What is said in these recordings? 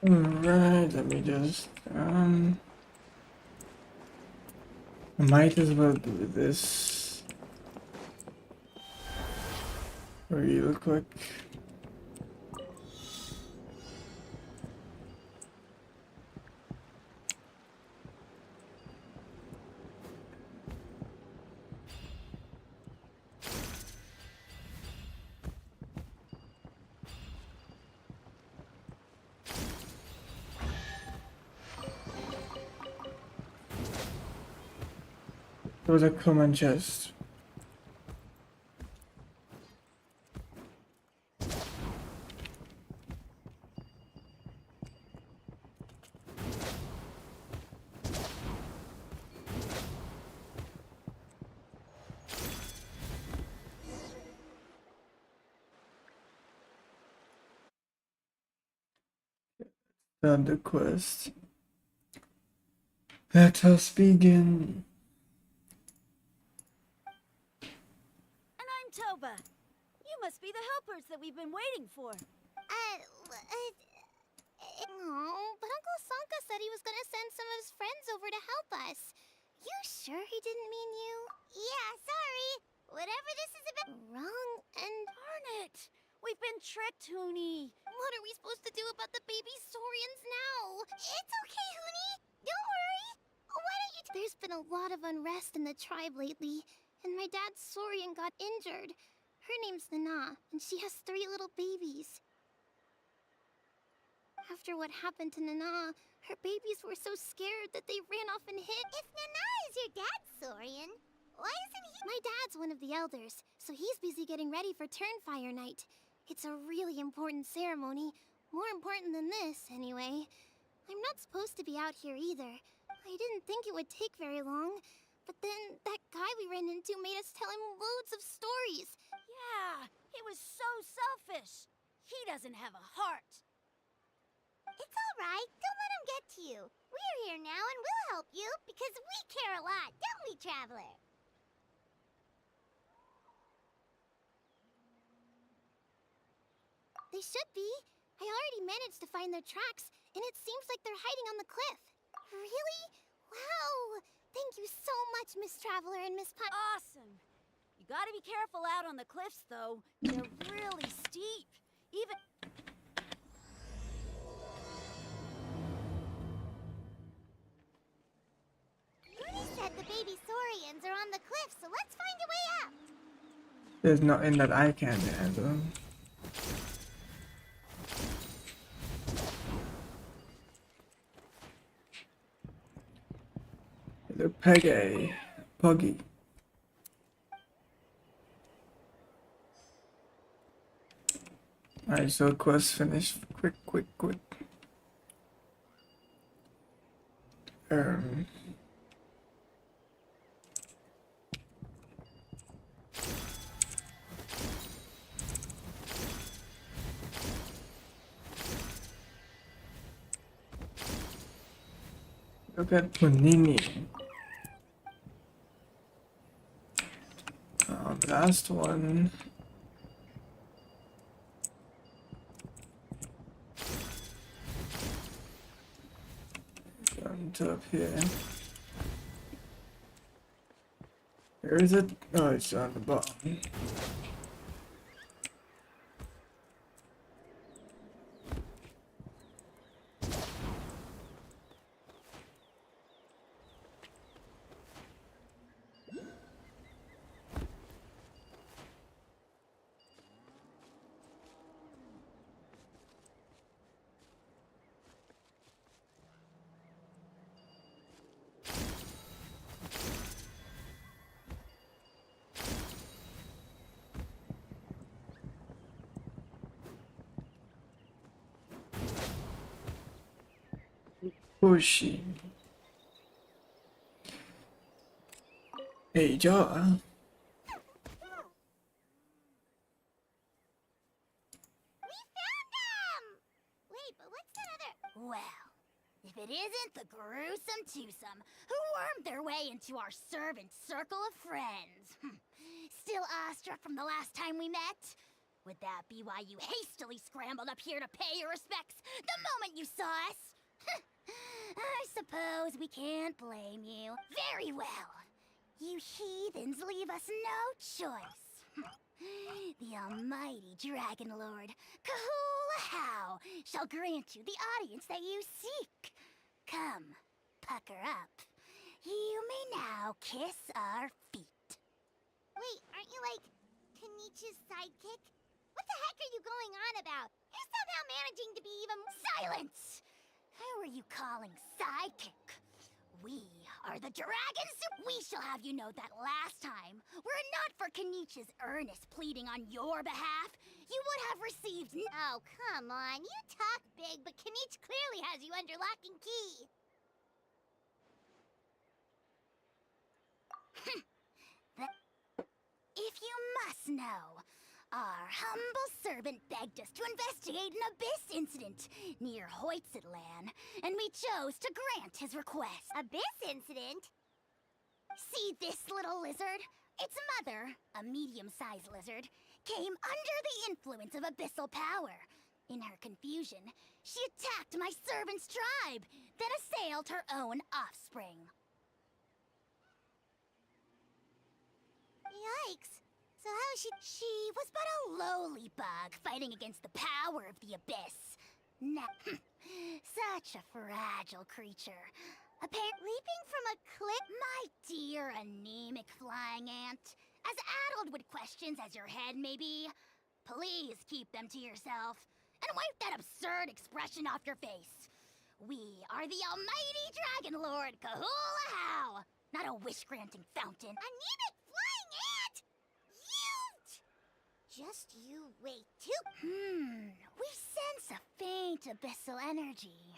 Alright, let me just I might as well do this real quick. There was a common chest. Done the quest. Let us begin. And I'm Toba. You must be the helpers that we've been waiting for. No, but Uncle Sanka said he was gonna send some of his friends over to help us. You sure he didn't mean you? Yeah, sorry. Whatever this is about. Wrong and... Darn it! We've been tricked, Hoonie. What are we supposed to do about the baby Saurians now? It's okay, Hoonie. Don't worry. Why don't you... There's been a lot of unrest in the tribe lately, and my dad's Saurian got injured. Her name's Nana, and she has 3 little babies. After what happened to Nana, her babies were so scared that they ran off and hid. If Nana is your dad's Saurian, why isn't he? My dad's one of the elders, so he's busy getting ready for Turnfire Night. It's a really important ceremony. More important than this, anyway. I'm not supposed to be out here either. I didn't think it would take very long. But then that guy we ran into made us tell him loads of stories. Yeah, he was so selfish. He doesn't have a heart. It's all right. Don't let him get to you. We're here now and we'll help you because we care a lot, don't we, Traveler? They should be. I already managed to find their tracks, and it seems like they're hiding on the cliff. Really? Wow! Thank you so much, Miss Traveler and Miss Pun. Awesome. You gotta be careful out on the cliffs, though. They're really steep. Even... cliff, so let's find a way out. There's nothing that I can handle. The Puggy. Alright, so quest finished. Quick. Look at Panini. Last one. Jump up here. Where is it? Oh, it's on the bottom. Pushy. Hey, Jaw. We found them! Wait, but what's that other... Well, if it isn't the gruesome twosome who wormed their way into our servant circle of friends. Still awestruck from the last time we met? Would that be why you hastily scrambled up here to pay your respects the moment you saw us? I suppose we can't blame you. Very well. You heathens leave us no choice. The almighty Dragon Lord, Kahula shall grant you the audience that you seek. Come, pucker up. You may now kiss our feet. Wait, aren't you like Kenichi's sidekick? What the heck are you going on about? You're somehow managing to be even... Silence! Who are you calling sidekick? We are the dragons! We shall have you know that last time, were it not for Kenichi's earnest pleading on your behalf, you would have received Oh, come on. You talk big, but Kenichi clearly has you under lock and key. If you must know, our humble servant begged us to investigate an abyss incident near Hoytsidland, and we chose to grant his request. Abyss incident? See this little lizard? Its mother, a medium-sized lizard, came under the influence of abyssal power. In her confusion, she attacked my servant's tribe, then assailed her own offspring. Yikes. So how is she... She was but a lowly bug fighting against the power of the abyss. Such a fragile creature. Leaping from a cliff? My dear anemic flying ant, as addled with questions as your head may be, please keep them to yourself and wipe that absurd expression off your face. We are the almighty Dragon Lord Kahula, not a wish-granting fountain. Anemic flying ant! Just you wait, too. We sense a faint abyssal energy.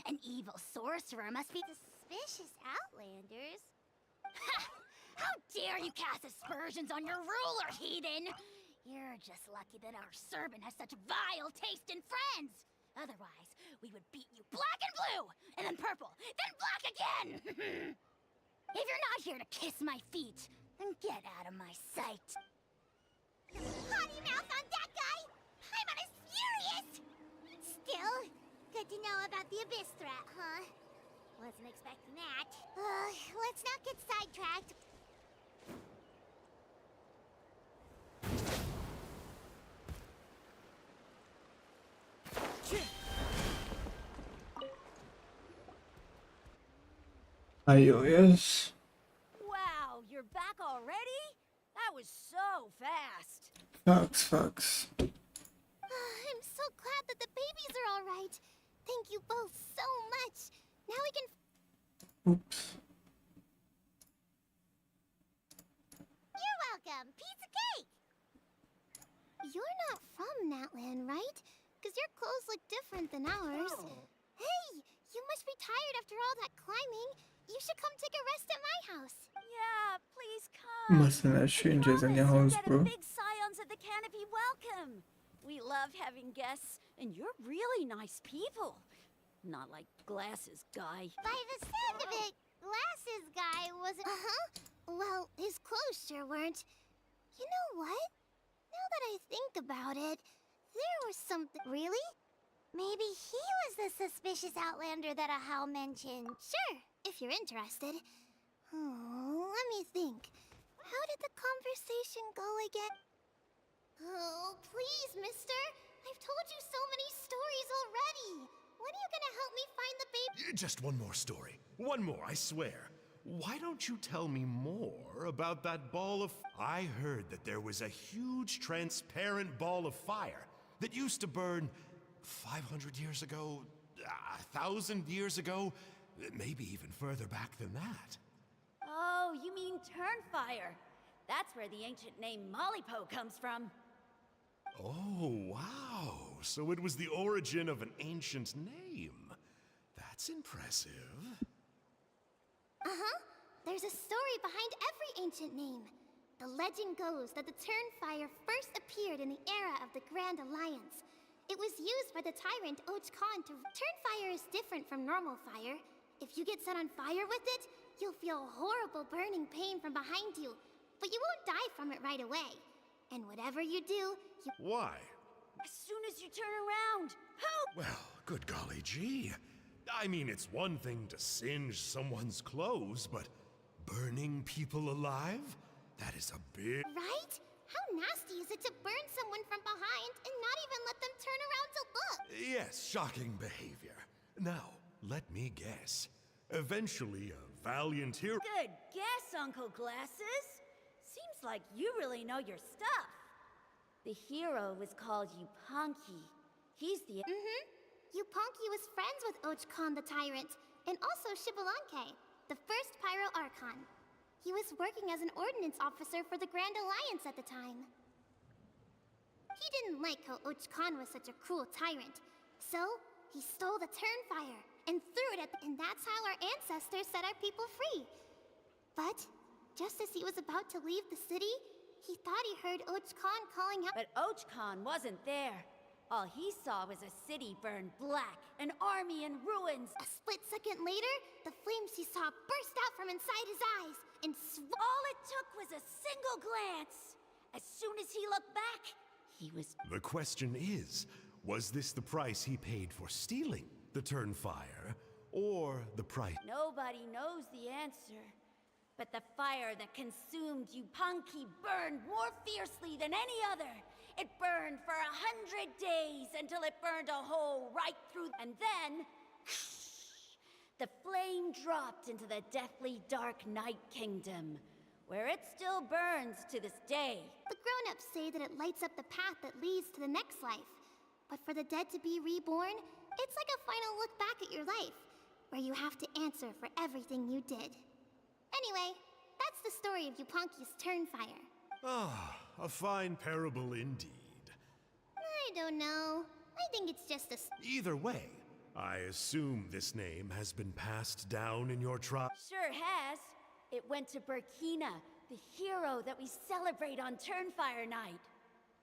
An evil sorcerer must be... Suspicious outlanders. Ha! How dare you cast aspersions on your ruler, heathen! You're just lucky that our servant has such vile taste in friends. Otherwise, we would beat you black and blue, and then purple, then black again! If you're not here to kiss my feet, then get out of my sight. Potty mouth on that guy! I'm on his furious! Still, good to know about the abyss threat, huh? Wasn't expecting that. Let's not get sidetracked. Yes. Wow, you're back was so fast. Fucks. I'm so glad that the babies are all right. Thank you both so much. Now we can. Oops. You're welcome. Piece of cake. You're not from Natland, right? Because your clothes look different than ours. Oh. Hey, you must be tired after all that climbing. You should come take a rest at my house. Yeah, please come. Mustn't have strangers in your house, Promise you'll bro. get a big Scions at the Canopy welcome. We love having guests, and you're really nice people. Not like Glasses guy. By the sound of it, Glasses guy wasn't. Well, his clothes sure weren't. You know what? Now that I think about it, there was something. Really? Maybe he was the suspicious outlander that Ahau mentioned. Sure, if you're interested. Oh, let me think. How did the conversation go again? Oh, please, mister. I've told you so many stories already. When are you gonna help me find the baby? Just one more story. One more, I swear. Why don't you tell me more about that ball of... I heard that there was a huge transparent ball of fire that used to burn 500 years ago, 1,000 years ago, maybe even further back than that. Oh, you mean Turnfire. That's where the ancient name Mollypo comes from. Oh, wow. So it was the origin of an ancient name. That's impressive. There's a story behind every ancient name. The legend goes that the Turnfire first appeared in the era of the Grand Alliance. It was used by the tyrant Och Khan to... Turnfire is different from normal fire. If you get set on fire with it, you'll feel horrible burning pain from behind you. But you won't die from it right away. And whatever you do, you... Why? As soon as you turn around. Help! Well, good golly gee. I mean, it's one thing to singe someone's clothes, but burning people alive? That is a big... Right? How nasty is it to burn someone from behind and not even let them turn around to look? Yes, shocking behavior. Now, let me guess. Eventually, a valiant hero... Good guess, Uncle Glasses. Seems like you really know your stuff. The hero was called Yupanqui. He's the... Yupanqui was friends with Och Khan the Tyrant, and also Shibalanke, the first Pyro Archon. He was working as an ordnance officer for the Grand Alliance at the time. He didn't like how Och Khan was such a cruel tyrant, so he stole the Turnfire and threw it at and that's how our ancestors set our people free. But just as he was about to leave the city, he thought he heard Och Khan calling out. But Och Khan wasn't there. All he saw was a city burned black, an army in ruins. A split second later, the flames he saw burst out from inside his eyes and All it took was a single glance. As soon as he looked back, he was... The question is, was this the price he paid for stealing the Turnfire, or the price... Nobody knows the answer. But the fire that consumed Yupanqui burned more fiercely than any other. It burned for 100 days until it burned a hole right through... And then... the flame dropped into the deathly dark Night Kingdom, where it still burns to this day. The grown-ups say that it lights up the path that leads to the next life. But for the dead to be reborn, it's like a final look back at your life, where you have to answer for everything you did. Anyway, that's the story of Yupanqui's Turnfire. Ah, a fine parable indeed. I don't know. I think it's just a... Either way, I assume this name has been passed down in your tribe. Sure has. It went to Burkina, the hero that we celebrate on Turnfire Night.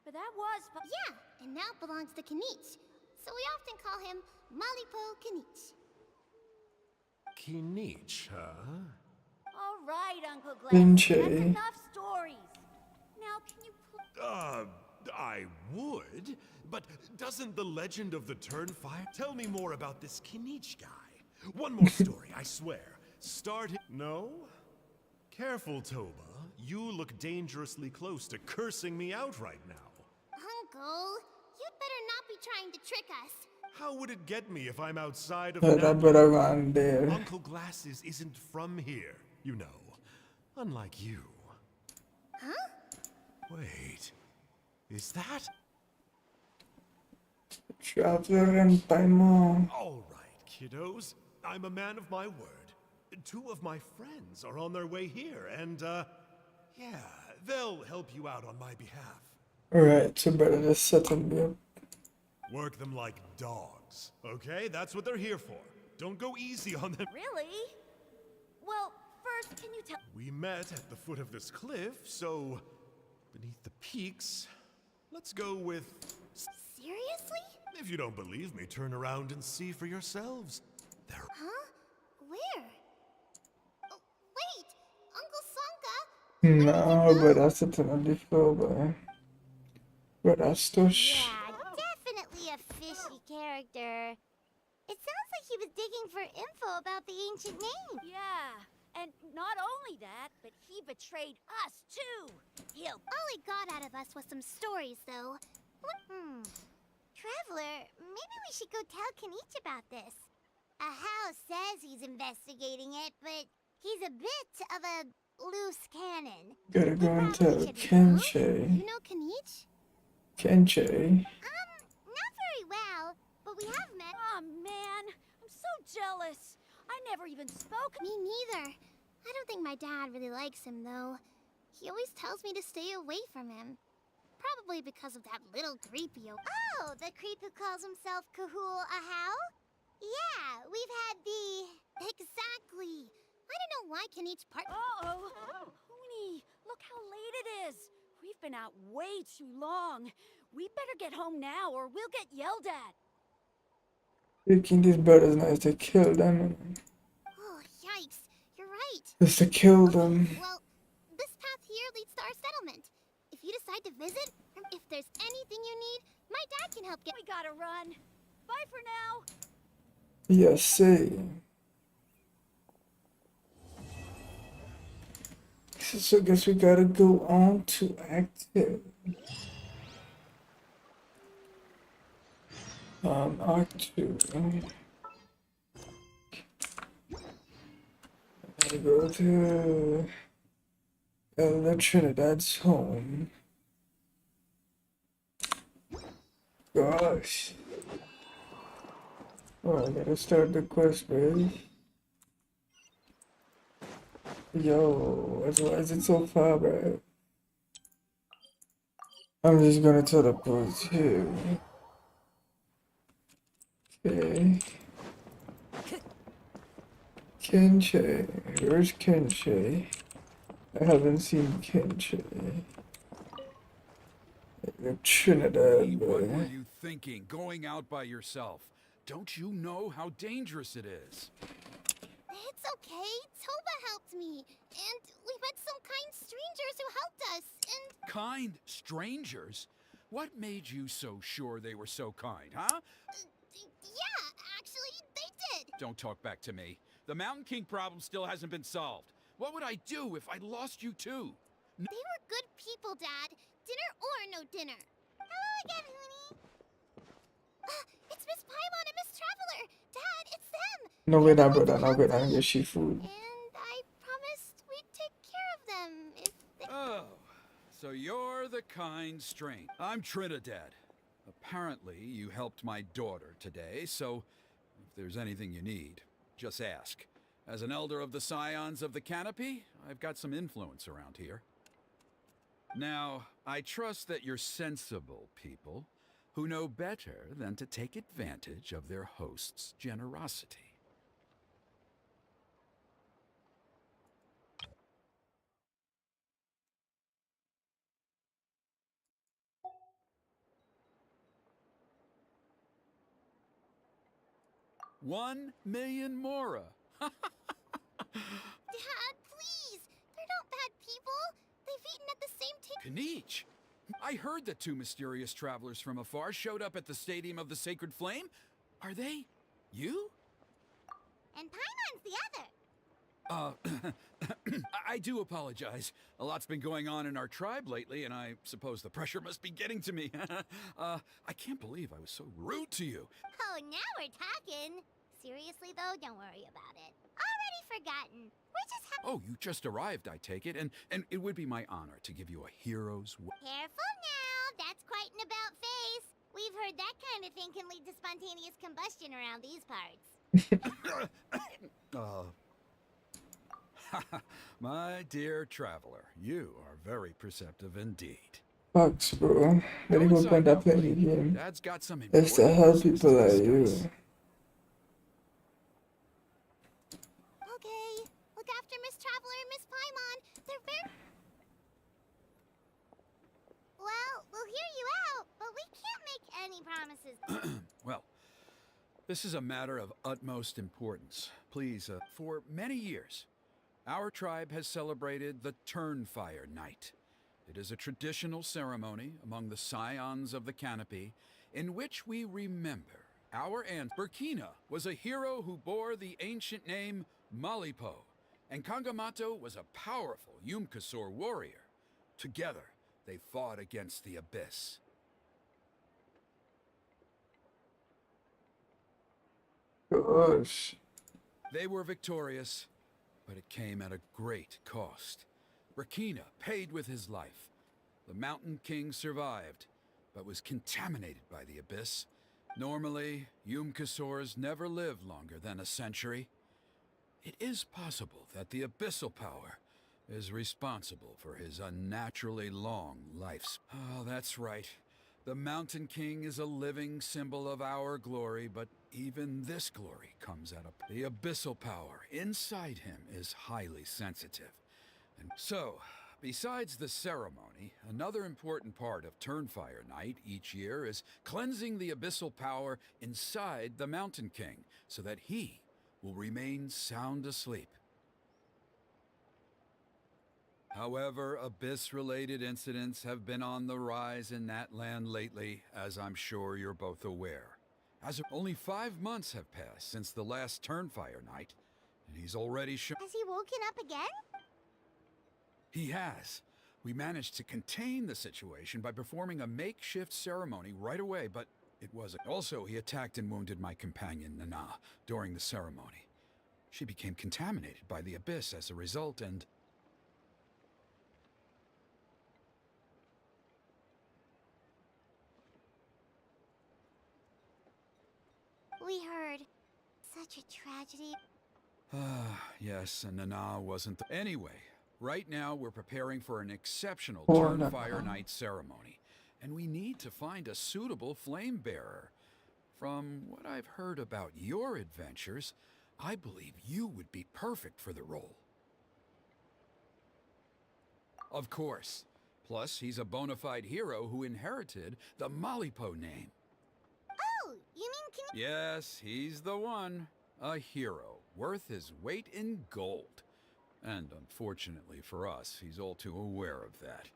But that was... Yeah, and now belongs to Kinich. So we often call him Malipo Kinich. Kinich, huh? All right, Uncle Glenn. Pinche. That's enough stories. Now, can you I would, but doesn't the legend of the Turnfire... Tell me more about this Kinich guy. One more story, I swear. Start... No? Careful, Toba. You look dangerously close to cursing me out right now. Uncle, you'd better not be trying to trick us. How would it get me if I'm outside of... Rubber around there. Uncle Glasses isn't from here, you know. Unlike you. Huh? Wait, is that? Traveler and timer. All right, kiddos. I'm a man of my word. 2 of my friends are on their way here, and, yeah, they'll help you out on my behalf. Alright, so better just settle me up. Work them like dogs, okay? That's what they're here for. Don't go easy on them. Really? Well, first, can you tell? We met at the foot of this cliff, so beneath the peaks, let's go with... Seriously? If you don't believe me, turn around and see for yourselves. There. Huh? Where? Oh, wait! Uncle Sonka! No, beras attenadi ba? Berastos. Yeah, definitely a fishy character. It sounds like he was digging for info about the ancient name. Yeah, and not only that, but he betrayed us too. All he got out of us was some stories, though. Traveler, maybe we should go tell Kanich about this. Ahau says he's investigating it, but he's a bit of a loose cannon. Gotta go and tell You Kenche. know Kanich? Kenche. Not very well, but we have met. Oh man, I'm so jealous. I never even spoke. Me neither. I don't think my dad really likes him, though. He always tells me to stay away from him. Probably because of that little creepy. Oh, the creep who calls himself Kahul Ahau? Yeah, we've had the... Exactly. I don't know why Kanich part... Uh-oh. Hoonie, look how late it is. We've been out way too long. We better get home now or we'll get yelled at. Thinking these brothers nice to kill them. Oh, yikes. You're right. Just to kill them. Well, this path here leads to our settlement. If you decide to visit, if there's anything you need, my dad can help get... We gotta run. Bye for now. Yes, see. So I guess we gotta go on to Act 2. Act 2. I go to Elder Trinidad's home. Gosh. Oh, I gotta start the quest, baby. Yo, why is it so far, bro? I'm just gonna teleport here. Okay. Kenche. Where's Kenche? I haven't seen Kenche. Trinidad, Hey, what were boy. you thinking, going out by yourself? Don't you know how dangerous it is? It's okay. Toba helped me. And we met some kind strangers who helped us. And... Kind strangers? What made you so sure they were so kind, huh? yeah, actually, they did. Don't talk back to me. The Mountain King problem still hasn't been solved. What would I do if I lost you too? They were good people, Dad. Dinner or no dinner. Hello again, Hoonie. It's Miss Paimon and Miss Traveler. Dad, it's them. No way, that brother. No way, I get she food. And I promised we'd take care of them if they... Oh, so you're the kind stranger. I'm Trinidad. Apparently, you helped my daughter today, so if there's anything you need, just ask. As an elder of the Scions of the Canopy, I've got some influence around here. Now, I trust that you're sensible people who know better than to take advantage of their host's generosity. $1,000,000 mora. Dad, please. They're not bad people. They've eaten at the same table. Kanich! I heard that 2 mysterious travelers from afar showed up at the Stadium of the Sacred Flame. Are they you? And Paimon's the other. I do apologize. A lot's been going on in our tribe lately, and I suppose the pressure must be getting to me. I can't believe I was so rude to you. Oh, now we're talking. Seriously, though, don't worry about it. Already forgotten. We're just Oh, you just arrived, I take it, and it would be my honor to give you a hero's Careful now. That's quite an about face. We've heard that kind of thing can lead to spontaneous combustion around these parts. My dear traveler, you are very perceptive indeed. Fucks, bro. Go Very good inside point now, of playing the buddy. game. Dad's got some It's to important help business people to like you. discuss. Okay. Look after Miss Traveler and Miss Paimon. They're very... Well, we'll hear you out, but we can't make any promises. Well, this is a matter of utmost importance. Please, for many years, our tribe has celebrated the Turnfire Night. It is a traditional ceremony among the Scions of the Canopy in which we remember our aunt Burkina was a hero who bore the ancient name Malipo, and Kangamato was a powerful Yumkasor warrior. Together, they fought against the Abyss. Gosh. They were victorious, but it came at a great cost. Burkina paid with his life. The Mountain King survived, but was contaminated by the Abyss. Normally, Yumkasors never live longer than a century. It is possible that the Abyssal power is responsible for his unnaturally long life. Oh, that's right. The Mountain King is a living symbol of our glory, but even this glory comes at a... The Abyssal power inside him is highly sensitive. And so, besides the ceremony, another important part of Turnfire Night each year is cleansing the Abyssal power inside the Mountain King, so that he will remain sound asleep. However, Abyss-related incidents have been on the rise in that land lately, as I'm sure you're both aware. As only 5 months have passed since the last Turnfire Night, and he's already shown... Has he woken up again? He has. We managed to contain the situation by performing a makeshift ceremony right away, but it wasn't. Also, he attacked and wounded my companion, Nana, during the ceremony. She became contaminated by the Abyss as a result, and... We heard. Such a tragedy. Yes, and Nana wasn't... Anyway, right now we're preparing for an exceptional Poor Turnfire Nana. Night ceremony, and we need to find a suitable flame bearer. From what I've heard about your adventures, I believe you would be perfect for the role. Of course. Plus, he's a bona fide hero who inherited the Malipo name. Oh, you mean Yes, he's the one. A hero, worth his weight in gold. And unfortunately for us, he's all too aware of that.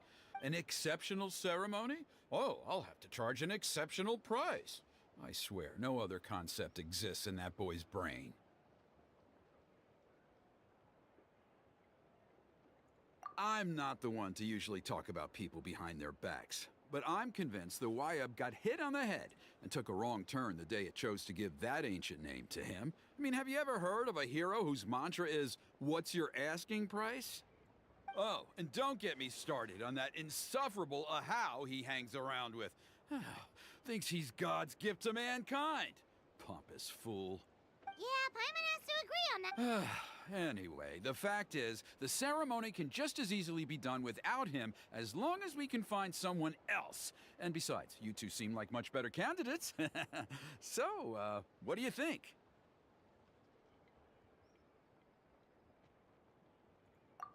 An exceptional ceremony? Oh, I'll have to charge an exceptional price. I swear, no other concept exists in that boy's brain. I'm not the one to usually talk about people behind their backs, but I'm convinced the Wyab got hit on the head and took a wrong turn the day it chose to give that ancient name to him. I mean, have you ever heard of a hero whose mantra is, "What's your asking price?" Oh, and don't get me started on that insufferable Ahau he hangs around with. Thinks he's God's gift to mankind. Pompous fool. Yeah, Paimon has to agree on that. Anyway, the fact is, the ceremony can just as easily be done without him as long as we can find someone else. And besides, you two seem like much better candidates. So, what do you think?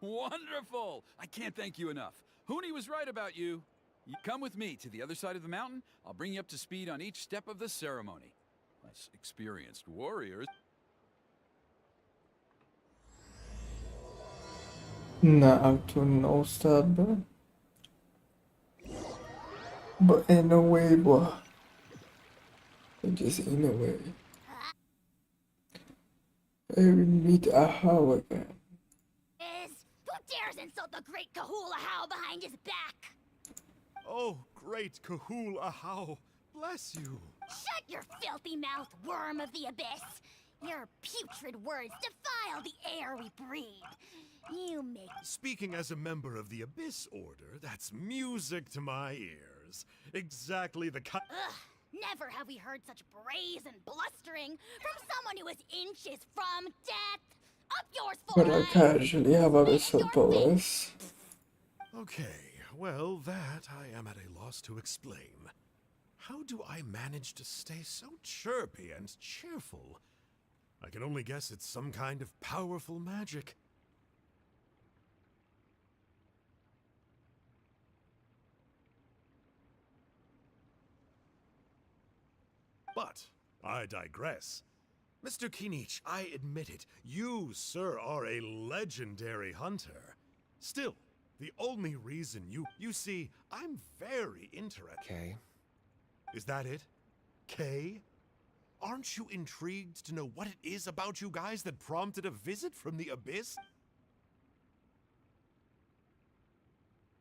Wonderful! I can't thank you enough. Huni was right about you. You come with me to the other side of the mountain. I'll bring you up to speed on each step of the ceremony. Us experienced warriors... Nah, to no stop, bro. But ain't no way, boy. It just ain't no way. I will meet Ahau again. Who dares insult the great Kahul Ahau behind his back? Oh, great Kahul Ahau, bless you. Shut your filthy mouth, worm of the abyss! Your putrid words defile the air we breathe. You make... Speaking as a member of the Abyss Order, that's music to my ears. Exactly the kind... Ugh, never have we heard such brazen blustering from someone who is inches from death. Up yours for But I casually have a whistle powers. Okay, well, that I am at a loss to explain. How do I manage to stay so chirpy and cheerful? I can only guess it's some kind of powerful magic. But I digress. Mr. Kinich, I admit it, you, sir, are a legendary hunter. Still, the only reason you see, I'm very interested. Okay. Is that it? Kay? Aren't you intrigued to know what it is about you guys that prompted a visit from the Abyss?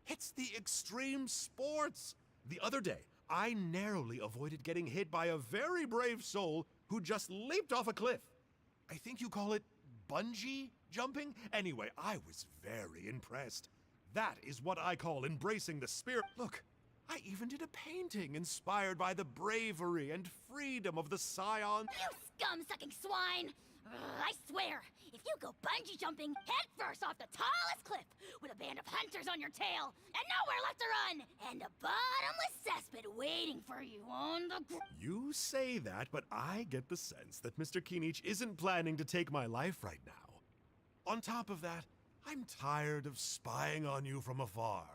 It's the extreme sports! The other day, I narrowly avoided getting hit by a very brave soul who just leaped off a cliff. I think you call it bungee jumping? Anyway, I was very impressed. That is what I call embracing the spirit. Look, I even did a painting inspired by the bravery and freedom of the Scions. You scum-sucking swine! I swear, if you go bungee jumping headfirst off the tallest cliff with a band of hunters on your tail and nowhere left to run and a bottomless cesspit waiting for you on the You say that, but I get the sense that Mr. Kinich isn't planning to take my life right now. On top of that, I'm tired of spying on you from afar.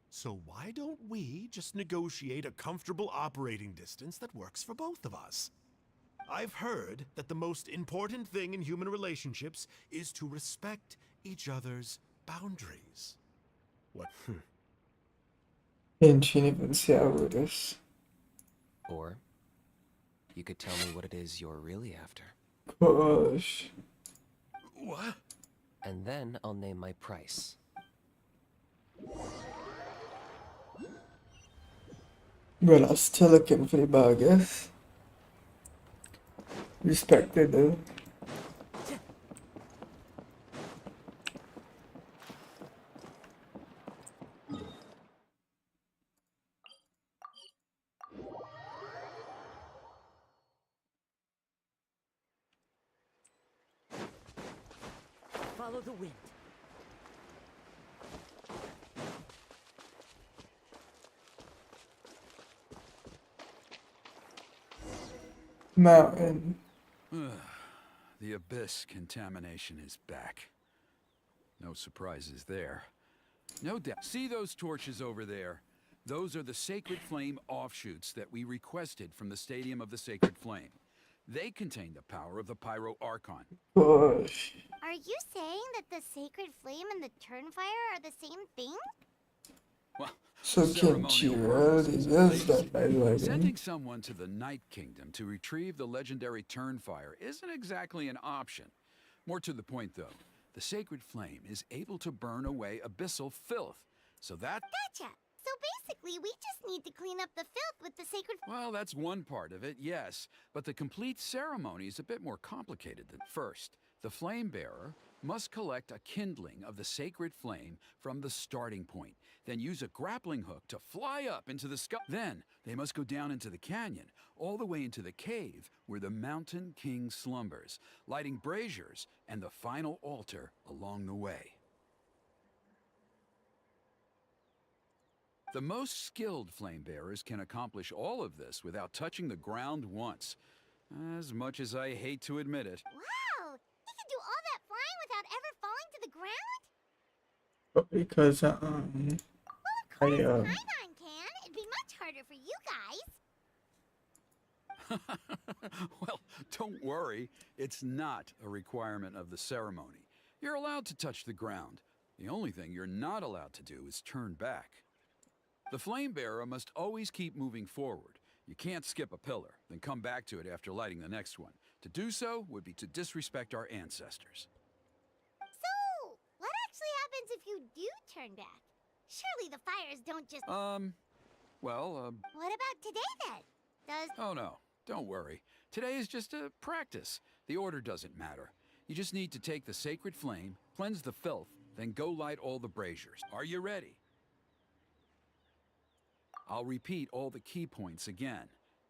So why don't we just negotiate a comfortable operating distance that works for both of us? I've heard that the most important thing in human relationships is to respect each other's boundaries. What? Can't even see how it is. Or you could tell me what it is you're really after. Gosh. What? And then I'll name my price. Well, I'm still looking for the baggers. Respected though. Follow the wind. Mountain. The Abyss contamination is back. No surprises there. No doubt. See those torches over there? Those are the Sacred Flame offshoots that we requested from the Stadium of the Sacred Flame. They contain the power of the Pyro Archon. Gosh. Are you saying that the Sacred Flame and the Turnfire are the same thing? Well, So Kimchi really is that bandwagon. sending someone to the Night Kingdom to retrieve the legendary Turnfire isn't exactly an option. More to the point, though, the Sacred Flame is able to burn away abyssal filth. So that... Gotcha. So basically, we just need to clean up the filth with the Sacred... Well, that's one part of it, yes. But the complete ceremony is a bit more complicated than... First, the flame bearer must collect a kindling of the sacred flame from the starting point, then use a grappling hook to fly up into the sky. Then, they must go down into the canyon, all the way into the cave where the Mountain King slumbers, lighting braziers and the final altar along the way. The most skilled flame bearers can accomplish all of this without touching the ground once. As much as I hate to admit it. Wow! He can do all that flying without ever falling to the ground? But because Well, of course, Paimon can. It'd be much harder for you guys. Well, don't worry. It's not a requirement of the ceremony. You're allowed to touch the ground. The only thing you're not allowed to do is turn back. The flame bearer must always keep moving forward. You can't skip a pillar, then come back to it after lighting the next one. To do so would be to disrespect our ancestors. So, what actually happens if you do turn back? Surely the fires don't just... Well, What about today, then? Does... oh no, don't worry. Today is just a practice. The order doesn't matter. You just need to take the sacred flame, cleanse the filth, then go light all the braziers. Are you ready? I'll repeat all the key points again.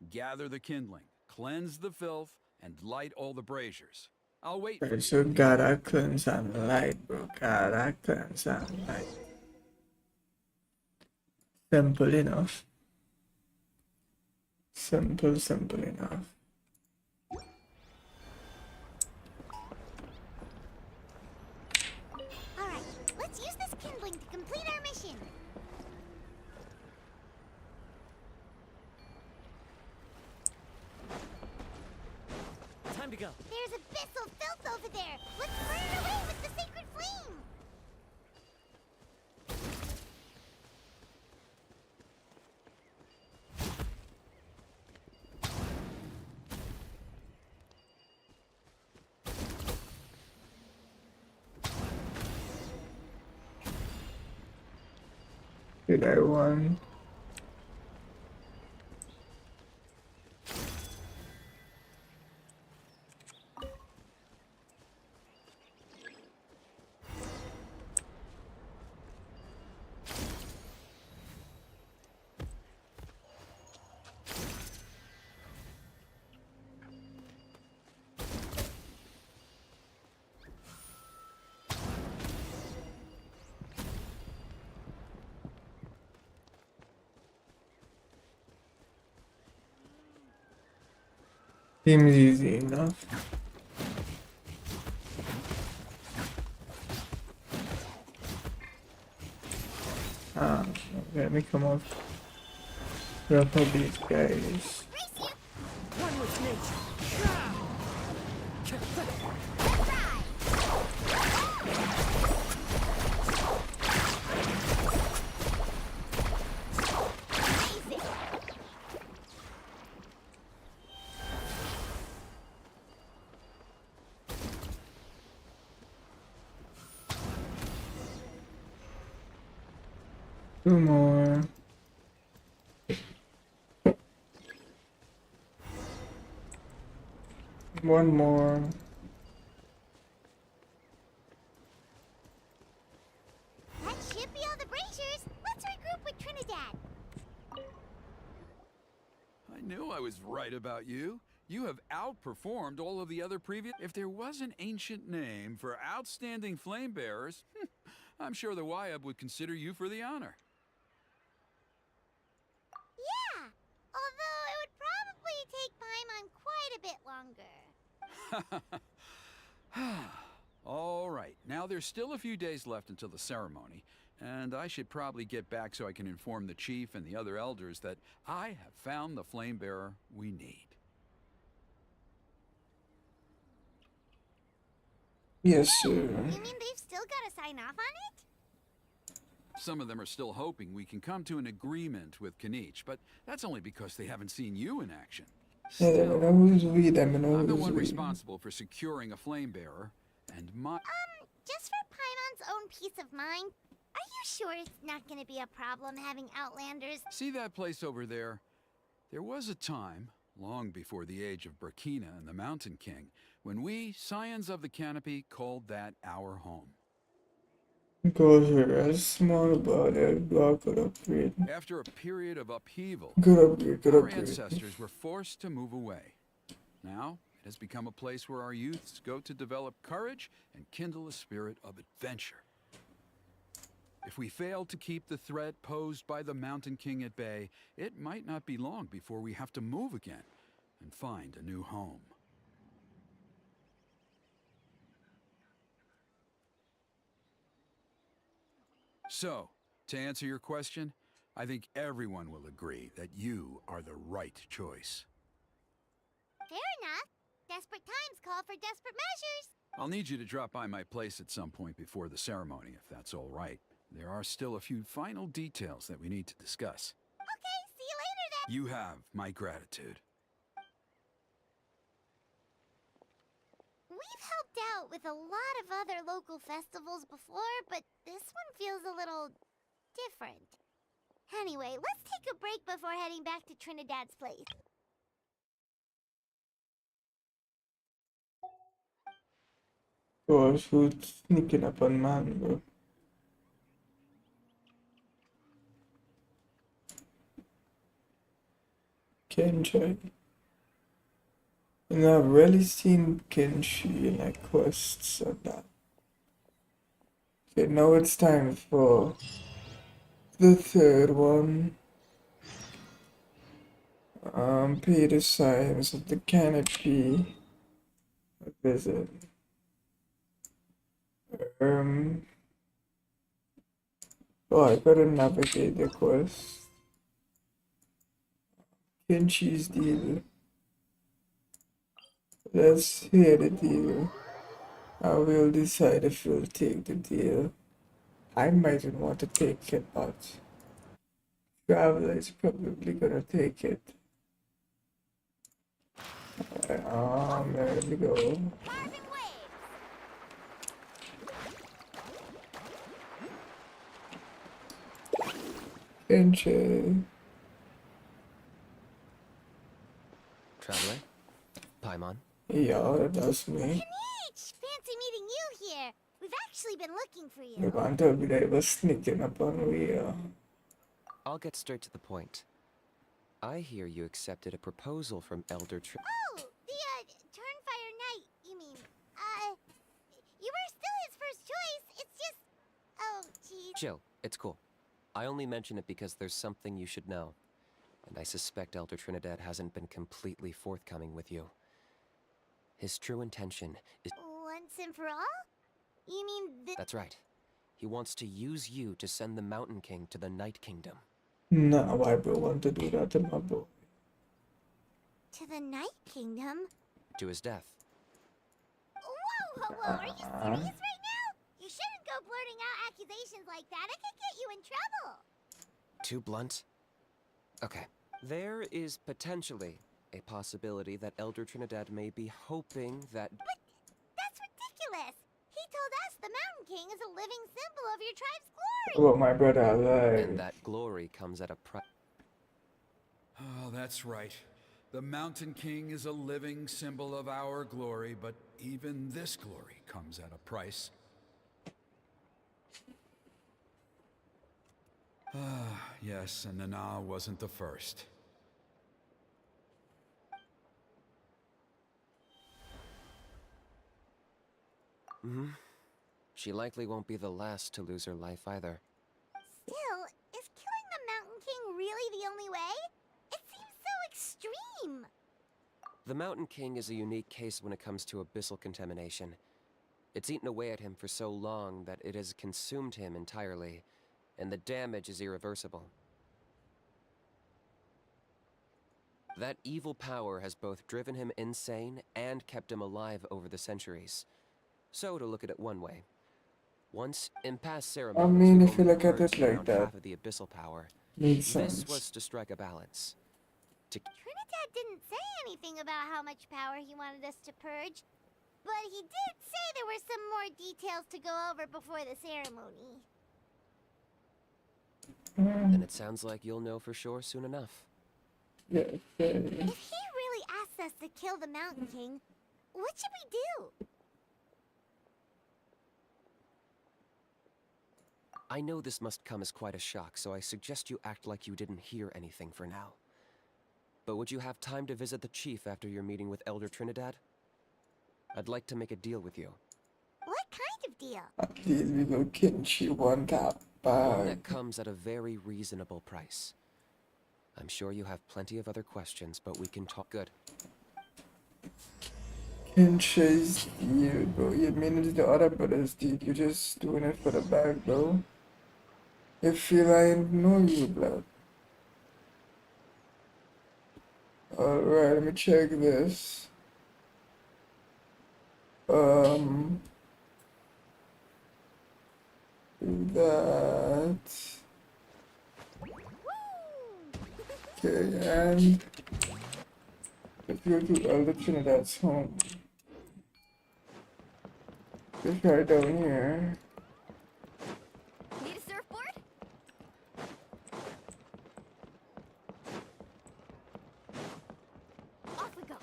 Gather the kindling, cleanse the filth, and light all the braziers. I'll wait for Okay, you. so gotta cleanse and light, bro. Gotta cleanse and light. Simple enough. Simple enough. Alright, let's use this kindling to complete our mission. Time to go. There's abyssal filth over there. Let's burn it away with the sacred flame. Did I want? Seems easy enough. Ah, let me come off. Grapple these guys. One with nature. Two more. One more. That should be all the braziers. Let's regroup with Trinidad. I knew I was right about you. You have outperformed all of the other previous... If there was an ancient name for outstanding flame bearers, I'm sure the Wyab would consider you for the honor. Yeah, although it would probably take Paimon quite a bit longer. All right, now there's still a few days left until the ceremony, and I should probably get back so I can inform the chief and the other elders that I have found the flame bearer we need. Yes, sir. You mean they've still got to sign off on it? Some of them are still hoping we can come to an agreement with Canich, but that's only because they haven't seen you in action. Yeah, let me know who's we, let me know I'm the who's one we. responsible for securing a flame bearer, and my... Just for Paimon's own peace of mind, are you sure it's not going to be a problem having Outlanders? See that place over there? There was a time, long before the age of Burkina and the Mountain King, when we, Scions of the Canopy, called that our home. Goes here as small about it, block could upgrade. After a period of upheaval, Good upgrade, good our upgrade. ancestors were forced to move away. Now, it has become a place where our youths go to develop courage and kindle a spirit of adventure. If we fail to keep the threat posed by the Mountain King at bay, it might not be long before we have to move again and find a new home. So, to answer your question, I think everyone will agree that you are the right choice. Fair enough. Desperate times call for desperate measures. I'll need you to drop by my place at some point before the ceremony, if that's all right. There are still a few final details that we need to discuss. Okay, see you later then. You have my gratitude. We've helped out with a lot of other local festivals before, but this one feels a little different. Anyway, let's take a break before heading back to Trinidad's place. Gosh, who's sneaking up on man, bro? Kenshi. And I've rarely seen Kenshi in like quests and that. Okay, now it's time for the third one. Pay the signs of the Canopy a visit. Oh, I gotta navigate the quest. Kenshi's deal. Let's hear the deal. I will decide if you'll take the deal. I mightn't want to take it, but Traveler is probably gonna take it. There we go. Carving waves. Kenshi. Traveler? Paimon? Yeah, that's me. Peach! Fancy meeting you here. We've actually been looking for You you. can't tell me they were sneaking up on me. I'll get straight to the point. I hear you accepted a proposal from Elder Tri- Oh, the, Turnfire Knight, you mean. You were still his first choice. It's just... Oh, jeez. Chill, it's cool. I only mention it because there's something you should know. And I suspect Elder Trinidad hasn't been completely forthcoming with you. His true intention is... Once and for all? You mean That's right. He wants to use you to send the Mountain King to the Night Kingdom. Nah, why bro want to do that to my boy? to the Night Kingdom? To his death. Whoa, are you serious right now? You shouldn't go blurting out accusations like that. It could get you in trouble. Too blunt? Okay. There is potentially a possibility that Elder Trinidad may be hoping that... But that's ridiculous. He told us the Mountain King is a living symbol of your tribe's glory. Well, my brother And alive. that glory comes at a price. Oh, that's right. The Mountain King is a living symbol of our glory, but even this glory comes at a price. Ah, yes, and Nana wasn't the first. Mm-hmm. She likely won't be the last to lose her life either. Still, is killing the Mountain King really the only way? It seems so extreme. The Mountain King is a unique case when it comes to abyssal contamination. It's eaten away at him for so long that it has consumed him entirely, and the damage is irreversible. That evil power has both driven him insane and kept him alive over the centuries. So, to look at it one way, once in past ceremonies, mean, we've if you only look at purged it like around that, half of the abyssal power. makes This sense. was to strike a balance. Trinidad didn't say anything about how much power he wanted us to purge, but he did say there were some more details to go over before the ceremony. And it sounds like you'll know for sure soon enough. Yeah, okay. If he really asks us to kill the Mountain King, what should we do? I know this must come as quite a shock, so I suggest you act like you didn't hear anything for now. But would you have time to visit the chief after your meeting with Elder Trinidad? I'd like to make a deal with you. What kind of deal? At least we go Kenshi one tap One bag. that comes at a very reasonable price. I'm sure you have plenty of other questions, but we can talk. Good. Kenshi's deal, bro. You mean it's the other brother's deal? You're just doing it for the bag, bro. You feel I know you, blood. Alright, let me check this. Do that. Okay, and let's go to Elder Trinidad's home. Just right down here. Need a surfboard? Off we go.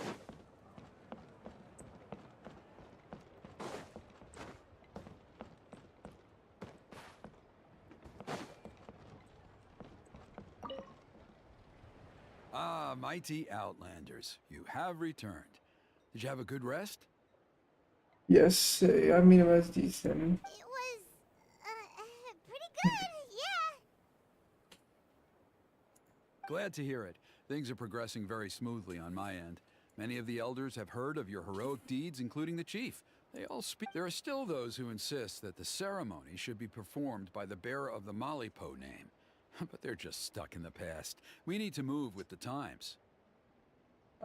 mighty Outlanders, you have returned. Did you have a good rest? Yes, I mean, it was decent. It was, pretty good, yeah. Glad to hear it. Things are progressing very smoothly on my end. Many of the elders have heard of your heroic deeds, including the chief. They all speak. There are still those who insist that the ceremony should be performed by the bearer of the Malipo name. But they're just stuck in the past. We need to move with the times.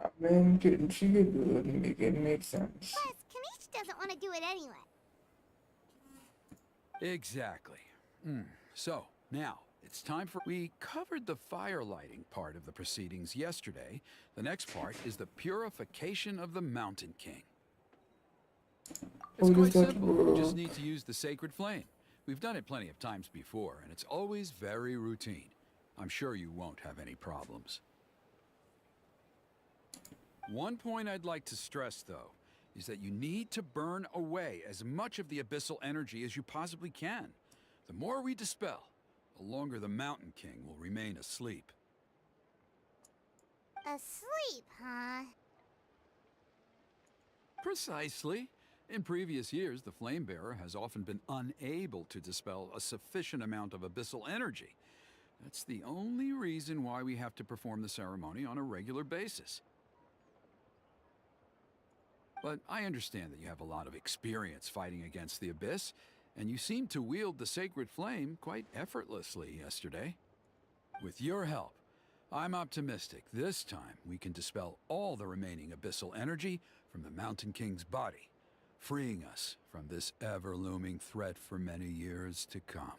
I mean, couldn't she could do it and make it make sense? Plus, Kamish doesn't want to do it anyway. Exactly. So, now, it's time for... We covered the fire lighting part of the proceedings yesterday. The next part is the purification of the Mountain King. It's How quite does that simple. You just work? need to use the sacred flame. We've done it plenty of times before, and it's always very routine. I'm sure you won't have any problems. One point I'd like to stress, though, is that you need to burn away as much of the abyssal energy as you possibly can. The more we dispel, the longer the Mountain King will remain asleep. Asleep, huh? Precisely. In previous years, the Flamebearer has often been unable to dispel a sufficient amount of abyssal energy. That's the only reason why we have to perform the ceremony on a regular basis. But I understand that you have a lot of experience fighting against the Abyss, and you seemed to wield the sacred flame quite effortlessly yesterday. With your help, I'm optimistic this time we can dispel all the remaining abyssal energy from the Mountain King's body, freeing us from this ever-looming threat for many years to come.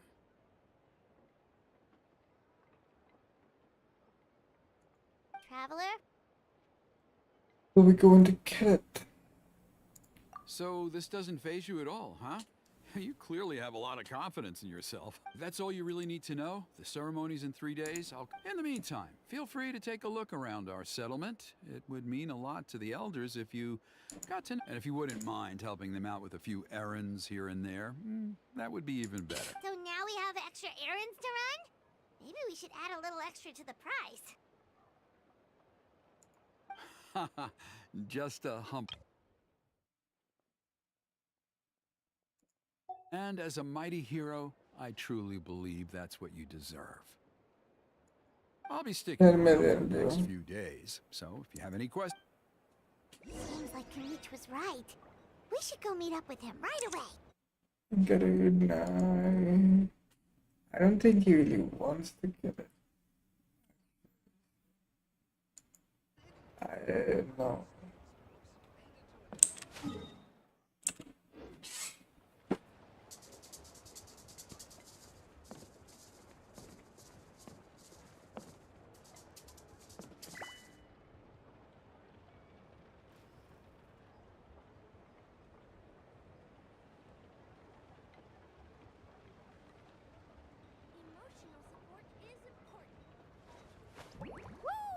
Traveler? Are we going to get it? So this doesn't faze you at all, huh? You clearly have a lot of confidence in yourself. If that's all you really need to know, the ceremony's in 3 days. In the meantime, feel free to take a look around our settlement. It would mean a lot to the elders if you got to know. And if you wouldn't mind helping them out with a few errands here and there, that would be even better. So now we have extra errands to run? Maybe we should add a little extra to the price. Just a hump. And as a mighty hero, I truly believe that's what you deserve. I'll be sticking around for the next few days, so if you have any questions... Seems like Kamish was right. We should go meet up with him right away. Get a good night. I don't think he really wants to get it. I don't know. Emotional support is important. Woo!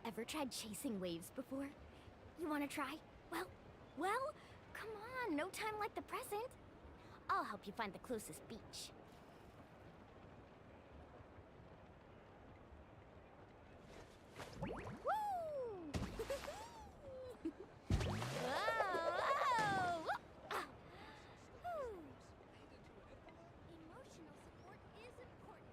Ever tried chasing waves before? You wanna try? Well, come on, no time like the present. I'll help you find the closest beach. Woo! Whoa, whoa! Ah. Whew. Emotional support is important.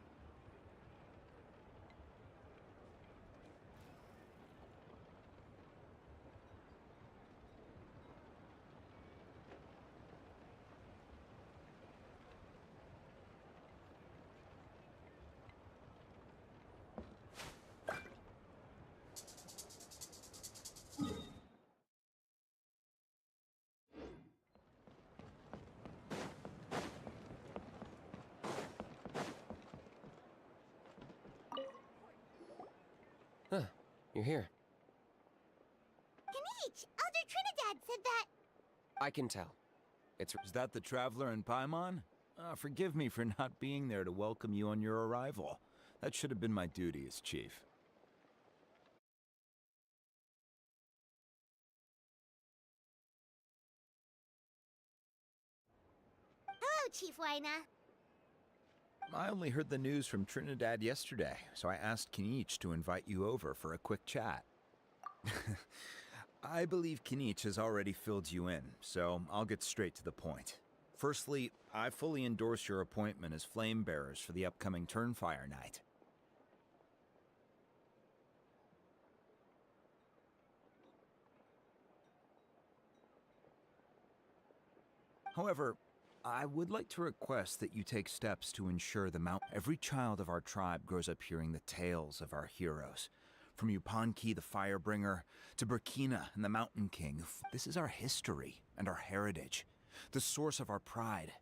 Huh, you're here. Canich, Elder Trinidad said that. I can tell. It's Is that the Traveler in Paimon? Forgive me for not being there to welcome you on your arrival. That should have been my duty as chief. Hello, Chief Wyna. I only heard the news from Trinidad yesterday, so I asked Canich to invite you over for a quick chat. I believe Canich has already filled you in, so I'll get straight to the point. Firstly, I fully endorse your appointment as flame bearers for the upcoming Turnfire Night. However, I would like to request that you take steps to ensure every child of our tribe grows up hearing the tales of our heroes. From Yupanqui the Firebringer to Burkina and the Mountain King. This is our history and our heritage, the source of our pride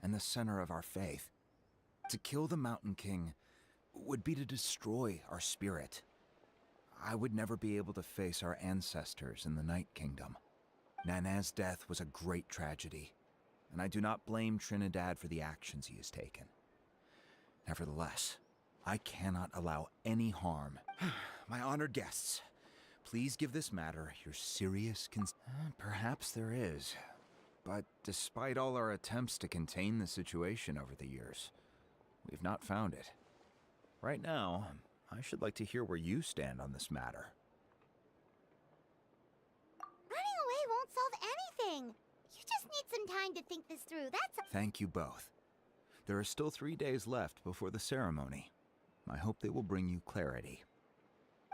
and the center of our faith. To kill the Mountain King would be to destroy our spirit. I would never be able to face our ancestors in the Night Kingdom. Nana's death was a great tragedy, and I do not blame Trinidad for the actions he has taken. Nevertheless, I cannot allow any harm. My honored guests, please give this matter your serious Perhaps there is, but despite all our attempts to contain the situation over the years, we've not found it. Right now, I should like to hear where you stand on this matter. Running away won't solve anything. You just need some time to think this through, that's... Thank you both. There are still 3 days left before the ceremony. I hope they will bring you clarity.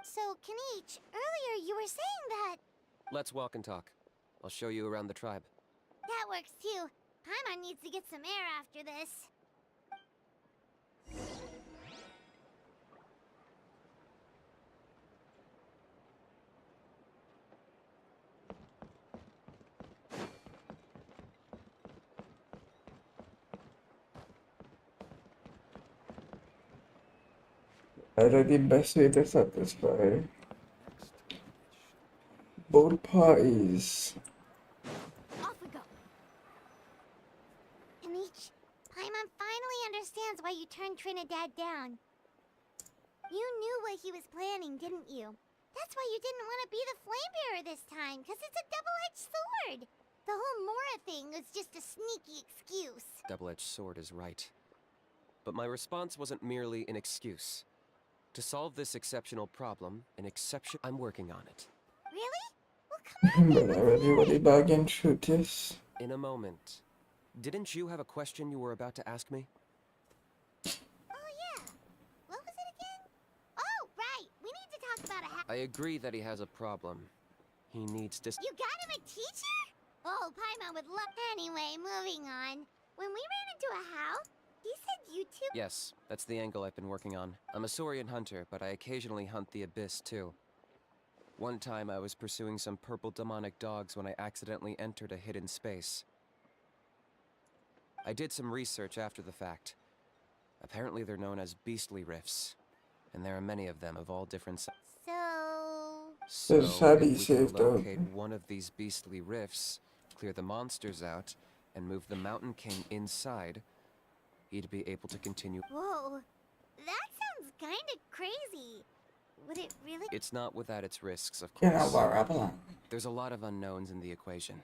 So, Canich, earlier you were saying that... Let's walk and talk. I'll show you around the tribe. That works too. Paimon needs to get some air after this. I think the best way to satisfy both parties. Off we go. Canich, Paimon finally understands why you turned Trinidad down. You knew what he was planning, didn't you? That's why you didn't want to be the flame bearer this time, because it's a double-edged sword. The whole Mora thing was just a sneaky excuse. Double-edged sword is right. But my response wasn't merely an excuse. To solve this exceptional problem, I'm working on it. Really? Well, come on, But everybody bargain through this. In a moment. Didn't you have a question you were about to ask me? Oh, yeah. What was it again? Oh, right. We need to talk about a I agree that he has a problem. He needs to... You got him a teacher? Oh, Paimon would love... Anyway, moving on. When we ran into a house, he said you two... Yes, that's the angle I've been working on. I'm a Saurian hunter, but I occasionally hunt the Abyss, too. One time I was pursuing some purple demonic dogs when I accidentally entered a hidden space. I did some research after the fact. Apparently they're known as beastly rifts, and there are many of them of all different sizes. So... This is how if you we could saved up. locate one of these beastly rifts, clear the monsters out, and move the Mountain King inside, he'd be able to continue. Whoa. That sounds kinda crazy. would it really? It's not without its risks, of You know, course. Waraplan. There's a lot of unknowns in the equation.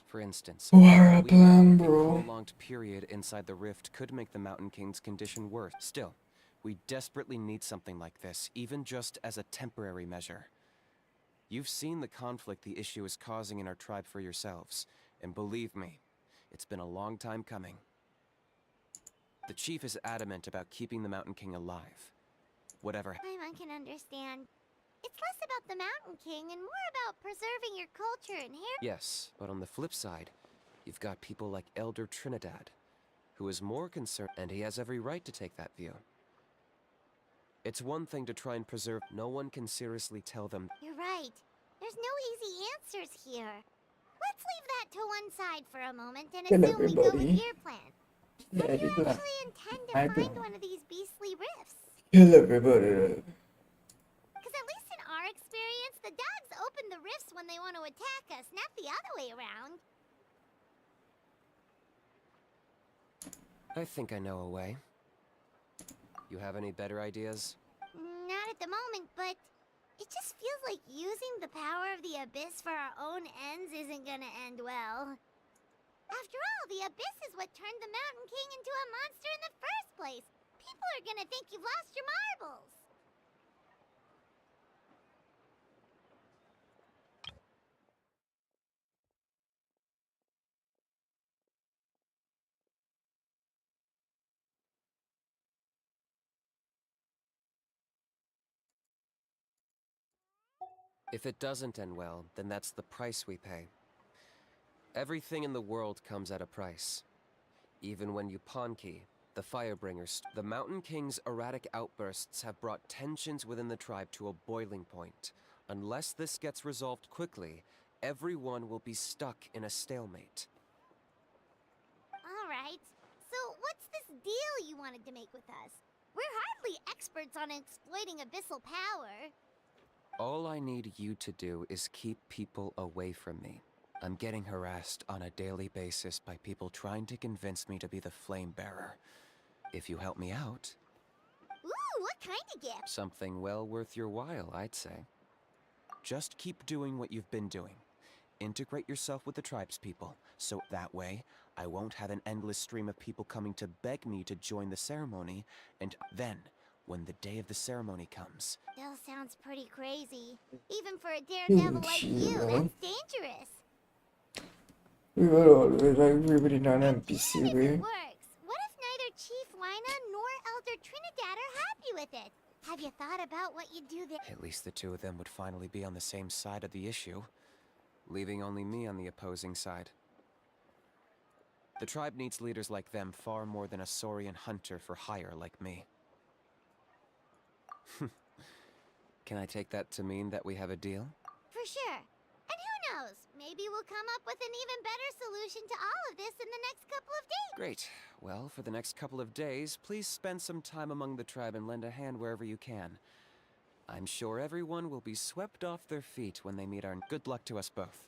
For instance, Waraplan, a bro. prolonged period inside the rift could make the Mountain King's condition worse. Still, we desperately need something like this, even just as a temporary measure. You've seen the conflict the issue is causing in our tribe for yourselves, and believe me, it's been a long time coming. The chief is adamant about keeping the Mountain King alive. Whatever. Paimon can understand. It's less about the Mountain King and more about preserving your culture and heritage. Yes, but on the flip side, you've got people like Elder Trinidad, who is more concerned, and he has every right to take that view. It's one thing to try and preserve. No one can seriously tell them. You're right. There's no easy answers here. Let's leave that to one side for a moment and Kill assume we go with everybody. your plan. Yeah, How do you you plan. actually intend to My find plan. one of these beastly rifts? Kill everybody. Because at least in our experience, the dogs open the rifts when they want to attack us, not the other way around. I think I know a way. You have any better ideas? Not at the moment, but it just feels like using the power of the Abyss for our own ends isn't gonna end well. After all, the Abyss is what turned the Mountain King into a monster in the first place. People are gonna think you've lost your marbles. If it doesn't end well, then that's the price we pay. Everything in the world comes at a price. Even when you Ponki, the Firebringers, the Mountain King's erratic outbursts have brought tensions within the tribe to a boiling point. Unless this gets resolved quickly, everyone will be stuck in a stalemate. Alright, so what's this deal you wanted to make with us? We're hardly experts on exploiting abyssal power. All I need you to do is keep people away from me. I'm getting harassed on a daily basis by people trying to convince me to be the flame bearer. If you help me out, Ooh, what kind of gift? something well worth your while, I'd say. Just keep doing what you've been doing. Integrate yourself with the tribespeople, so that way, I won't have an endless stream of people coming to beg me to join the ceremony, and then, when the day of the ceremony comes... Still sounds pretty crazy. Even for a daredevil like you, that's dangerous. We were always like reading on NPC Even if way. it works, what if neither Chief Wyna nor Elder Trinidad are happy with it? Have you thought about what you'd do there? At least the two of them would finally be on the same side of the issue, leaving only me on the opposing side. The tribe needs leaders like them far more than a Saurian hunter for hire like me. Can I take that to mean that we have a deal? For sure. And who knows? Maybe we'll come up with an even better solution to all of this in the next couple of days. Great. Well, for the next couple of days, please spend some time among the tribe and lend a hand wherever you can. I'm sure everyone will be swept off their feet when they meet our... Good luck to us both.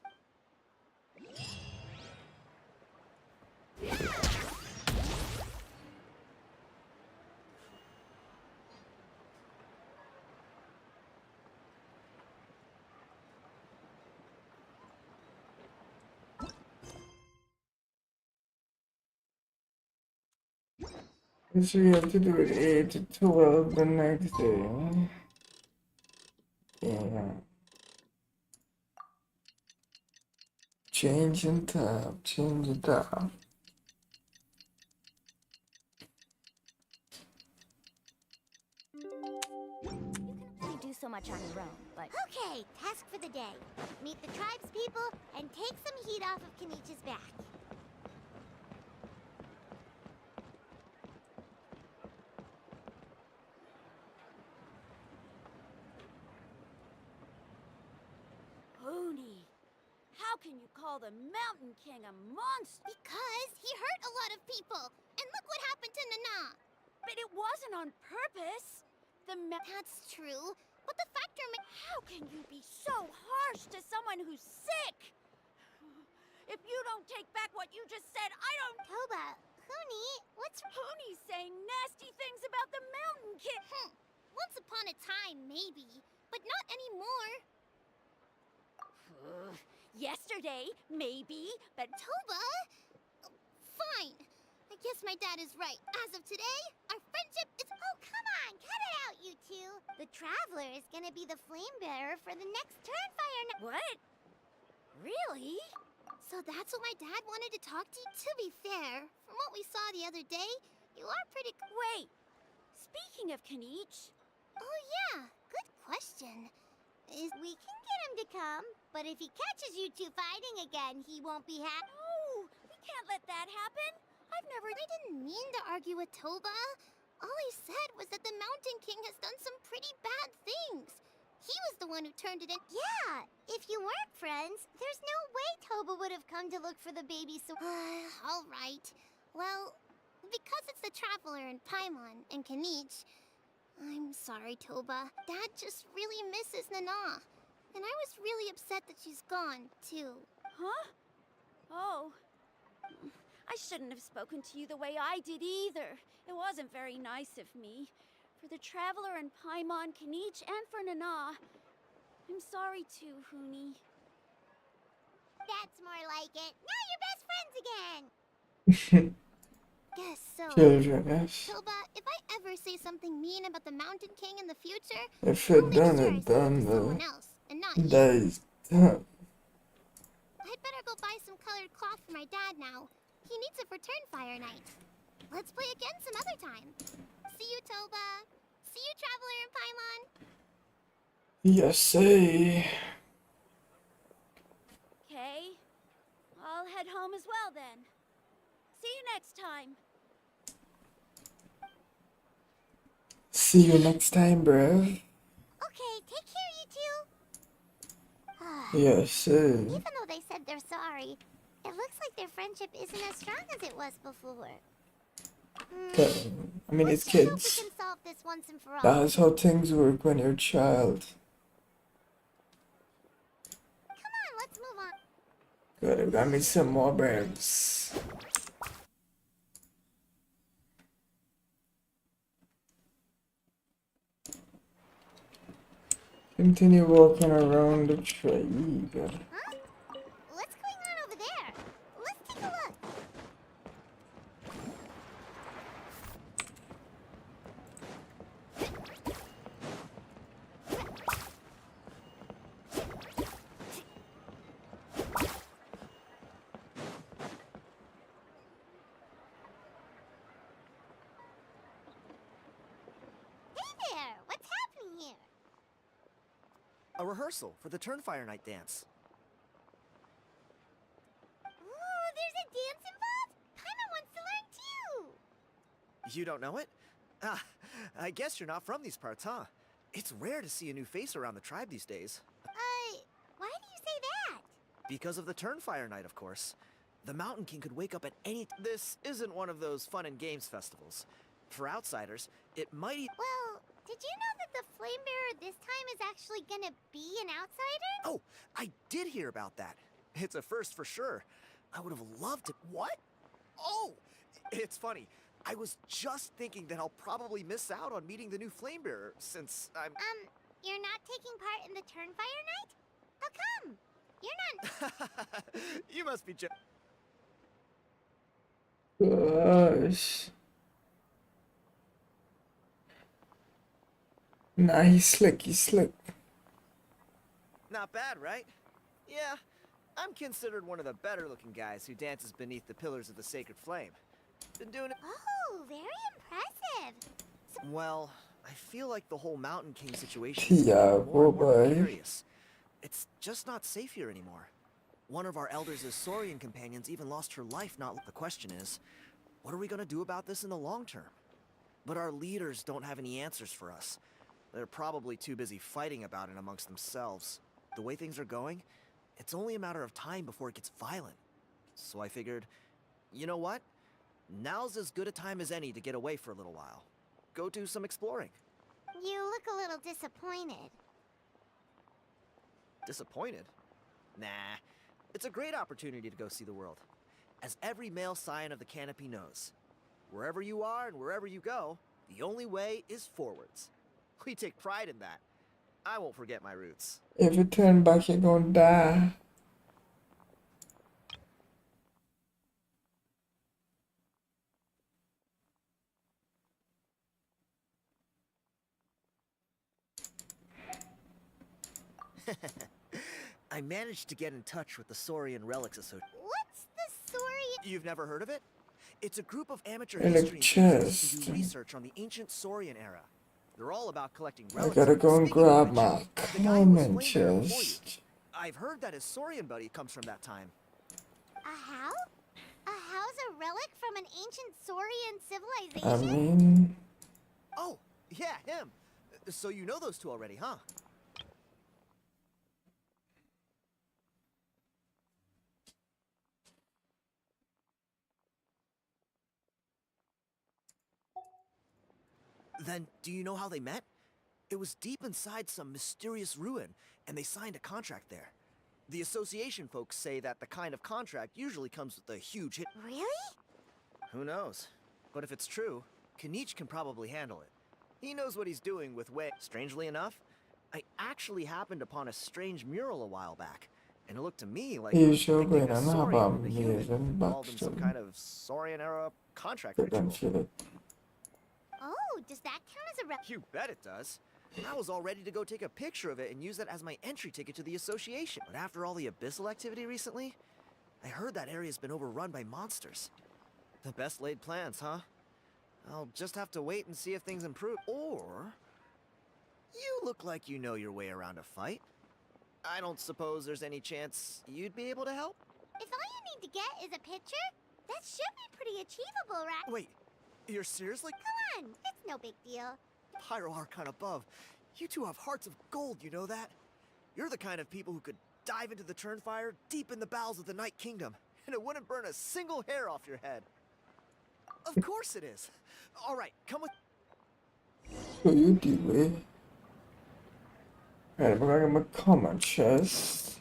So you have to do it 8 to 12 the next day. Yeah. Change and tab, change and tab. You can only do so much on your own, but Okay, task for the day. Meet the tribespeople and take some heat off of Kenichi's back. Hoonie, how can you call the Mountain King a monster? Because he hurt a lot of people. And look what happened to Nana. But it wasn't on purpose. That's true. But the fact remains... How can you be so harsh to someone who's sick? If you don't take back what you just said, I don't... Toba, Huni, what's... Hoonie's saying nasty things about the Mountain King. Once upon upon a time, maybe. But not anymore. Yesterday, maybe, but Toba? Fine. I guess my dad is right. As of today, our friendship is... Oh, come on, cut it out, you two. The Traveler is gonna be the flame bearer for the next Turnfire night. what? Really? So that's what my dad wanted to talk to you? To be fair, from what we saw the other day, you are pretty... Wait, speaking of Kanich, Oh yeah, good question. We can get him to come, but if he catches you two fighting again, he won't be happy. no, we can't let that happen. I've never... I didn't mean to argue with Toba. All I said was that the Mountain King has done some pretty bad things. He was the one who turned it in. Yeah, if you weren't friends, there's no way Toba would have come to look for the baby so... All right. Well, because it's the Traveler and Paimon and Kanich, I'm sorry, Toba. Dad just really misses Nana. And I was really upset that she's gone, too. Huh? Oh. I shouldn't have spoken to you the way I did either. It wasn't very nice of me. For the Traveler and Paimon, Kanich, and for Nana. I'm sorry too, Huni. That's more like it. Now you're best friends again. Guess so. Children, yes. Toba, if I ever say something mean about the Mountain King in the future, If I'll it make done sure I it, say done to someone the else, and not you. that is done. I'd better go buy some colored cloth for my dad now. He needs it for Turnfire night. Let's play again some other time. See you, Toba. See you, Traveler and Paimon. Yes, say. Okay. I'll head home as well then. See you next time. See you next time, bruv. Okay, take care, you two. Yes, say. Even though they said they're sorry, it looks like their friendship isn't as strong as it was before. I mean, it's Let's just hope kids. we can solve this once and for all. That's how things work when you're a child. Come on, let's move on. Gotta got me some more birds. Continue walking around the tree. Huh? What's going on over there? Let's take a look. Hey there! What's happening here? A rehearsal for the Turnfire Night dance. Ooh, there's a dance involved? Paimon wants to learn too! You don't know it? Ah, I guess you're not from these parts, huh? It's rare to see a new face around the tribe these days. Why do you say that? Because of the Turnfire Night, of course. The Mountain King could wake up at any... This isn't one of those fun and games festivals. For outsiders, it might... Well, did you know that the Flame Bearer this time is actually gonna be an outsider? Oh, I did hear about that. It's a first for sure. I would have loved to... What? Oh! It's funny. I was just thinking that I'll probably miss out on meeting the new Flame Bearer, since I'm... You're not taking part in the Turnfire Night? How come? You're not... You must be Gosh. Nah, he's slick, he's slick. Not bad, right? Yeah, I'm considered one of the better looking guys who dances beneath the pillars of the sacred flame. Been doing it... Oh, very impressive. Well, I feel like the whole Mountain King situation is Yeah, getting more and more boy. precarious. It's just not safe here anymore. One of our elders' Saurian companions even lost her life. Not the question is, what are we gonna do about this in the long term? But our leaders don't have any answers for us. They're probably too busy fighting about it amongst themselves. The way things are going, it's only a matter of time before it gets violent. So I figured, you know what? Now's as good a time as any to get away for a little while. Go do some exploring. You look a little disappointed. Disappointed? Nah. It's a great opportunity to go see the world. As every male scion of the Canopy knows, wherever you are and wherever you go, the only way is forwards. We take pride in that. I won't forget my roots. If you turn back, you're gonna die. I managed to get in touch with the Saurian Relics Association. What's the Saurian? You've never heard of it? It's a group of amateur In a history enthusiasts who chest. do research on the ancient Saurian era. They're all about collecting I relics. gotta go and Speaking of grab which, my the guy who was common flame bearer before you, chest. I've heard that his Saurian buddy comes from that time. A how? A how's a relic from an ancient Saurian I civilization? mean, Oh, yeah, him. So you know those two already, huh? Then, do you know how they met? It was deep inside some mysterious ruin, and they signed a contract there. The association folks say that the kind of contract usually comes with a huge hit. Really? Who knows? But if it's true, Kanich can probably handle it. He knows what he's doing with way. Strangely enough, I actually happened upon a strange mural a while back, and it looked to me like it was usual depicting going a on Saurian about with a human amazing involved in some backstory. kind of Saurian-era contract Good and ritual. feel it. Oh, does that count as a relic? You bet it does. I was all ready to go take a picture of it and use that as my entry ticket to the association. But after all the abyssal activity recently, I heard that area's been overrun by monsters. The best laid plans, huh? I'll just have to wait and see if things improve. Or you look like you know your way around a fight. I don't suppose there's any chance you'd be able to help? If all you need to get is a picture, that should be pretty achievable, right? Wait, you're seriously? Come on, it's no big deal. Pyro Archon above. You two have hearts of gold, you know that? You're the kind of people who could dive into the Turnfire deep in the bowels of the Night Kingdom, and it wouldn't burn a single hair off your head. Of course it is. All right, come with. So you do it. Right, we're gonna get my common chest.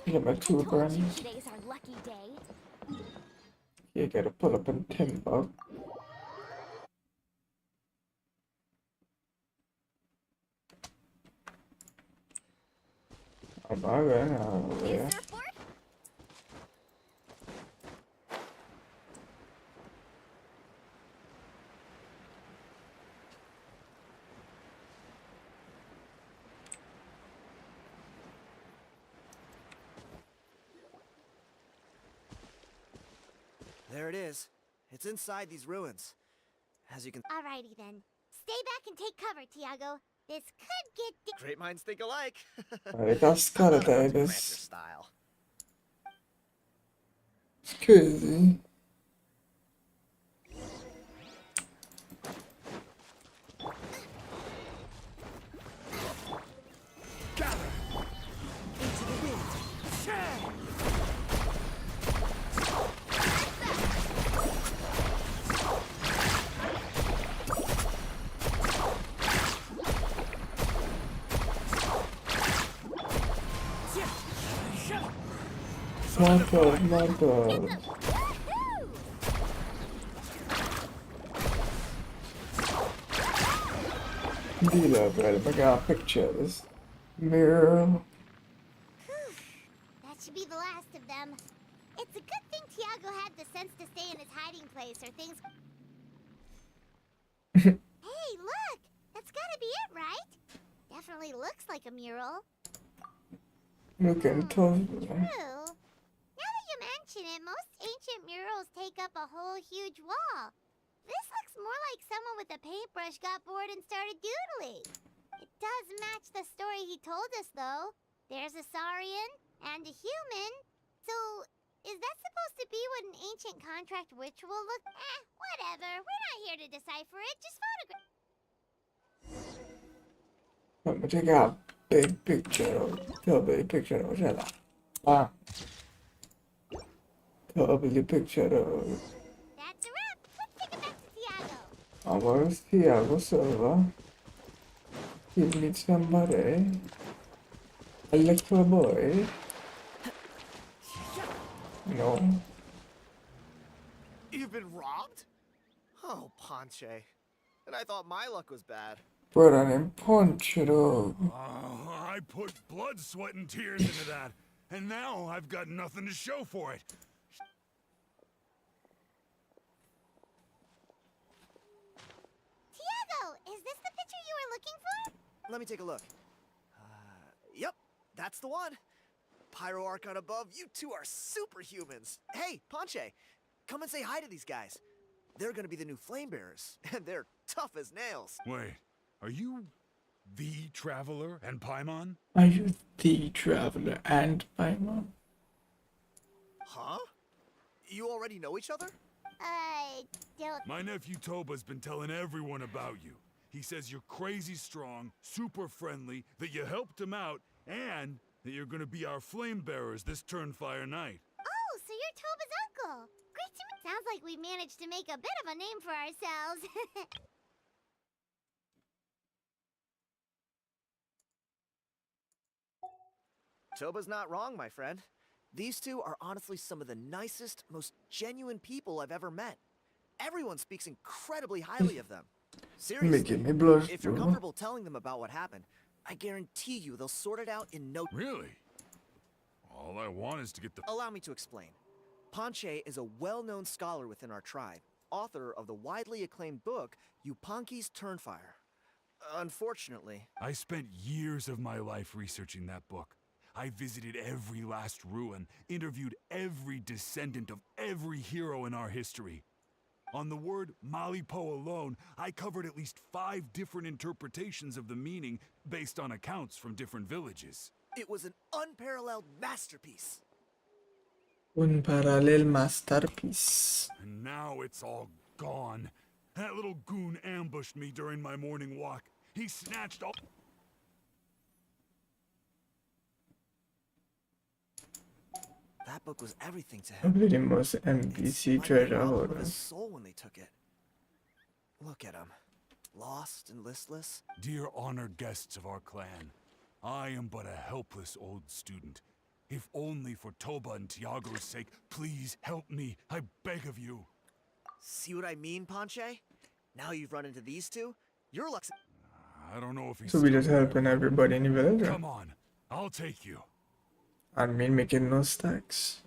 Get my I two told you brands. today's our lucky day. You gotta pull up in timber. I'm alright, alright. Surfboard? There it is. It's inside these ruins. As you can. Alrighty then. Stay back and take cover, Tiago. This could get Great minds think alike. I got Scarlet Not about to cramp your Ibis. style. It's crazy. My god, my god. Dealer, well, I got pictures. Mirror. That should be the last of them. It's a good thing Tiago had the sense to stay in his hiding place or things. Hey, look! That's gotta be it, right? Definitely looks like a mural. Looking tough. True. Now that you mention it, most ancient murals take up a whole huge wall. This looks more like someone with a paintbrush got bored and started doodling. It does match the story he told us, though. There's a Saurian and a human. So, is that supposed to be what an ancient contract ritual look? Whatever. We're not here to decipher it. Just photograph. Let me take a big picture. Totally picture of Shella. Ah. Totally picture of. That's a wrap. Let's take it back to Tiago. Our Tiago server. He needs somebody. A little boy. No. You've been robbed? Oh, Ponche. And I thought my luck was bad. But I didn't punch it up. I put blood, sweat, and tears into that, and now I've got nothing to show for it. Tiago, is this the picture you were looking for? Let me take a look. Yep, that's the one. Pyro Archon above, you two are superhumans. Hey, Ponche, come and say hi to these guys. They're gonna be the new flame bearers, and they're tough as nails. Wait, are you the Traveler and Paimon? Are you the Traveler and Paimon? Huh? You already know each other? I don't... My nephew Toba's been telling everyone about you. He says you're crazy strong, super friendly, that you helped him out, and that you're gonna be our flame bearers this Turnfire night. Oh, so you're Toba's uncle. Great to meet... Sounds like we managed to make a bit of a name for ourselves. Toba's not wrong, my friend. These two are honestly some of the nicest, most genuine people I've ever met. Everyone speaks incredibly highly of them. Seriously, Making me blush, if you're bro. comfortable telling them about what happened, I guarantee you they'll sort it out in no... Really? All I want is to get the... Allow me to explain. Ponche is a well-known scholar within our tribe, author of the widely acclaimed book, Yupanqui's Turnfire. Unfortunately... I spent years of my life researching that book. I visited every last ruin, interviewed every descendant of every hero in our history. On the word Malipo alone, I covered at least 5 different interpretations of the meaning based on accounts from different villages. It was an unparalleled masterpiece. Un parallel masterpiece. And now it's all gone. That little goon ambushed me during my morning walk. He snatched all... That book was everything to him. Probably the most It's NPC like treasure the bottom of hoarder. his soul when they took it. Look at him. Lost and listless. Dear honored guests of our clan, I am but a helpless old student. If only for Toba and Tiago's sake, please help me. I beg of you. See what I mean, Ponche? Now you've run into these two, your luck's... I don't know if he's... So we just helping everybody in the village. Come on, I'll take you. I mean, making no stacks.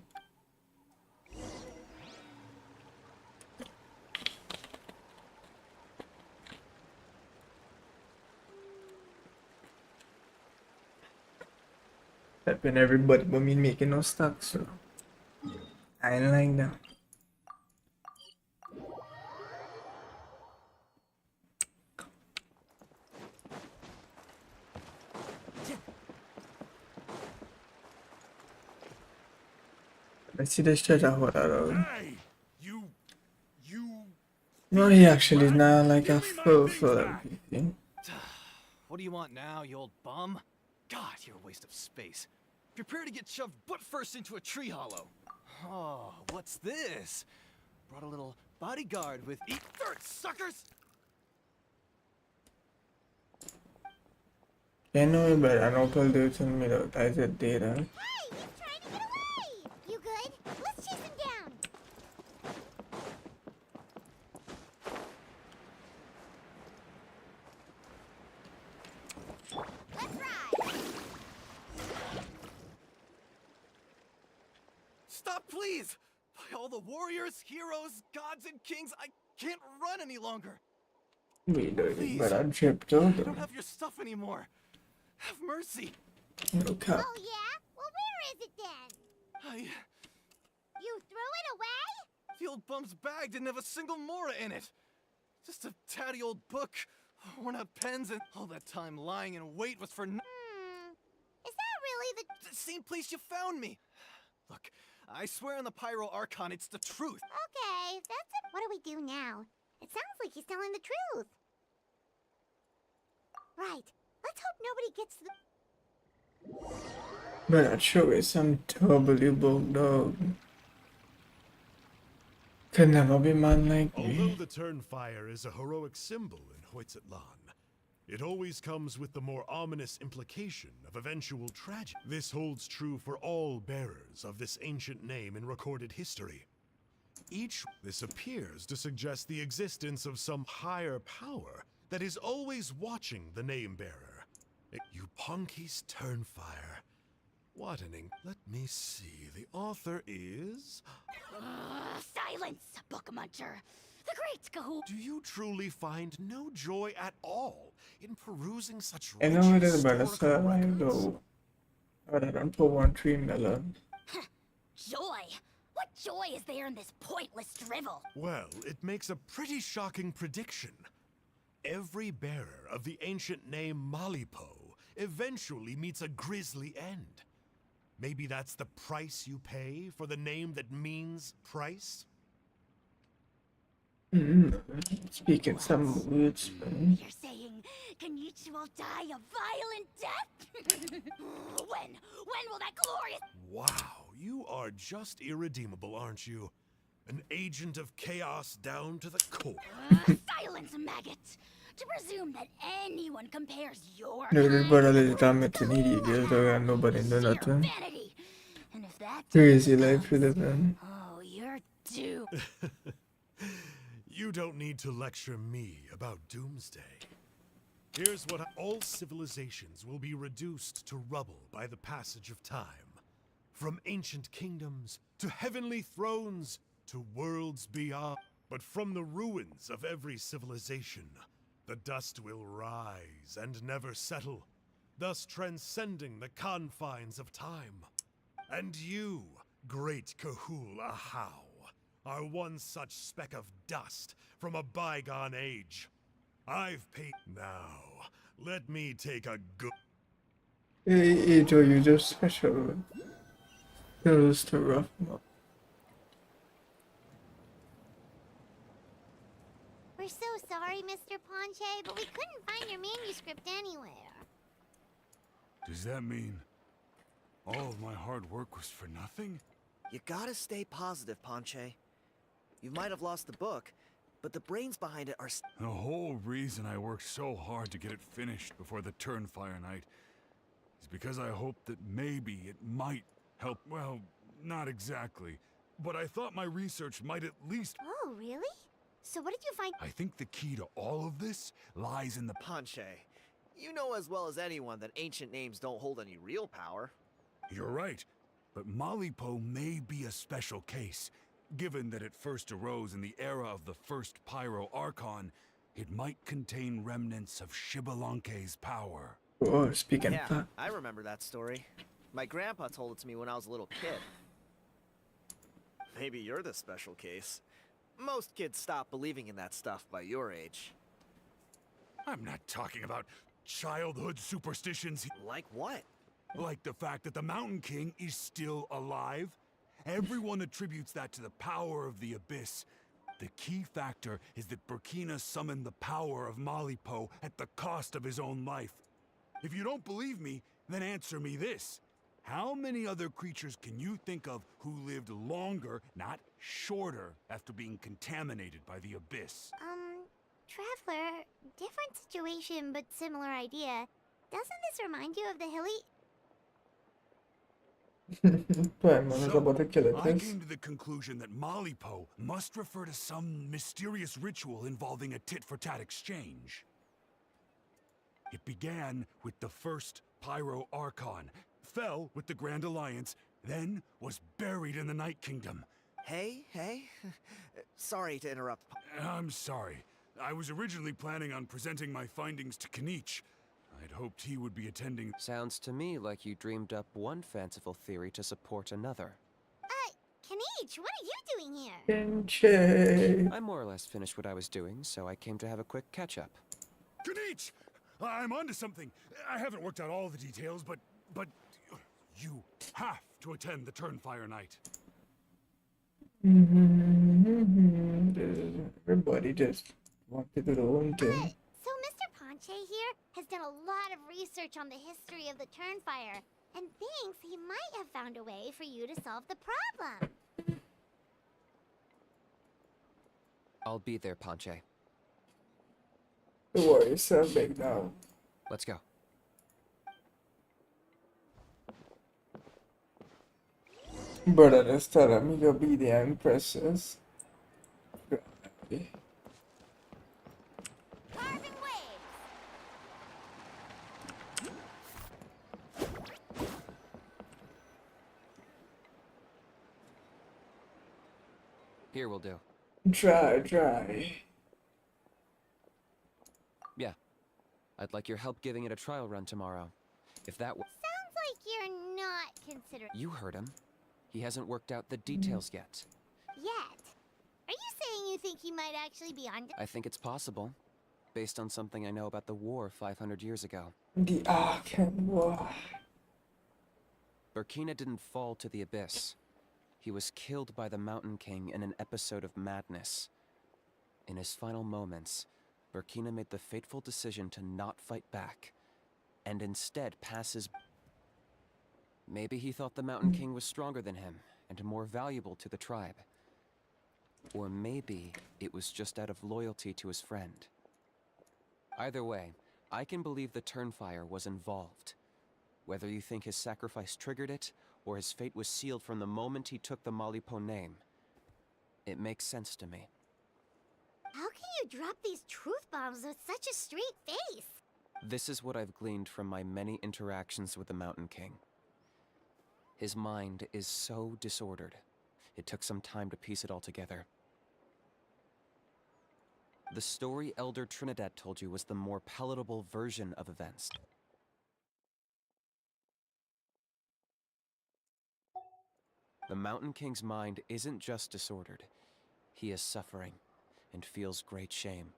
Helping everybody, but me making no stacks, so I ain't like that. Let's see this treasure hoarder. Hey! You... No, he actually is not like a full everything. What do you want now, you old bum? God, you're a waste of space. Prepare to get shoved butt first into a tree hollow. Oh, what's this? Brought a little bodyguard with... Eat dirt, suckers! You know better, no pull dudes in the middle. I said data. Hey, he's trying to get away! You good? Let's chase him down! Let's ride! Stop, please! By all the warriors, heroes, gods, and kings, I can't run any longer. We do Please. but I tripped I over. don't have your stuff anymore. Have mercy. Look up. Oh, yeah? Well, where is it then? You threw it away? The old bum's bag didn't have a single mora in it. Just a tatty old book, worn out pens, and all that time lying in wait was for Is that really the same place you found me. Look, I swear on the Pyro Archon, it's the truth. Okay, that's it. What do we do now? It sounds like he's telling the truth. Right. Let's hope nobody gets the... But I'd show you some totally bulldog. Could never be man like Although me. the Turnfire is a heroic symbol in Hoytzatlan, it always comes with the more ominous implication of eventual tragedy. This holds true for all bearers of this ancient name in recorded history. This appears to suggest the existence of some higher power that is always watching the name bearer. Yupanki's Turnfire. What an Let me see. The author is... Silence, book muncher. The great Kahul. Do you truly find no joy at all in perusing such I rich know it is historical better, I records? know. But I don't put 1 tree melon. Joy? What joy is there in this pointless drivel? Well, it makes a pretty shocking prediction. Every bearer of the ancient name Malipo eventually meets a grisly end. Maybe that's the price you pay for the name that means price? Speaking some words, man. You're saying Kenichi will die a violent death? When will that glorious... Wow, you are just irredeemable, aren't you? An agent of chaos down to the core. Silence, maggot! To presume that anyone compares your Everybody legitimately needy, girls, there ain't nobody do nothing. vanity. And if that Crazy life we live in. oh, you're due. You don't need to lecture me about doomsday. Here's what all civilizations will be reduced to rubble by the passage of time. From ancient kingdoms to heavenly thrones to worlds beyond. But from the ruins of every civilization, the dust will rise and never settle, thus transcending the confines of time. And you, great Kahul Ahau, are one such speck of dust from a bygone age. I've paid. Now, let me take a good. Hey, Joe, you're just special. You're just a rough one. We're so sorry, Mr. Ponche, but we couldn't find your manuscript anywhere. Does that mean all of my hard work was for nothing? You gotta stay positive, Ponche. You might have lost the book, but the brains behind it are The whole reason I worked so hard to get it finished before the Turnfire night is because I hoped that maybe it might help. Well, not exactly, but I thought my research might at least... Oh, really? So what did you find? I think the key to all of this lies in the... Ponche. You know as well as anyone that ancient names don't hold any real power. You're right, but Malipo may be a special case. Given that it first arose in the era of the first Pyro Archon, it might contain remnants of Shibalanke's power. Oh, speaking Yeah, of that. I remember that story. My grandpa told it to me when I was a little kid. Maybe you're the special case. Most kids stop believing in that stuff by your age. I'm not talking about childhood superstitions. Like what? Like the fact that the Mountain King is still alive. Everyone attributes that to the power of the Abyss. The key factor is that Burkina summoned the power of Malipo at the cost of his own life. If you don't believe me, then answer me this. How many other creatures can you think of who lived longer, not shorter, after being contaminated by the Abyss? Traveler, different situation but similar idea. Doesn't this remind you of the hilly... Paimon is about to kill it. I Yes. came to the conclusion that Malipo must refer to some mysterious ritual involving a tit-for-tat exchange. It began with the first Pyro Archon, fell with the Grand Alliance, then was buried in the Night Kingdom. Hey. Sorry to interrupt. I'm sorry. I was originally planning on presenting my findings to Kenichi. I'd hoped he would be attending. Sounds to me like you dreamed up one fanciful theory to support another. Kenichi, what are you doing here? Pinche. I more or less finished what I was doing, so I came to have a quick catch-up. Kenichi! I'm onto something. I haven't worked out all the details, but you have to attend the Turnfire night. Everybody just want to do their own thing. So Mr. Ponche here has done a lot of research on the history of the Turnfire, and thinks he might have found a way for you to solve the problem. I'll be there, Ponche. Don't worry, sir, big now. Let's go. Brother, just tell him he'll be there and precious. Carving waves. Here will do. Dry. Yeah. I'd like your help giving it a trial run tomorrow. If that were... Sounds like you're not considering You heard him. He hasn't worked out the details yet. yet. Are you saying you think he might actually be on? I think it's possible, based on something I know about the war 500 years ago. The Arkham War. Burkina didn't fall to the abyss. He was killed by the Mountain King in an episode of madness. In his final moments, Burkina made the fateful decision to not fight back, and instead pass his... Maybe he thought the Mountain King was stronger than him, and more valuable to the tribe. Or maybe it was just out of loyalty to his friend. Either way, I can believe the Turnfire was involved. Whether you think his sacrifice triggered it, or his fate was sealed from the moment he took the Malipo name, it makes sense to me. How can you drop these truth bombs with such a straight face? This is what I've gleaned from my many interactions with the Mountain King. His mind is so disordered. It took some time to piece it all together. The story Elder Trinidad told you was the more palatable version of events. The Mountain King's mind isn't just disordered. He is suffering and feels great shame.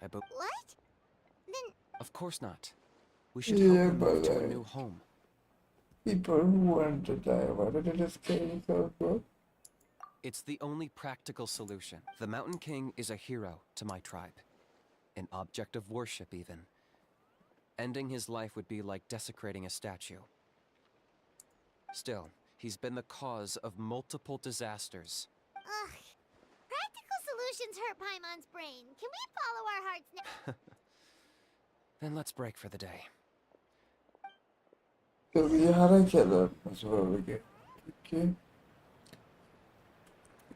What? Then Of course not. We should help Yeah, him move but to a new home. people who want to die, why don't they just kill themselves, bro? It's the only practical solution. The Mountain King is a hero to my tribe. An object of worship, even. Ending his life would be like desecrating a statue. Still, he's been the cause of multiple disasters. ugh. Practical solutions hurt Paimon's brain. Can we follow our hearts now? Then let's break for the day. So we had a killer as well we get. Okay.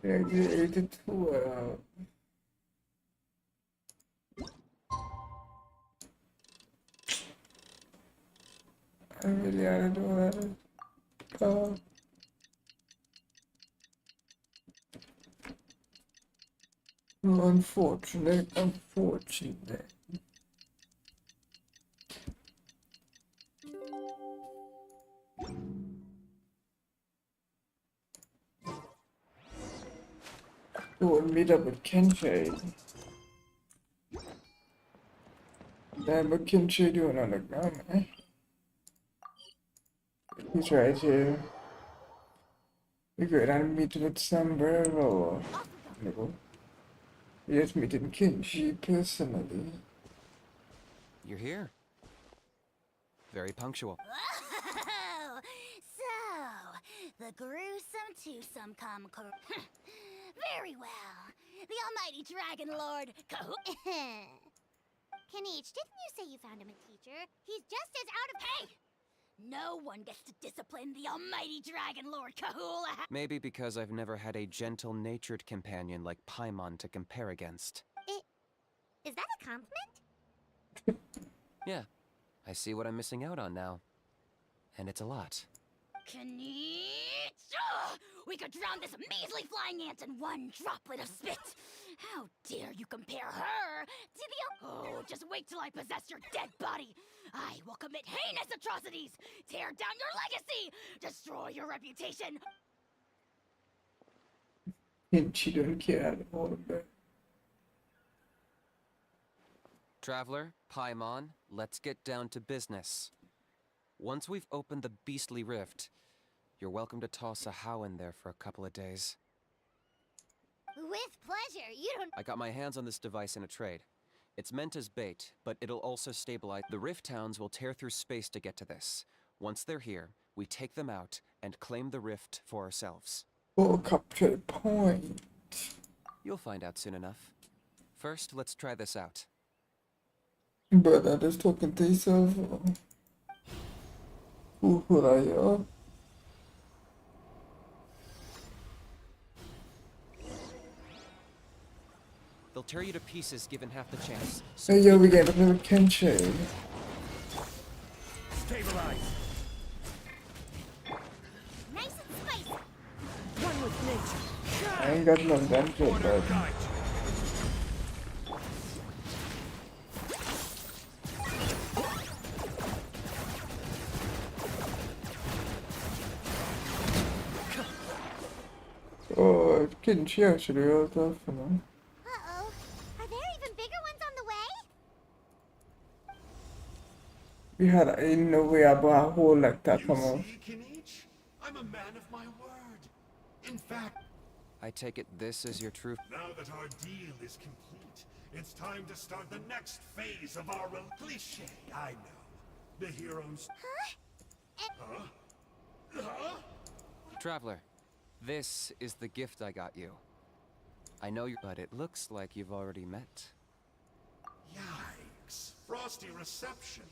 Yeah, the 82 I really don't know that. Unfortunate. We'll meet up with Kenshade. Damn, what Kenshade doing on the ground, man? He's right here. We go down and meet with Sombrero. No. Yes, meeting Kenshi personally. You're here. Very punctual. Oh, so the gruesome twosome come. Very well. The almighty dragon lord. Kanichi, didn't you say you found him a teacher? He's just as out of... Hey! No one gets to discipline the almighty dragon lord Kahula. Maybe because I've never had a gentle-natured companion like Paimon to compare against. Is that a compliment? Yeah, I see what I'm missing out on now. And it's a lot. Canopy! We could drown this measly flying ant in one droplet of spit! How dare you compare her to the... Oh, just wait till I possess your dead body! I will commit heinous atrocities! Tear down your legacy! Destroy your reputation! Kenshi don't care at all about. Traveler, Paimon, let's get down to business. Once we've opened the beastly rift, you're welcome to toss a how in there for a couple of days. With pleasure. You don't... I got my hands on this device in a trade. It's meant as bait, but it'll also stabilize. The rift towns will tear through space to get to this. Once they're here, we take them out and claim the rift for ourselves. Oh, capture the point. You'll find out soon enough. First, let's try this out. But I just talking to yourself. Who are you? They'll tear you to pieces given half the chance. So yo, we get a little Kenshade. Stabilize. Nice and spicy. One with nature. I ain't got no dungeon, but oh, Kenshi actually real tough, you know. Uh-oh. Are there even bigger ones on the way? We had in no way about a whole like that You come up. see, Kinich? I'm a man of my word. In fact, I take it this is your true... now that our deal is complete, it's time to start the next phase of our cliché. I know. The heroes. Huh? Traveler, this is the gift I got you. I know you, but it looks like you've already met. Yikes. Frosty reception.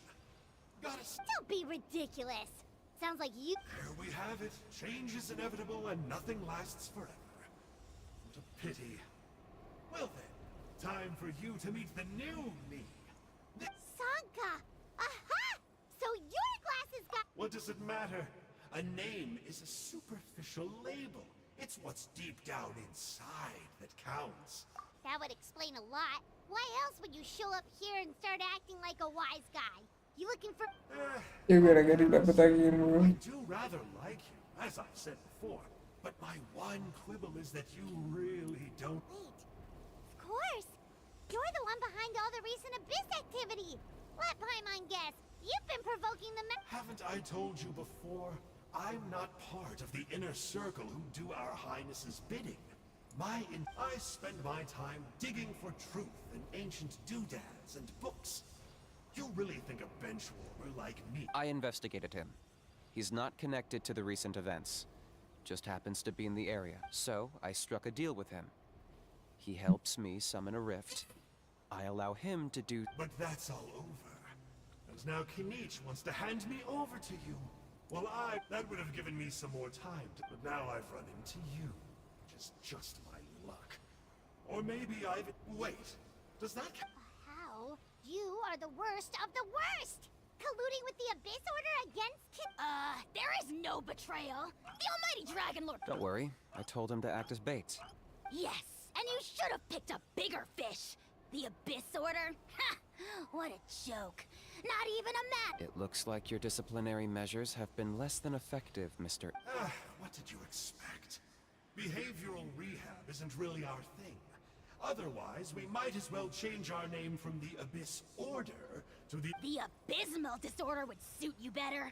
Don't be ridiculous. Sounds like you. There we have it. Change is inevitable and nothing lasts forever. What a pity. Well then, time for you to meet the new me. Sanka! Aha! So your glasses got. What does it matter? A name is a superficial label. It's what's deep down inside that counts. That would explain a lot. Why else would you show up here and start acting like a wise guy? You looking for... You're gonna get it up with that game, bro. I do rather like you, as I've said before. But my one quibble is that you really don't... Wait. Of course. You're the one behind all the recent Abyss activity. Let Paimon guess. You've been provoking the... Haven't I told you before? I'm not part of the inner circle who do our highnesses' bidding. I spend my time digging for truth in ancient doodads and books. You really think a benchwarmer like me... I investigated him. He's not connected to the recent events. Just happens to be in the area, so I struck a deal with him. He helps me summon a rift. I allow him to do... But that's all over. And now Kinich wants to hand me over to you. Well, that would have given me some more time, but now I've run into you. Which is just my luck. Or maybe I've... Wait, does that... How? You are the worst of the worst! Colluding with the Abyss Order against There is no betrayal. The Almighty Dragon Lord. Don't worry, I told him to act as bait. Yes, and you should have picked a bigger fish. The Abyss Order? Ha! What a joke. Not even a mat. It looks like your disciplinary measures have been less than effective, Mr. What did you expect? Behavioral rehab isn't really our thing. Otherwise, we might as well change our name from the Abyss Order to the... The abysmal disorder would suit you better.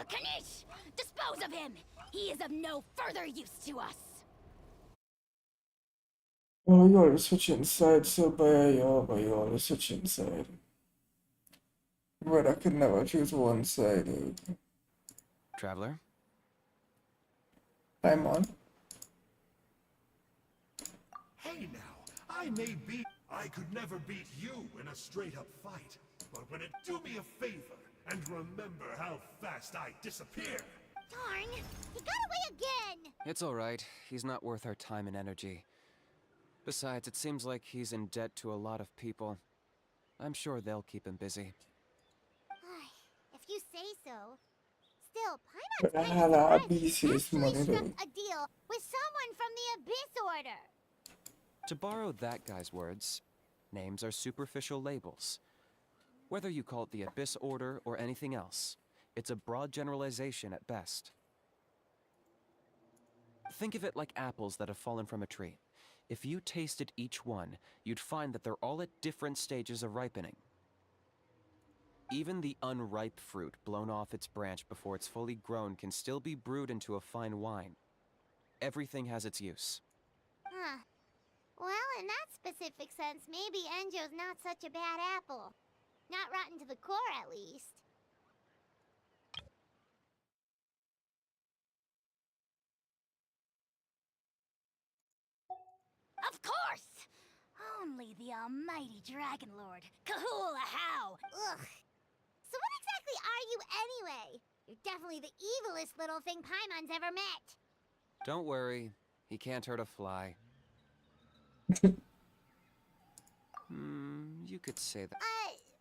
Kanish! Dispose of him! He is of no further use to us. Oh, you always switching sides so bad, y'all, but you always switching side. But I could never choose one side. Traveler? I'm on. Hey now, I may beat... I could never beat you in a straight-up fight. But when it... Do me a favor, and remember how fast I disappear. Darn! He got away again! It's alright. He's not worth our time and energy. Besides, it seems like he's in debt to a lot of people. I'm sure they'll keep him busy. If you say so. Still, But I Paimon's had kind a of BCS surprised. money Actually though. struck a deal with someone from the Abyss Order. To borrow that guy's words, names are superficial labels. Whether you call it the Abyss Order or anything else, it's a broad generalization at best. Think of it like apples that have fallen from a tree. If you tasted each one, you'd find that they're all at different stages of ripening. Even the unripe fruit blown off its branch before it's fully grown can still be brewed into a fine wine. Everything has its use. Huh. Well, in that specific sense, maybe Enjo's not such a bad apple. Not rotten to the core, at least. Of course! Only the Almighty Dragon Lord. Kahula how! Ugh. So what exactly are you anyway? You're definitely the evilest little thing Paimon's ever met. Don't worry, he can't hurt a fly. you could say that.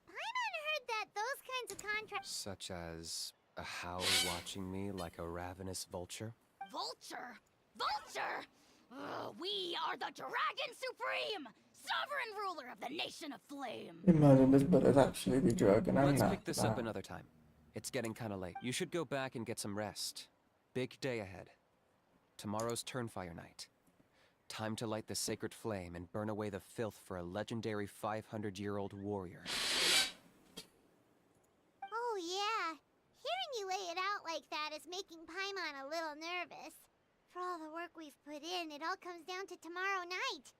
Paimon heard that those kinds of contracts. Such as a howl watching me like a ravenous vulture? Vulture? Vulture? We are the Dragon Supreme! Sovereign ruler of the Nation of Flame! Imagine this, but it's actually the dragon. I'm Let's not. pick this up another time. It's getting kinda late. You should go back and get some rest. Big day ahead. Tomorrow's Turnfire night. Time to light the sacred flame and burn away the filth for a legendary 500-year-old warrior. Oh yeah. Hearing you lay it out like that is making Paimon a little nervous. For all the work we've put in, it all comes down to tomorrow night.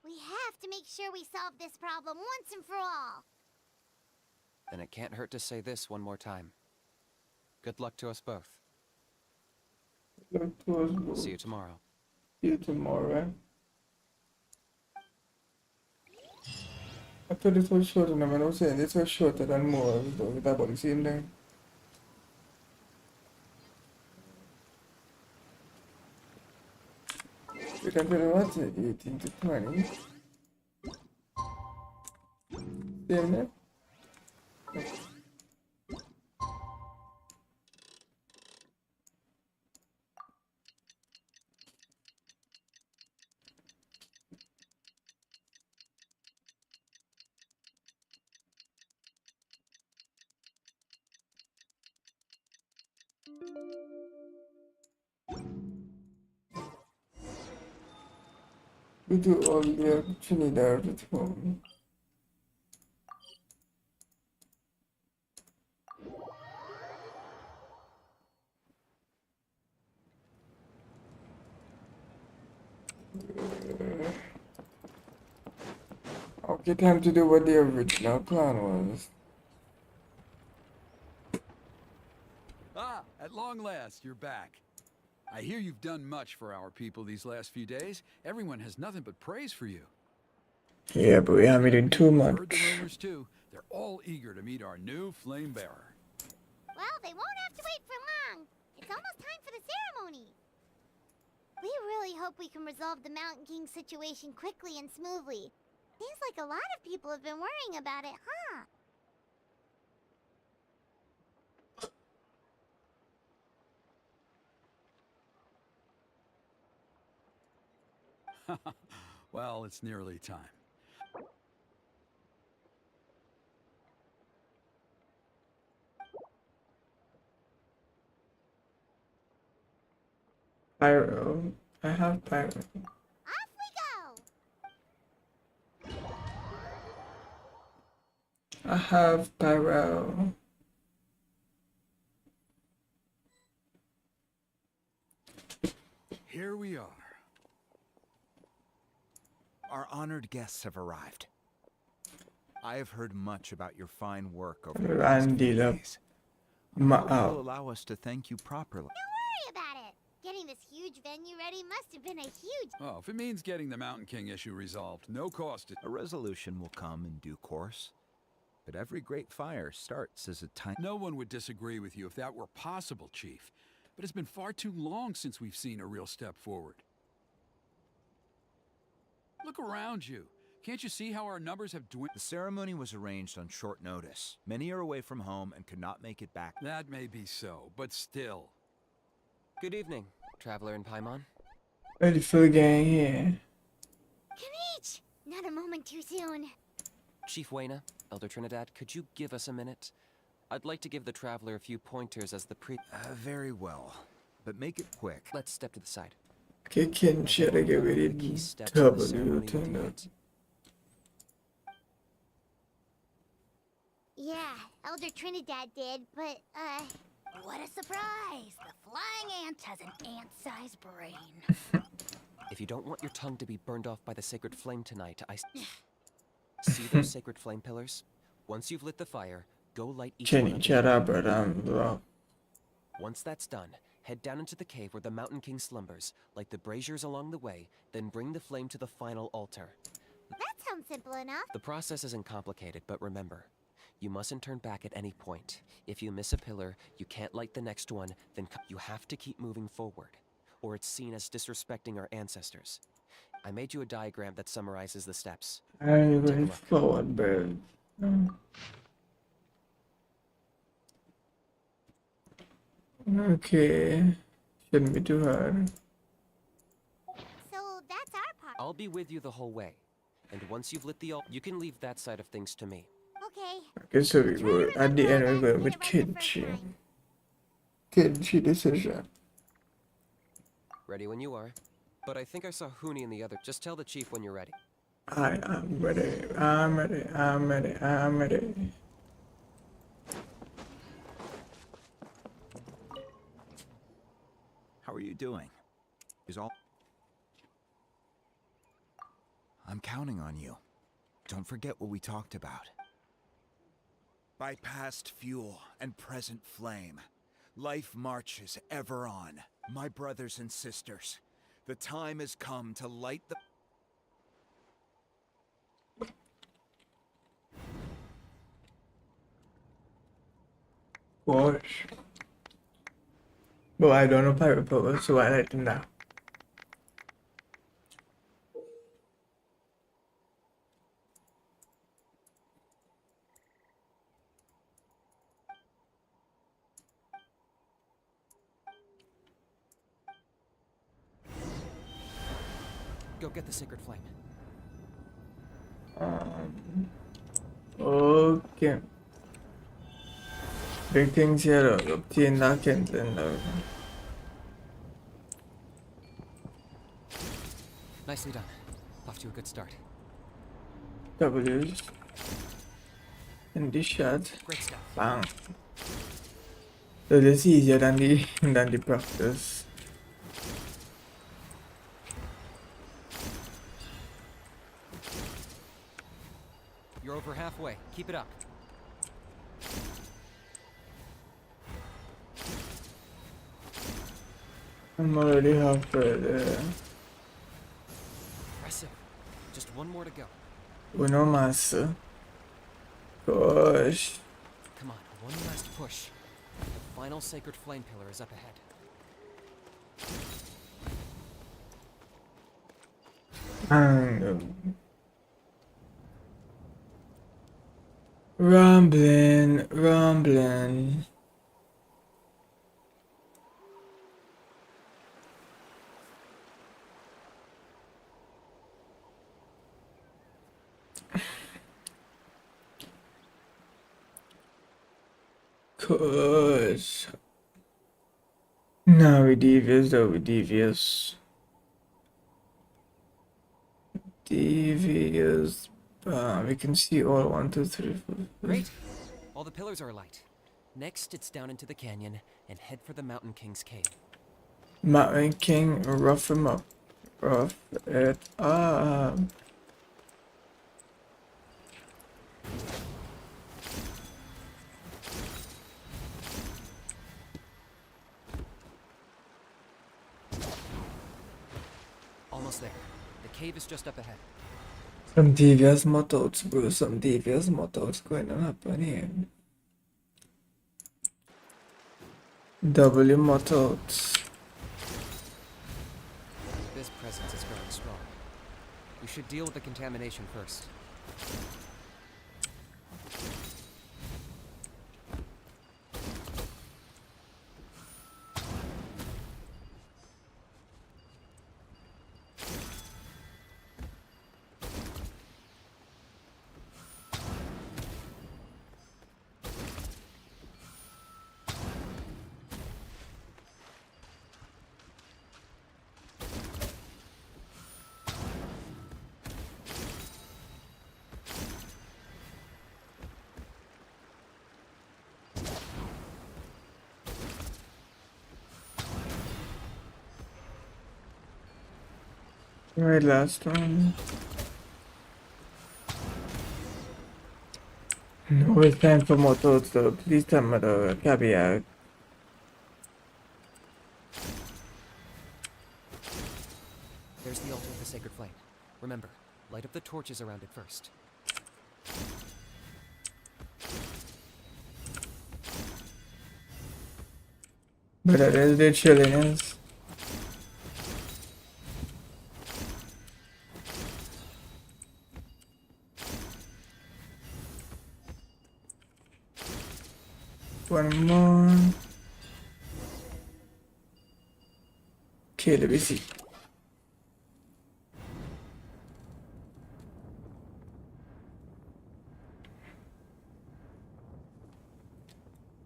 We have to make sure we solve this problem once and for all. Then it can't hurt to say this one more time. Good luck to us both. Look to us both. See you tomorrow. See you tomorrow. I thought this was shorter than I was saying. This was shorter than more. Though it's about the same thing. We can pretty much say 18 to 20. Same there. We do all the Trinidad at home. Okay, time to do what the original plan was. Ah, at long last, you're back. I hear you've done much for our people these last few days. Everyone has nothing but praise for you. Yeah, but we haven't been too Heard the much. rumors too. They're all eager to meet our new flame bearer. Well, they won't have to wait for long. It's almost time for the ceremony. We really hope we can resolve the Mountain King situation quickly and smoothly. Seems like a lot of people have been worrying about it, huh? Well, it's nearly time. Pyro. I have pyro. Off we go! I have pyro. Here we are. Our honored guests have arrived. I have heard much about your fine work over the past few days. I hope you'll allow us to thank you properly. Don't worry about it. Getting this huge venue ready must have been a huge... Oh, if it means getting the Mountain King issue resolved, no cost. A resolution will come in due course. But every great fire starts as a tiny... No one would disagree with you if that were possible, Chief. But it's been far too long since we've seen a real step forward. Look around you. Can't you see how our numbers have dwindled? The ceremony was arranged on short notice. Many are away from home and could not make it back. That may be so, but still. Good evening, Traveler in Paimon. Ready for the gang here. Kanich! Not a moment too soon. Chief Wayna, Elder Trinidad, could you give us a minute? I'd like to give the Traveler a few pointers as the Very well. But make it quick. Let's step to the side. Kicking shit to get ready Key to steps of the W ceremony turned with you. out. Yeah, Elder Trinidad did, but, What a surprise! The flying ant has an ant-sized brain. If you don't want your tongue to be burned off by the sacred flame tonight, See those sacred flame pillars? Once you've lit the fire, go light each one Chenny, of shut them. up, brother. Bro. Once that's done, head down into the cave where the Mountain King slumbers, light the braziers along the way, then bring the flame to the final altar. that sounds simple enough. The process isn't complicated, but remember, you mustn't turn back at any point. If you miss a pillar, you can't light the next one, then you have to keep moving forward, or it's seen as disrespecting our ancestors. I made you a diagram that summarizes the steps. I'm Take a going look. forward, bro. Okay. Shouldn't be too hard. So that's our part. I'll be with you the whole way. And once you've lit the you can leave that side of things to me. Okay. Okay, so we Try to go at the end. remember We're all going that with and get it right the first Kenchi. time. Kenchi decision. Ready when you are. But I think I saw Huni and the other. Just tell the chief when you're ready. I am ready. I'm ready. I'm ready. I'm ready. How are you doing? Is all... I'm counting on you. Don't forget what we talked about. By past fuel and present flame, life marches ever on. My brothers and sisters, the time has come to light the... Gosh. Well, I don't know pirate power, so I let them know. Go get the sacred flame. Okay. Big things here. Obtain that Kenton. Nicely done. Off to a good start. W's. And this shot. Great stuff. Bang. So this is easier than the practice. You're over halfway. Keep it up. I'm already halfway there. Impressive. Just one more to go. Uno más. Gosh. Come on, one last push. The final sacred flame pillar is up ahead. Rumbling. Gosh. No, we devious though, we devious. Devious. We can see all 1, 2, 3, 4. Great. All the pillars are alight. Next, it's down into the canyon and head for the Mountain King's cave. Mountain King, rough him up. Rough it up. Almost there. The cave is just up ahead. Some devious methods, bro. Some devious methods going on happen here. W methods. This presence is growing strong. We should deal with the contamination first. Right, last one. No, it's time for more thoughts though. Please tell me the caveat. There's the altar of the sacred flame. Remember, light up the torches around it first. But that is the chilliness. One more. Okay, let me see.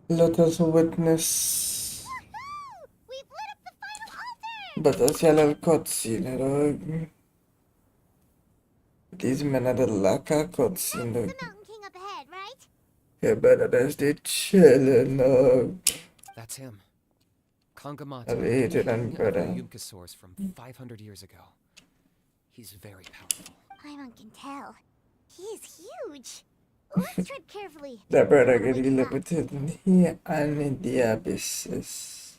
Let us witness. We've lit up the final altar! But as yellow cutscene, dog. These men are the laka cutscene, The dog. Mountain King up ahead, right? Yeah, better that's the chillin', dog. That's him. Kongamata, I've hated king him, of the brother. Yunkasaurs from 500 years ago. He's very powerful. Paimon can tell. He is huge. Let's tread carefully. That brother Don't get wake him up. limited in here and in the abysses.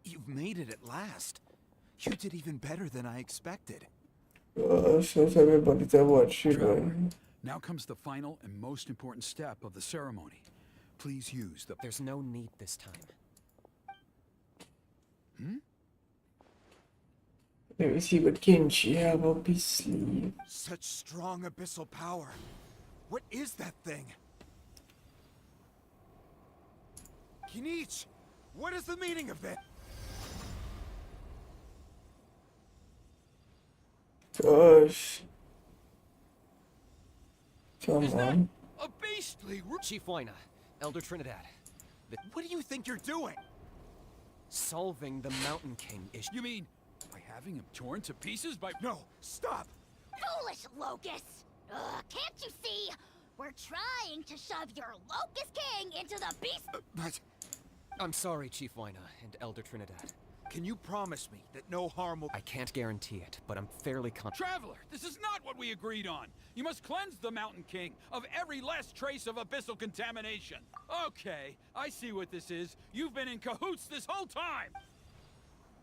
You've made it at last. You did even better than I expected. Oh, shows everybody to watch you, Traveler, boy. now comes the final and most important step of the ceremony. Please use the... There's no need this time. Let me see what Kenshi have up his sleeve. Such strong abyssal power. What is that thing? Kinich, what is the meaning of this? Gosh. Come on. A beastly... Chief Waina, Elder Trinidad. What do you think you're doing? Solving the Mountain King issue. You mean by having him torn to pieces by... No, stop! Foolish Locust! Can't you see? We're trying to shove your Locust King into the beast. But I'm sorry, Chief Waina and Elder Trinidad. can you promise me that no harm will... I can't guarantee it, but I'm fairly confident. Traveler, this is not what we agreed on. You must cleanse the Mountain King of every last trace of abyssal contamination. Okay, I see what this is. You've been in cahoots this whole time.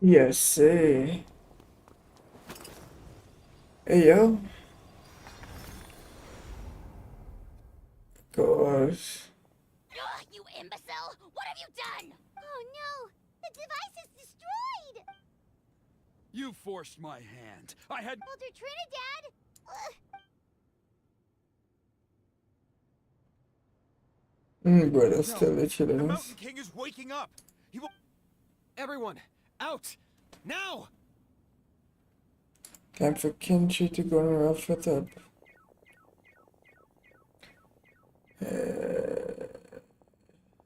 Yes, hey. Hey, yo. Gosh. Ugh, you imbecile! What have you done? Oh no! The device is destroyed! You forced my hand. I had... Elder Trinidad! Brother, still The literally. Mountain King is waking up! He will... Everyone, out! Now! Time for Kenshi to go and rough it up.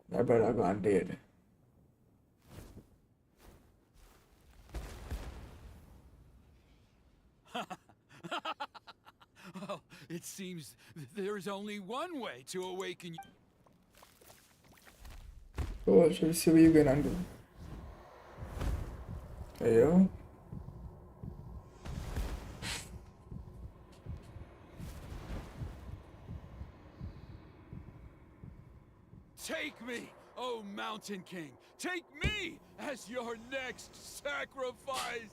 My brother gone dead. Well, it seems there's only one way to awaken you. Oh, should we see what you're gonna do? Hey, yo. Take me, oh Mountain King! Take me as your next sacrifice!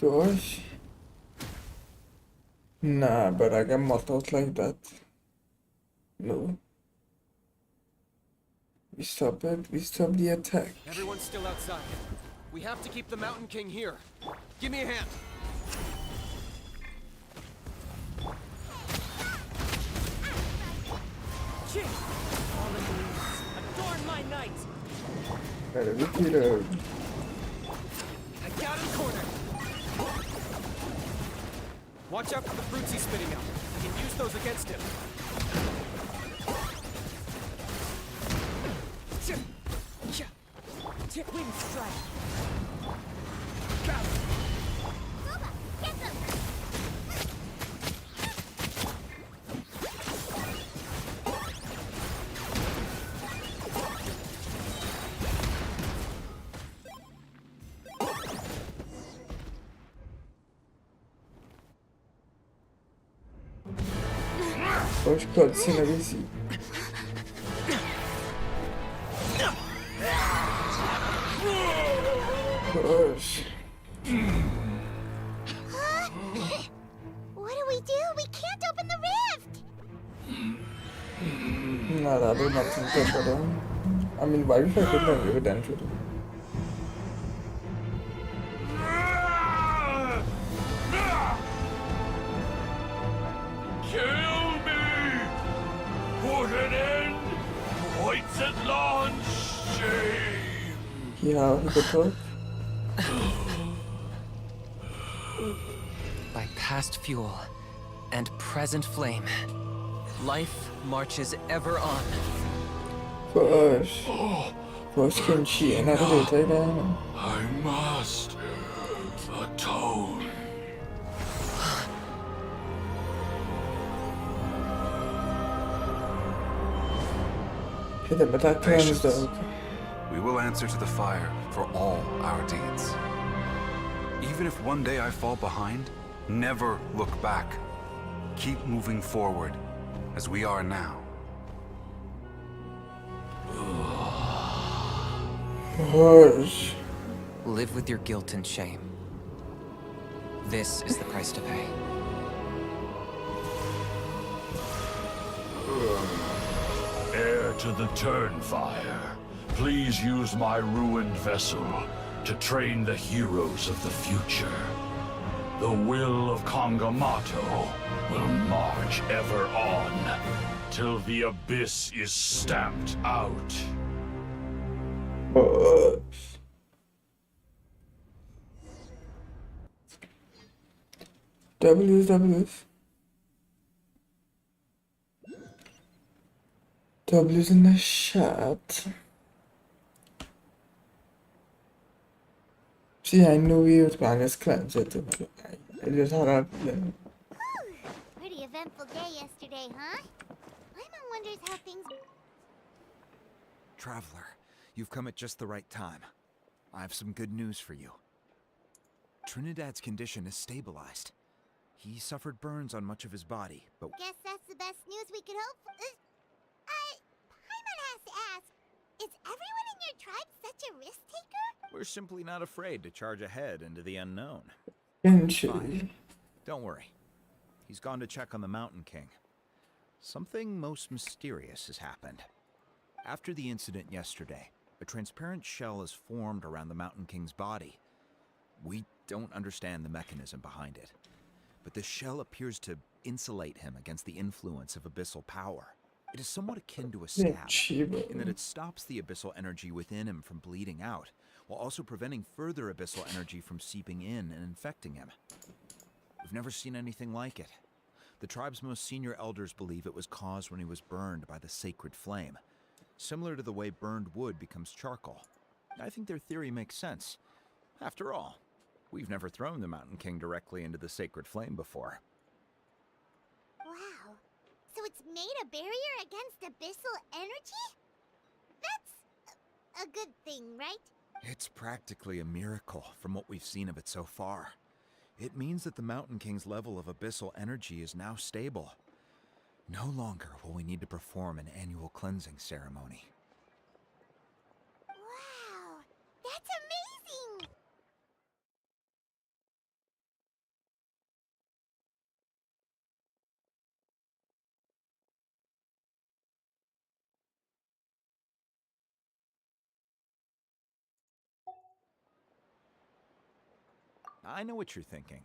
Gosh. Nah, but I get mocked out like that. No. We stop it. We stop the attack. Everyone's still outside. We have to keep the Mountain King here. Give me a hand. Adorn my night! Better repeat it. I got him cornered. Watch out for the fruits he's spitting out. We can use those against him. Wind strike! Boba, get them! Gosh, cutscene have you seen? Gosh. What do we do? We can't open the rift! Nah, that do nothing to for them. I mean, why if I could never give it entry? Now he could talk. By past fuel and present flame, life marches ever on. For us. For skin sheet and have a day down. I must atone. Hit him with that cleanse dog. We will answer to the fire for all our deeds. Even if one day I fall behind, never look back. Keep moving forward, as we are now. Hush. Live with your guilt and shame. This is the price to pay. Heir to the Turnfire, please use my ruined vessel to train the heroes of the future. The will of Kangamato will march ever on, till the abyss is stamped out. W's. W's in the chat. See, I knew he was going to cleanse it. I just had a feeling. Pretty eventful day yesterday, huh? Paimon wonders how things... Traveler, you've come at just the right time. I have some good news for you. Trinidad's condition is stabilized. He suffered burns on much of his body, but... Guess that's the best news we could hope for. Paimon has to ask, is everyone in your tribe such a risk taker? We're simply not afraid to charge ahead into the unknown. Fine. Don't worry. He's gone to check on the Mountain King. Something most mysterious has happened. After the incident yesterday, a transparent shell is formed around the Mountain King's body. We don't understand the mechanism behind it, but the shell appears to insulate him against the influence of abyssal power. It is somewhat akin to a stab, in that it stops the abyssal energy within him from bleeding out, while also preventing further abyssal energy from seeping in and infecting him. We've never seen anything like it. The tribe's most senior elders believe it was caused when he was burned by the sacred flame, similar to the way burned wood becomes charcoal. I think their theory makes sense. After all, we've never thrown the Mountain King directly into the sacred flame before. Wow. So it's made a barrier against abyssal energy? That's a good thing, right? It's practically a miracle from what we've seen of it so far. It means that the Mountain King's level of abyssal energy is now stable. No longer will we need to perform an annual cleansing ceremony. Wow, that's amazing! I know what you're thinking.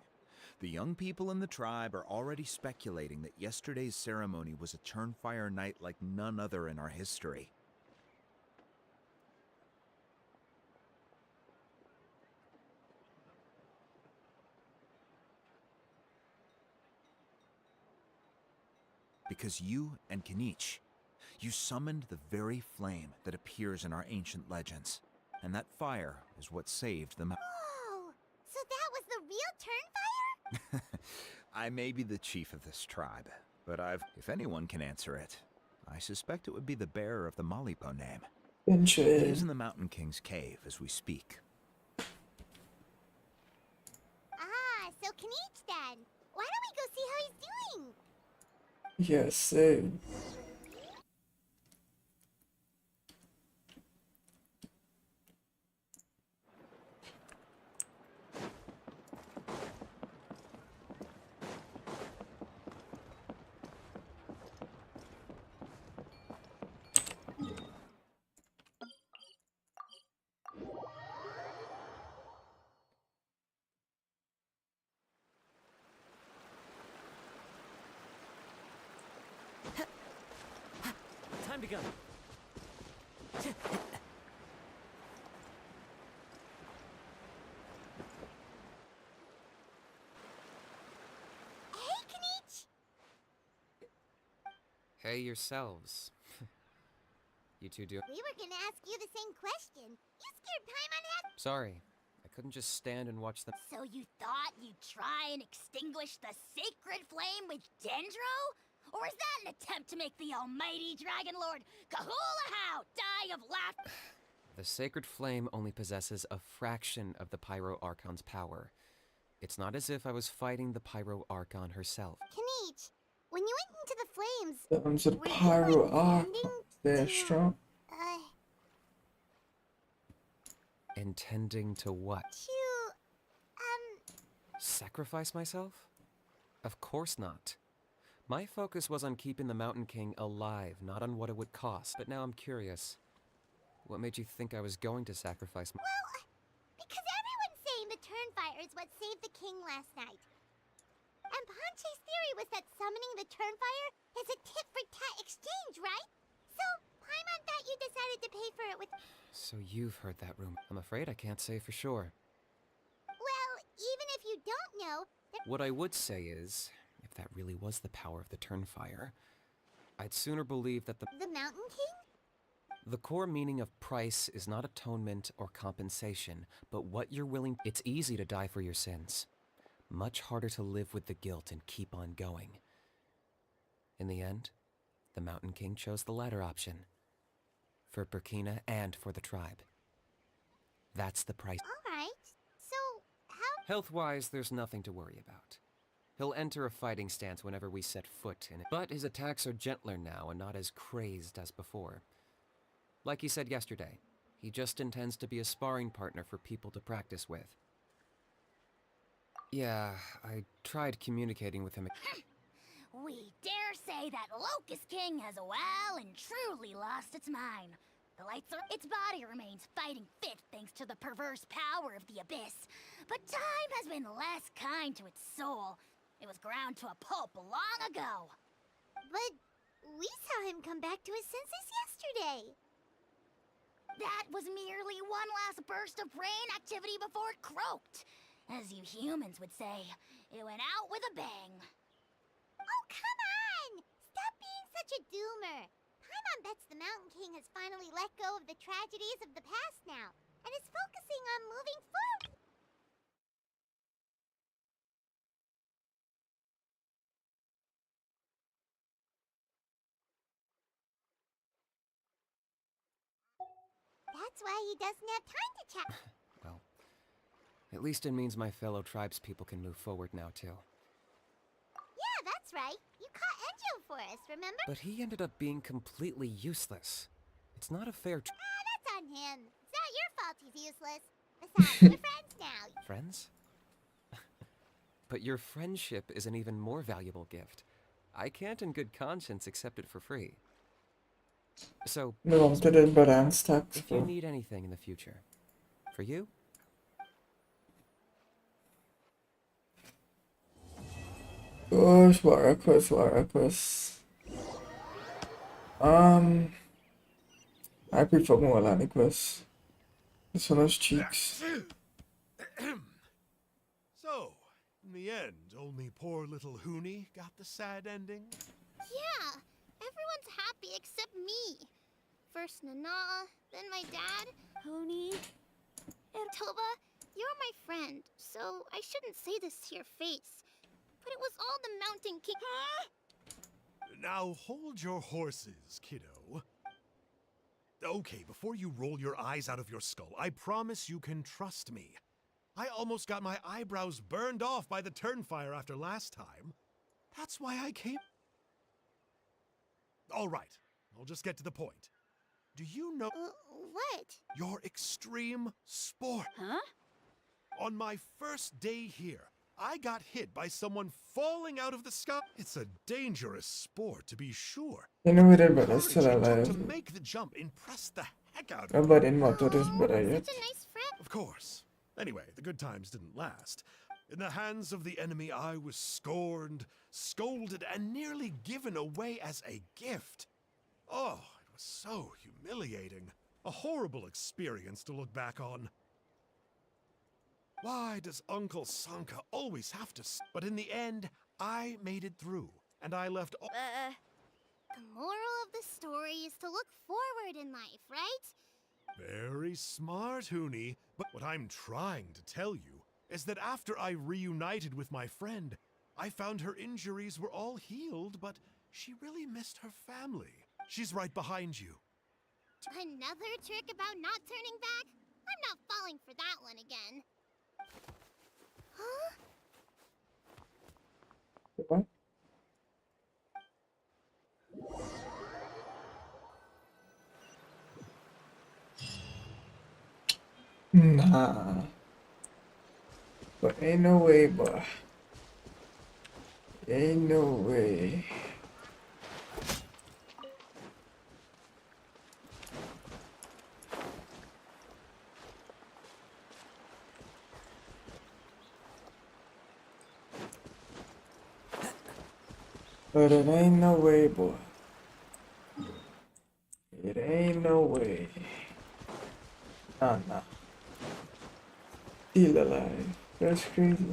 The young people in the tribe are already speculating that yesterday's ceremony was a Turnfire night like none other in our history. Because you and Kenichi, you summoned the very flame that appears in our ancient legends. And that fire is what saved the Whoa! So that was the real Turnfire? I may be the chief of this tribe, but if anyone can answer it, I suspect it would be the bearer of the Malipo name. He is in the Mountain King's cave as we speak. Ah, so Kenichi then. Why don't we go see how he's doing? Yes, same. Time to go. Hey yourselves. You two do. We were gonna ask you the same question. You scared Paimon half. Sorry, I couldn't just stand and watch them. So you thought you'd try and extinguish the sacred flame with Dendro? Or is that an attempt to make the almighty Dragon Lord Kahulahow die of laughter? The sacred flame only possesses a fraction of the Pyro Archon's power. It's not as if I was fighting the Pyro Archon herself. Kanich, when you went into the flames, Terms of were you, pyro like, are intending they're to, strong. Intending to what? to, Sacrifice myself? Of course not. My focus was on keeping the Mountain King alive, not on what it would cost. But now I'm curious. What made you think I was going to sacrifice my— Well, because everyone's saying the Turnfire is what saved the king last night. And Ponche's theory was that summoning the Turnfire is a tit-for-tat exchange, right? So, Paimon thought you decided to pay for it with... So you've heard that rumor. I'm afraid I can't say for sure. Well, even if you don't know... What I would say is, if that really was the power of the Turnfire, I'd sooner believe that The Mountain King? the core meaning of price is not atonement or compensation, but what you're willing— It's easy to die for your sins. Much harder to live with the guilt and keep on going. In the end, the Mountain King chose the latter option. For Burkina and for the tribe. That's the price. Alright. So, how... Health-wise, there's nothing to worry about. He'll enter a fighting stance whenever we set foot in it. But his attacks are gentler now and not as crazed as before. Like he said yesterday, he just intends to be a sparring partner for people to practice with. Yeah, I tried communicating with him. We dare say that Locust King has well and truly lost its mind. The lights are— Its body remains fighting fit thanks to the perverse power of the Abyss. But time has been less kind to its soul. It was ground to a pulp long ago. But we saw him come back to his senses yesterday. That was merely one last burst of brain activity before it croaked. As you humans would say, it went out with a bang. Oh, come on! Stop being such a doomer. Paimon bets the Mountain King has finally let go of the tragedies of the past now, and is focusing on moving forward. That's why he doesn't have time to chat. Well, at least it means my fellow tribespeople can move forward now, too. Yeah, that's right. You caught Enjo for us, remember? But he ended up being completely useless. It's not a fair That's on him. It's not your fault he's useless. Besides, we're friends now. Friends? But your friendship is an even more valuable gift. I can't in good conscience accept it for free. So, Nu låter det bara en stack. if you need anything in the future, for you? Svara quest. I prefer more Lani quest. This one has cheeks. So, in the end, only poor little Hoonie got the sad ending? Yeah, everyone's happy except me. First Nana, then my dad. Honey, Toba, you're my friend, so I shouldn't say this to your face. But it was all the Mountain King. Now hold your horses, kiddo. Okay, before you roll your eyes out of your skull, I promise you can trust me. I almost got my eyebrows burned off by the Turnfire after last time. That's why I came. All right, I'll just get to the point. Do you know What? your extreme sport? huh? On my first day here, I got hit by someone falling out of the sky. It's a dangerous sport, to be sure. Yine verir böyle Courage it took sıralar. to make the jump impressed the heck out of me. Everybody motorist Oh, burayet. such a nice friend. Of course. Anyway, the good times didn't last. In the hands of the enemy, I was scorned, scolded, and nearly given away as a gift. Oh, it was so humiliating. A horrible experience to look back on. Why does Uncle Sanka always have to But in the end, I made it through, and I left The moral of the story is to look forward in life, right? Very smart, Hoonie. But what I'm trying to tell you is that after I reunited with my friend, I found her injuries were all healed, but she really missed her family. She's right behind you. Another trick about not turning back? I'm not falling for that one again. Huh? What? Nah. But ain't no way, boy. Ain't no way. But it ain't no way, boy. It ain't no way. Nah, nah. Still alive. That's crazy.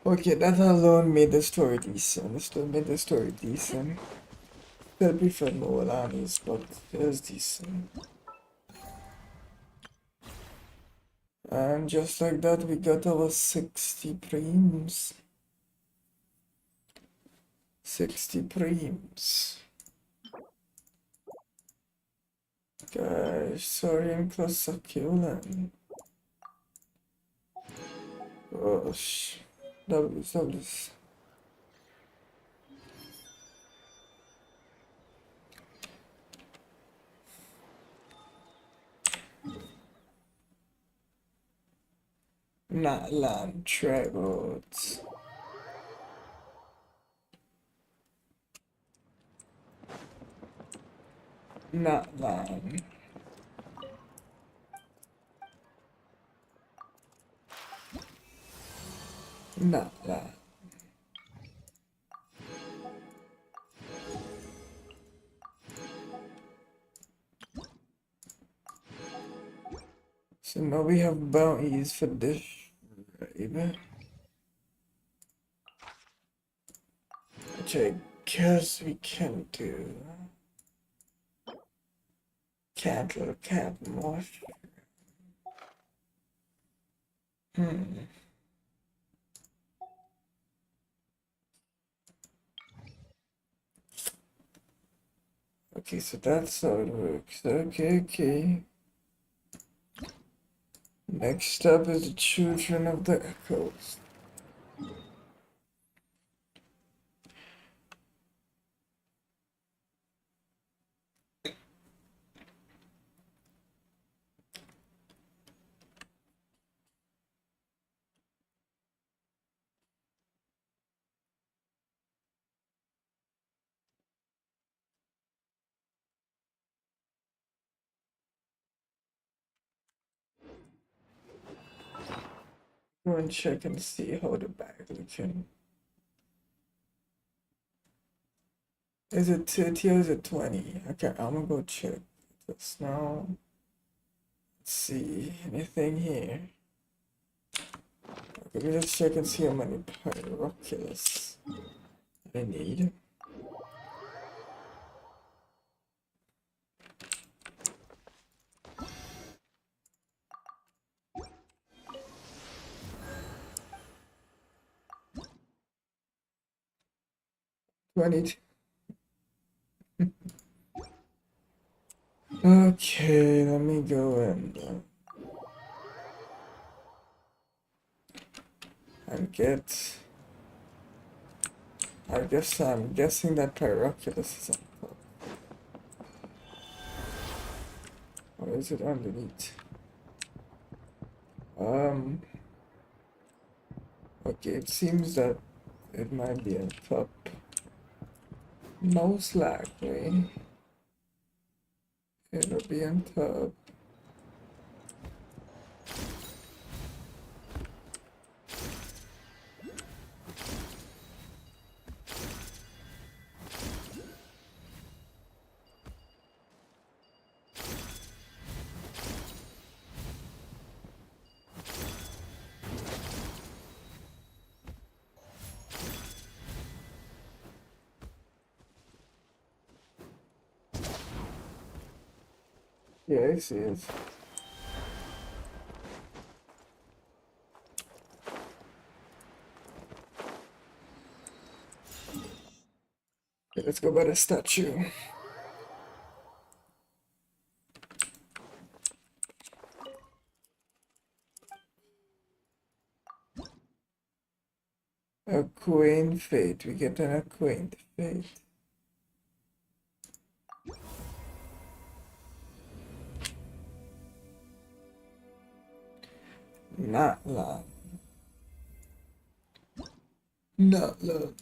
Okay, that alone made the story decent. It still made the story decent. Still prefer Moalanis, but it was decent. And just like that, we got our 60 preems. 60 preems. Guys, sorry I'm close succulent. Gosh. W's. Not land travels. Not land. Not land. So now we have bounties for this raid. Which I guess we can do. Cattle, cat, moth. Okay, so that's how it works. Okay. Next up is the Children of the Echoes. Go and check and see how the bag looking. Is it 30 or is it 20? Okay, I'm gonna go check this now. Let's see, anything here? Okay, we just check and see how many pyroculus I need. Okay, let me go and get. I'm guessing that pyroculus is on top. Or is it underneath? Okay, it seems that it might be on top. Most likely, it'll be on top. Yeah, I see it. Okay, let's go by the statue. A quaint fate. We get an quaint fate. Not long. Not long.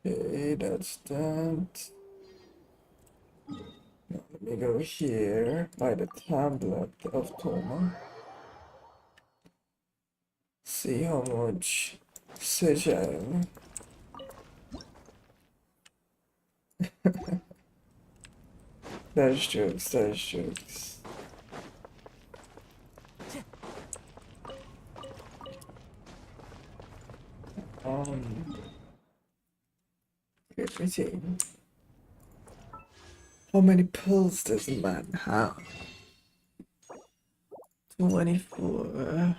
Okay, that's that. Now let me go here by the tablet of Toma. See how much sigil. That's jokes, that's jokes. Everything. How many pills does a man have? 24.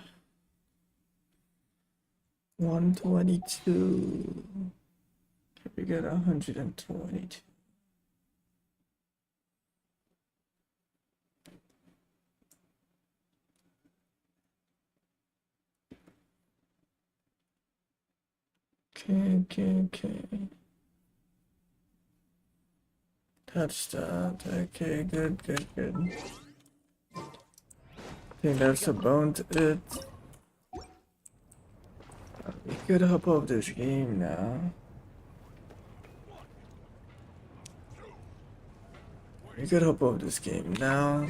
122. We get 122. Okay. That's that. Okay, good. I think that's about it. We could hop off this game now. We could hop off this game now.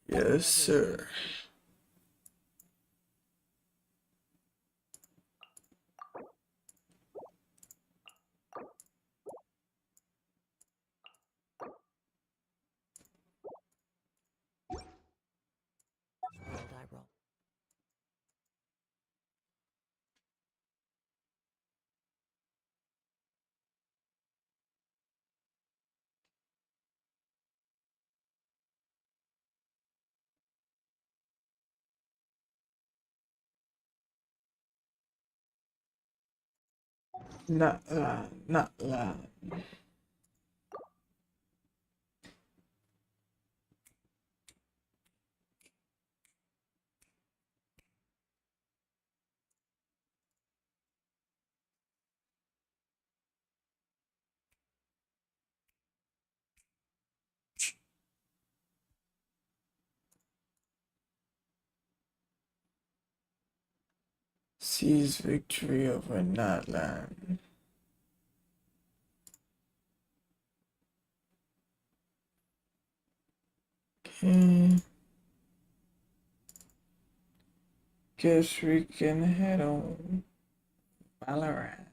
Yes, sir. Not loud. Seize victory over Natlan. Okay. Guess we can head on Valorant.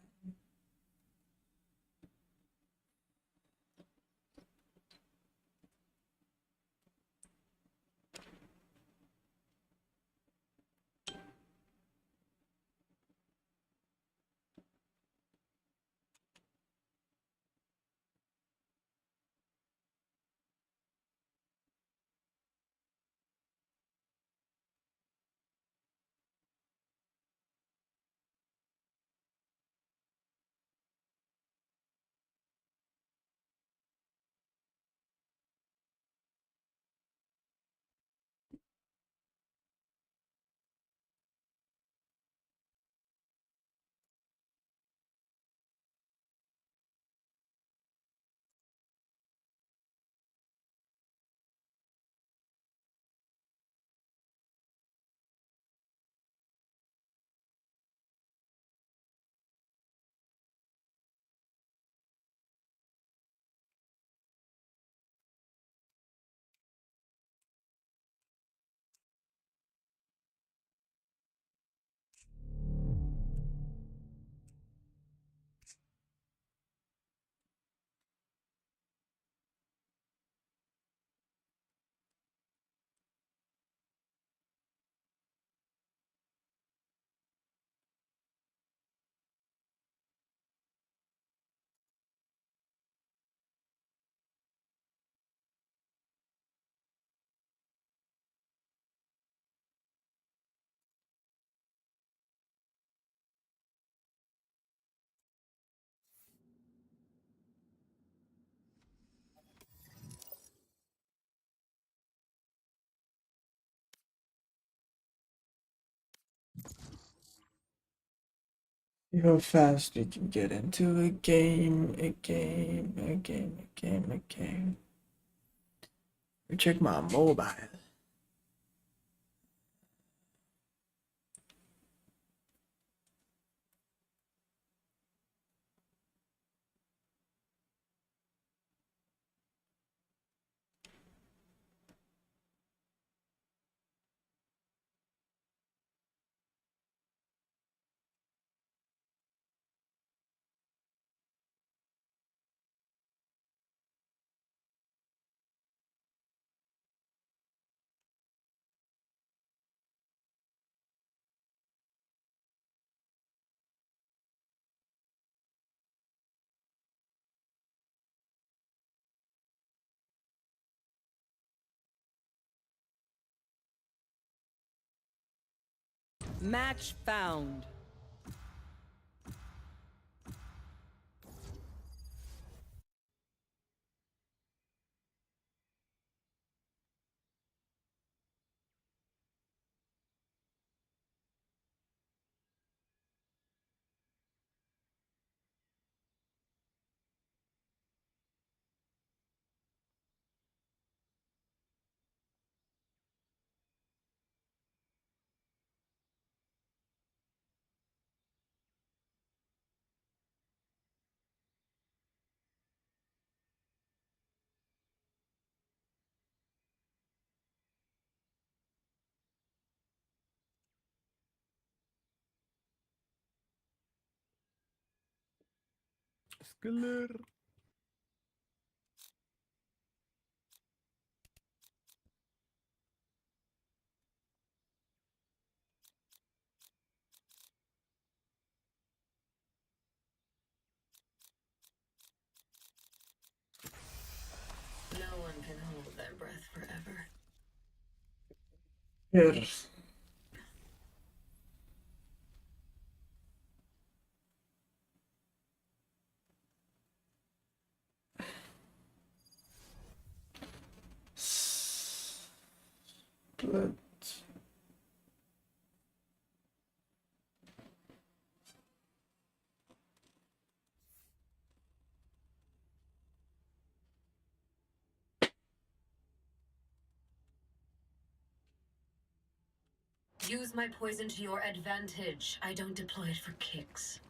See how fast we can get into a game. Check my mobile. Match found. Skiller. No one can hold their breath forever. Yes. Split. Use my poison to your advantage. I don't deploy it for kicks.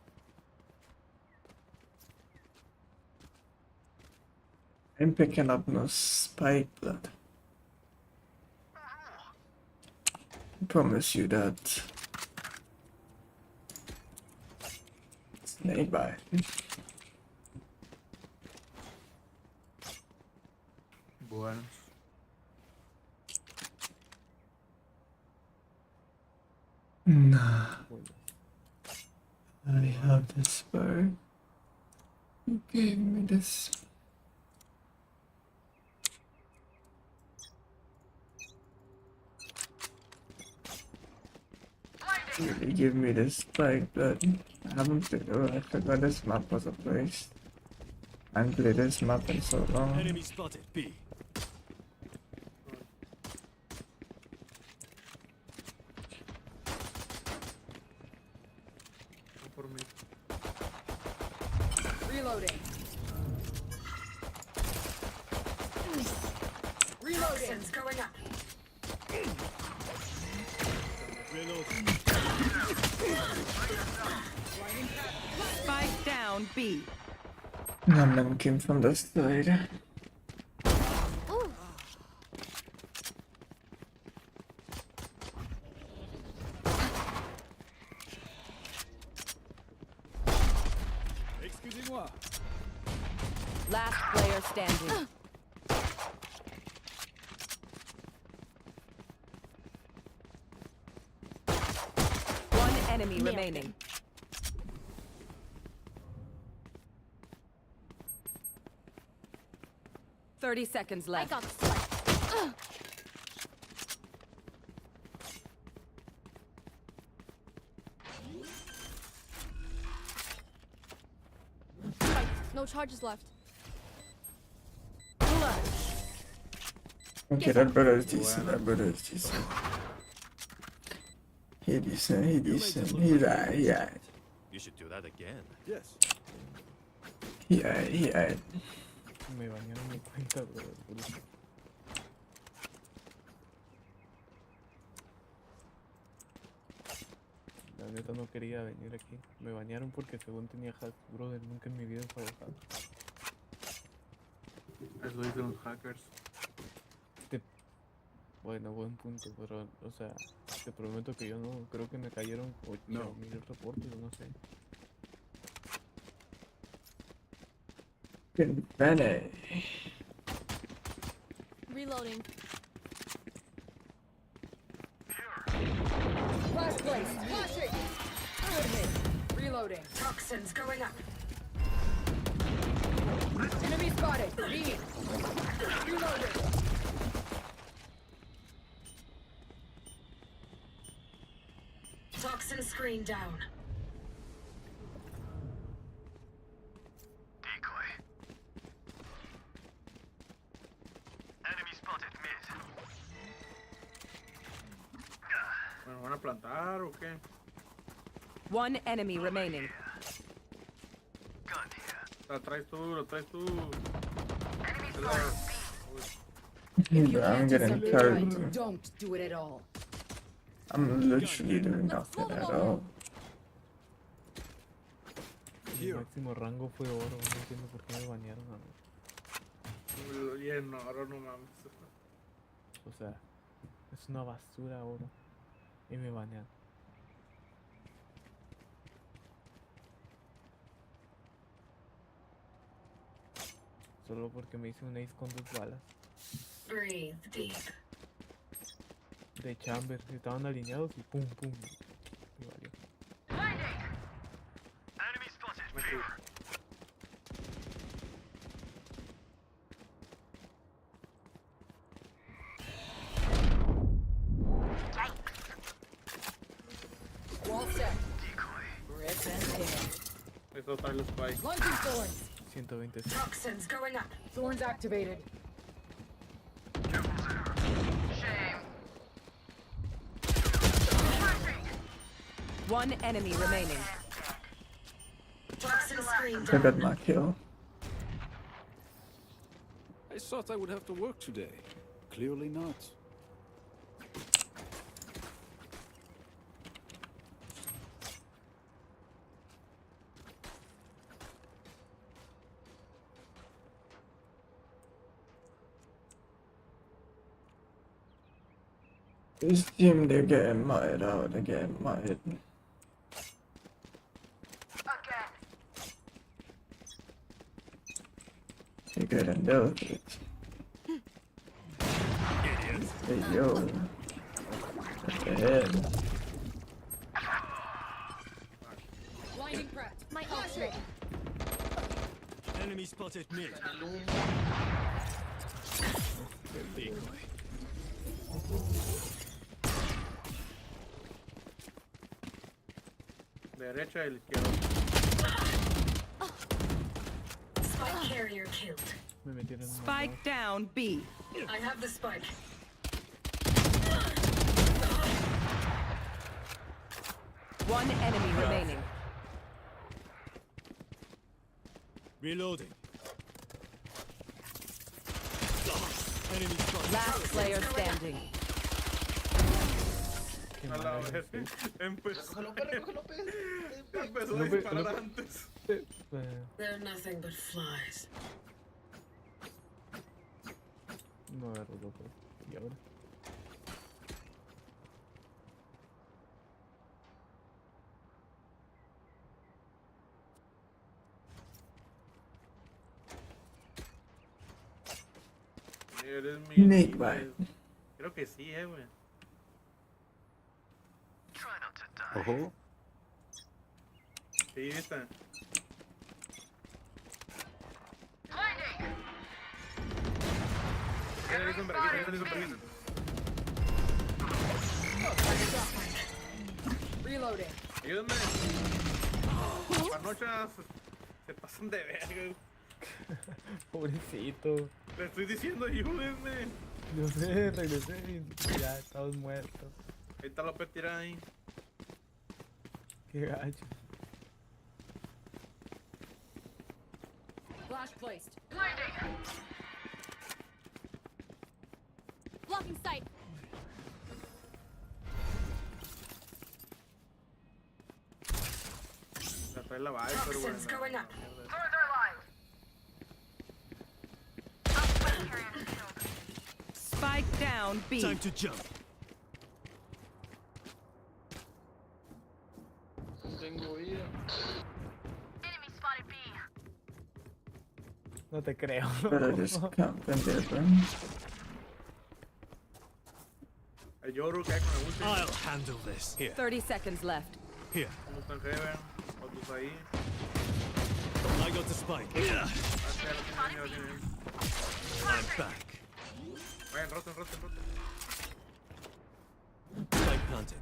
I'm picking up no spike blood. I promise you that. Snake bite. Buenos. Nah. I have this bird. Who gave me this? Really give me this spike, but I haven't played. Oh, I forgot this map was a place. I haven't played this map in so long. Enemy spotted. B. Reloading. Reloading. Going up. Spike down B. Gunman came from the side. Ooh. Excusez-moi. Last player standing. One enemy remaining. Thirty seconds I left. got the spike. No charges left. Okay, that brother is decent. That brother is decent. He decent. He decent. He right. He right. You should do that again. Yes. Yeah. Me bañaron mi cuenta, bro. La neta no quería venir aquí. Me bañaron porque según tenía hacks, brother. Nunca en mi vida he usado hacks. Eso dicen los hackers. Bueno, buen punto, pero, o sea, te prometo que yo no, creo que me cayeron 8.000 reportes, no sé. Bene. Reloading. Flash place. Flashing. Good hit. Reloading. Toxins going up. Enemy spotted. B. Reloading. Toxin screen down. Decoy. Enemy spotted mid. ¿Me van a plantar o qué? One enemy remaining. Gun here. Lo traes tú. I'm getting carried. Don't do it at all. I'm literally doing nothing at all. Mi máximo rango fue oro, no entiendo por qué me bañaron a mí. Bien, oro no mames. O sea, es una basura oro. Y me bañan. Solo porque me hice un ace con 2 balas. Breathe deep. De chamber, estaban alineados y pum pum. Me valió. Enemy spotted. Wall set. Rip and tear. Eso trae los spikes. Launching thorns. 120. Toxins going up. Thorns activated. One enemy remaining. Toxin screen I down. got my kill. I thought I would have to work today. Clearly not. This team, they're getting mud out, they're getting mud. You're getting delicate. Hey yo. What the head? Blinding Pratt. My ultimate. Enemy spotted mid. Decoy. Derecha y la izquierda. Spike carrier killed. Me metieron en una Spike down B. I have the spike. One enemy remaining. Reloading. Enemy spotted. Last player standing. A la vez. Empezó a disparar antes. They're nothing but flies. No agarro loco. ¿Y ahora? Eres mi. Snake bite. Creo que sí, güey. Ojo. Sí, está. Reloading. Ayúdame. Panochas se pasan de verga. Pobrecito. Le estoy diciendo, ayúdenme. Yo sé, regresé y ya estamos muertos. Ahí está López tirada ahí. Qué gacho. Flash placed. Blocking sight. La trae la Viper, güey. Toxins going up. Spike down B. Time to jump. No tengo vida. No te creo. Better just camp in there, bro. El Yoru cae con el ulti. I'll handle this. Here. 30 seconds left. Here. Uno está en heaven, otros ahí. I got the spike. Ah, sí, ya lo tienen. I'm back. Vayan, roten. Spike planted.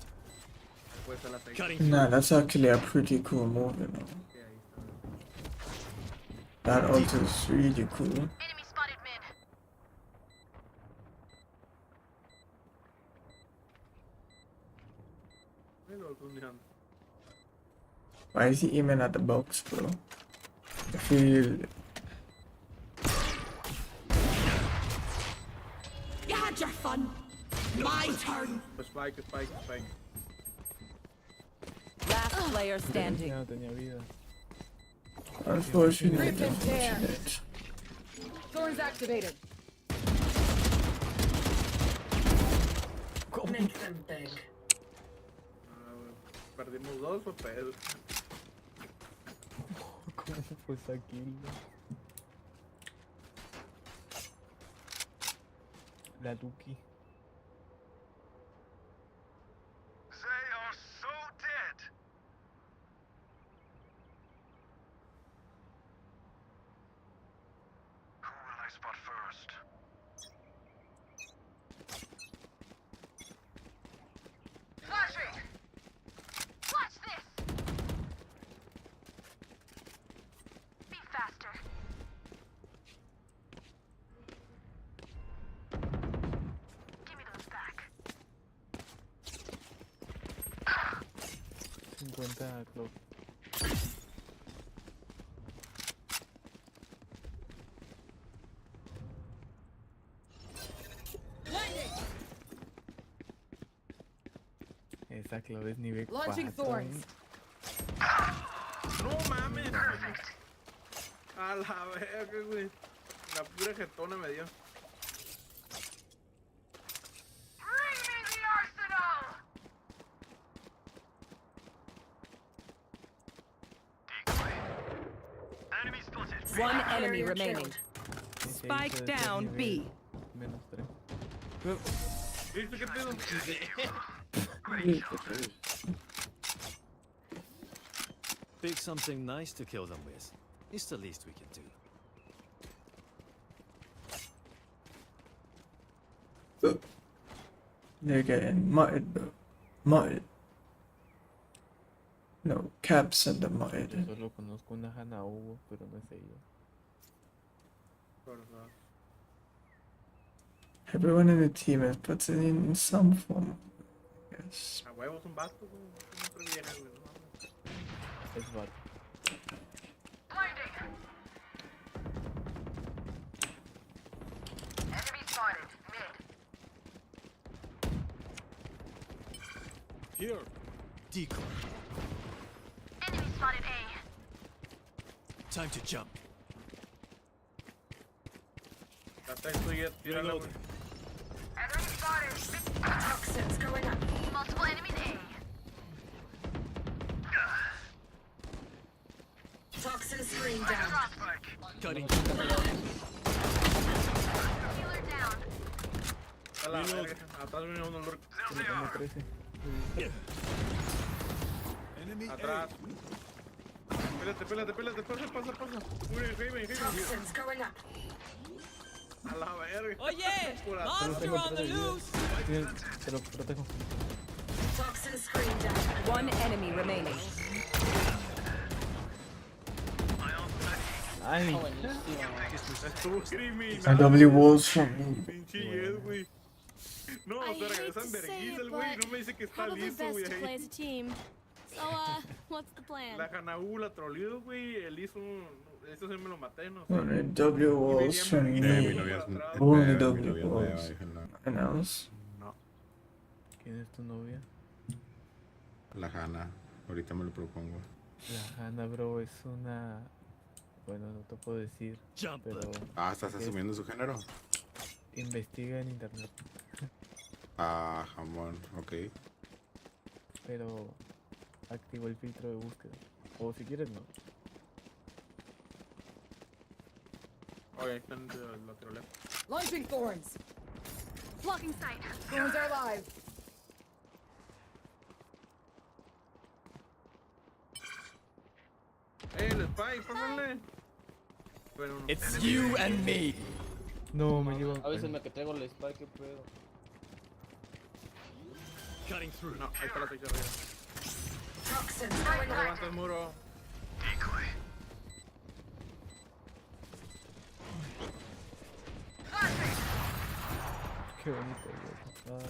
Después a las 6. Cutting Nah, that's actually a pretty cool move, you know. That ult is really cool. Why is he aiming at the box, bro? I feel You had your fun. My turn. Spike. Last player standing. Ya no tenía vida. unfortunate. Rip and tear. Unfortunate. Thorns activated. Make them big. Perdimos 2 o pedo. ¿Cómo fue esa kill? La Lucky. They are so dead. Who will I spot first? Flashing! Watch this! Be faster. Give me those back. 50 clock. Esa clave es nivel 4. Launching thorns. No mames. A la verga, güey. La pura jetona me dio. Bring me the arsenal! Enemy spotted. One enemy Barrier remaining. killed. Spike down B. Menos 3. ¿Viste qué pedo? Pick something nice to kill them with. It's the least we can do. They're getting mutted, bro. Mutted. No, caps and the mutted. Solo conozco una Hana Hugo, pero no es ella. Everyone in the team has put it in some form. Yes. A huevos un vato, güey. Siempre vieja, güey. No mames. Es vato. Blinding! Enemy spotted. Mid. Here. Decoy. Enemy spotted A. Time to jump. La texto y tírala, güey. Enemy spotted. Toxins going up. Multiple enemies A. Toxin screen down. Cutting. Healer down. A la verga. Atrás viene uno, Lurk. Como 13. Enemy Atrás. Pélate. Pasa. Muy bien, Haven. Toxins going up. A la verga. Oye, Por atrás. monster on the loose. Te lo protejo. Toxin screen down. One enemy remaining. Ay, Estuvo criminal. And W walls from me. Pinche Yes, güey. No, I se hate regresan to say verguiza it, el güey. but No me dice que está probably listo, best güey. to play ahí. as a team. So, what's the plan? La Hanaú la troleó, güey. Él hizo Eso sí me lo maté, no sé. Only W walls from Mi me. novia es Only mi W novia es nueva, walls. déjenla. And else. No. ¿Quién es tu novia? La Hanna. Ahorita me lo propongo. La Hannah, bro, es una... Bueno, no te puedo decir, pero... ¿Estás asumiendo su género? Investiga en internet. Jamón, ok. Pero activo el filtro de búsqueda. O si quieres, no. Ok, están de la otro lado. Launching thorns. Blocking sight. Thorns are live. El Spike, pásale. Bueno, no. It's you and me. No, me llevo... A veces me que traigo el spike, qué pedo. Cutting through. No, ahí está la ficha arriba. Toxins No going levanta el muro. Qué bonito, güey.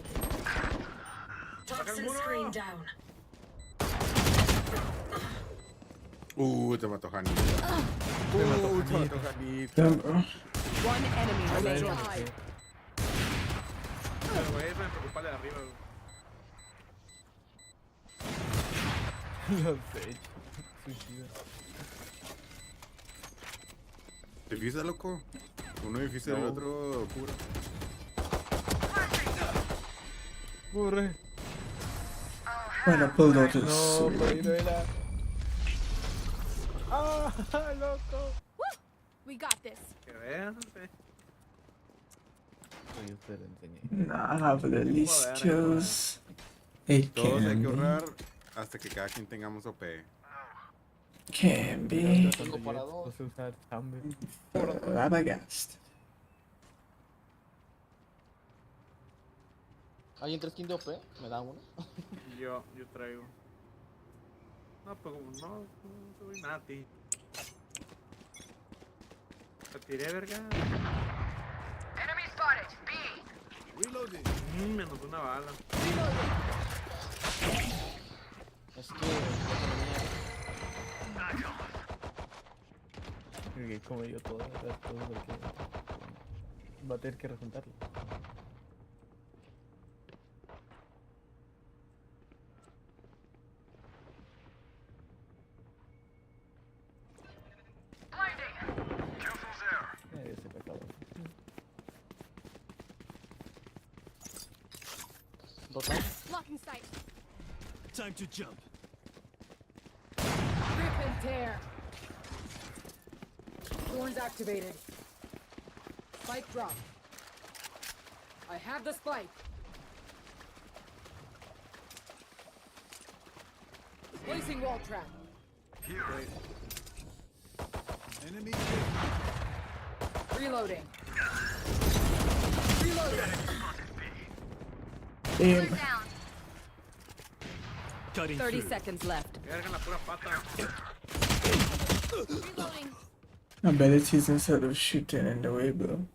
Toxin screen down. Te mató Hani. Te mató Hani. Damn, bro. One enemy remaining. Pero güey, me preocupa de arriba, güey. Lo sé. Suicida. ¿Te fijas, loco? Uno difícil, el otro puro. Corre. Bueno, pull out this. No, por ahí no era. ¡Ah, loco! We got this. Que vean, no sé. Yo te lo enseñé. Nah, I have the least kills. It Todos hay can que be. ahorrar hasta que cada quien tengamos OP. Can be. Tengo para dos. No sé usar chamber. Rabagast. ¿Alguien 3 skin de OP? ¿Me da uno? Yo traigo. No, pues no soy nati. Te tiré, verga. Enemy spotted. B. Reloading. Menos una bala. Es que ya Que como yo todo porque va a tener que resultarlo. Se me acabó. Blocking sight. Time to jump. Rip and tear. Thorns activated. Spike drop. I have the spike. Placing wall trap. Enemy Reloading. Reloading. Aim. cutting 30 through. seconds left. Verga en la pura pata. Reloading. Abilities instead of shooting in the way, bro.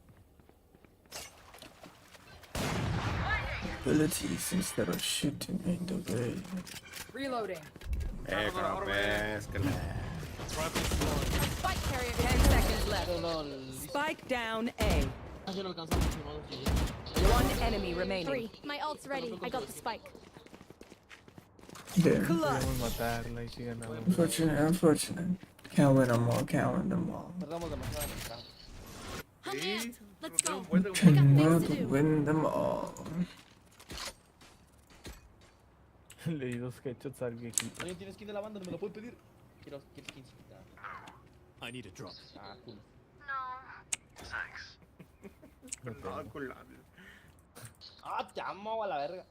Abilities instead of shooting in the way. Reloading. Como péscala. Spike carrier. 10 seconds left. no, Spike down A. ya lo alcanzamos. One enemy remaining. 3. My ult's ready. I got the spike. Damn. Podemos matarla y si ganamos. Unfortunate. Can't win them all. Can't win them all. Perdamos demasiada ventaja. I'm amped. Let's go. Cannot win them all. Le di 2 headshots al viejito. ¿Alguien tiene skin de la banda? ¿No me lo puede pedir? Quiero skin. I need a drop. Ah, cool. No No, tengo. culable. Ah, te amo a la verga.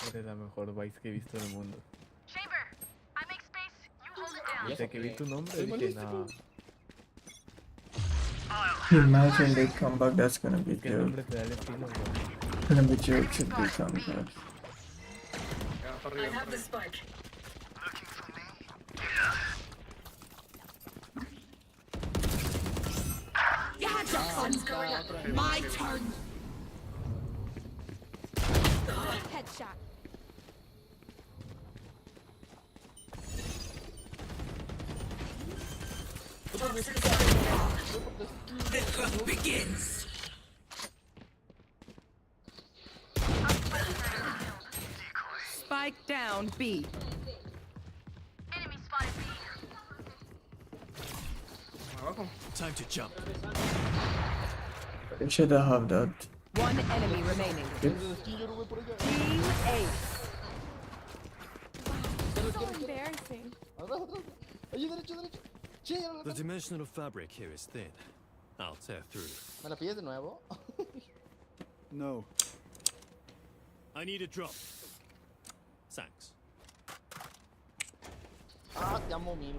Eres la mejor Vice que he visto en el mundo. Chamber. I make space. You hold it down. Desde que vi tu nombre dije, no. Imagine they come back. That's gonna be ¿Qué dope. nombre te da el estilo, bro? Gonna be jokes if they come back. Ya, para I arriba. have the spike. Toxins going up. My turn. Headshot. The hunt begins. Spike down B. Time to jump. It should have that. One enemy remaining. Yep. Team Ace. So embarrassing. The dimensional fabric here is thin. I'll tear through. ¿Me la pides de nuevo? No. I need a drop. Thanks. Ah, te amo mil.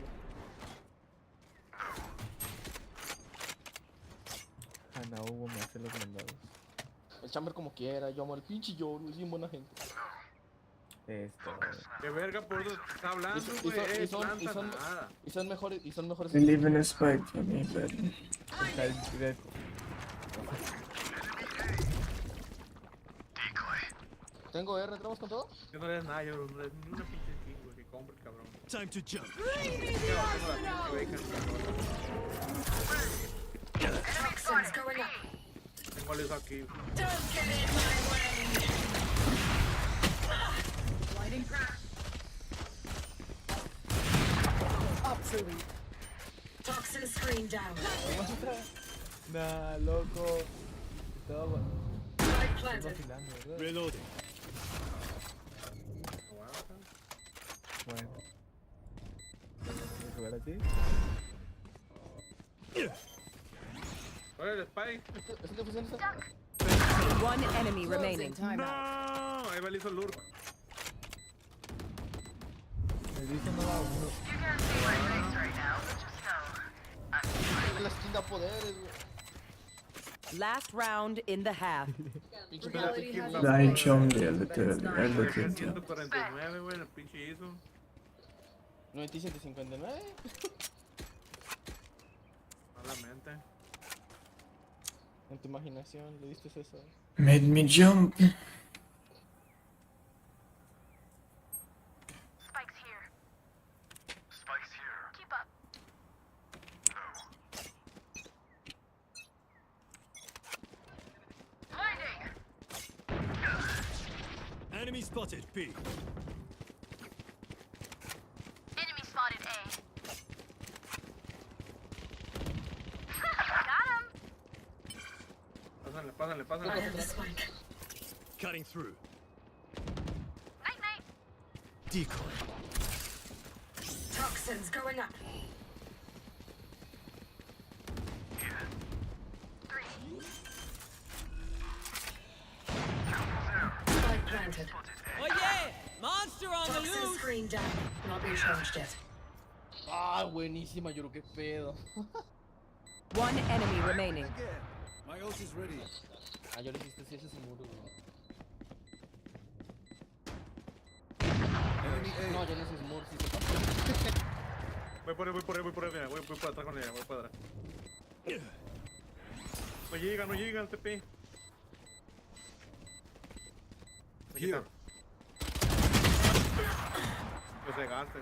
Ana Hugo me hace los mandados. El chamber como quiera, yo amo al pinche Yoru, es bien buena gente. Esto. Qué verga, por eso está hablando, Y güey. son mejores, y son mejores. We leave in a spike for me, but Está el directo. Tengo R, ¿entramos con todo? Yo no le das nada, yo no le das ni una pinche skin, güey, que compre, cabrón. Time to jump. Toxins going up. Tengo eso aquí. Don't get in my way. Lighting crash. Obsolete. Toxin screen down. Nah, loco. Estaba Light planted. vacilando, ¿verdad? Reloading. Bueno. ¿Tienes que ver así? Oye, el Spike. One enemy remaining. No, ahí va el hizo Lurk. Me dice no va uno. La skin da poderes, güey. Last round in the half. I jumped there literally. 149, güey, el pinche hizo. 97.59. Malamente. En tu imaginación le diste eso. Made me jump. Enemy spotted B. Enemy spotted A. Got him. Pásale. I have the spike. Cutting through. Night night. Decoy. Toxins going up. Spike planted. Oh yeah! Monster on Toxin screen down. Not being charged yet. Ah, buenísima, Yoru, qué pedo. One enemy remaining. My ult is ready. Ah, yo le hiciste si ese es el muro, güey. No, yo no hice muro, sí se pasó. Voy por él, mira, voy por atrás con ella, voy por atrás. No llega el TP. Here. Que se gaste.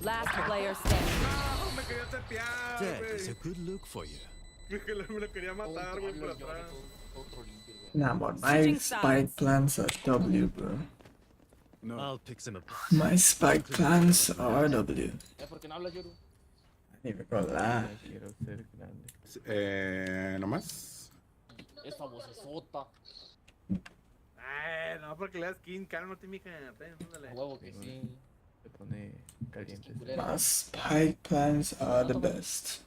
Last player standing. No, me quería tepear, Dead is a güey. good look for you. Me lo quería matar, güey, por atrás. Nah, but my spike plans are W, bro. No. I'll pick some up. My spike plans are W. ¿Por qué no hablas, Yoru? I need to go live. Quiero ser grande. Nomás. Esa vocesota. No, porque le das skin, cálmate, mija. Ándale. Huevo que sí. Se pone caliente. My spike plans are the best.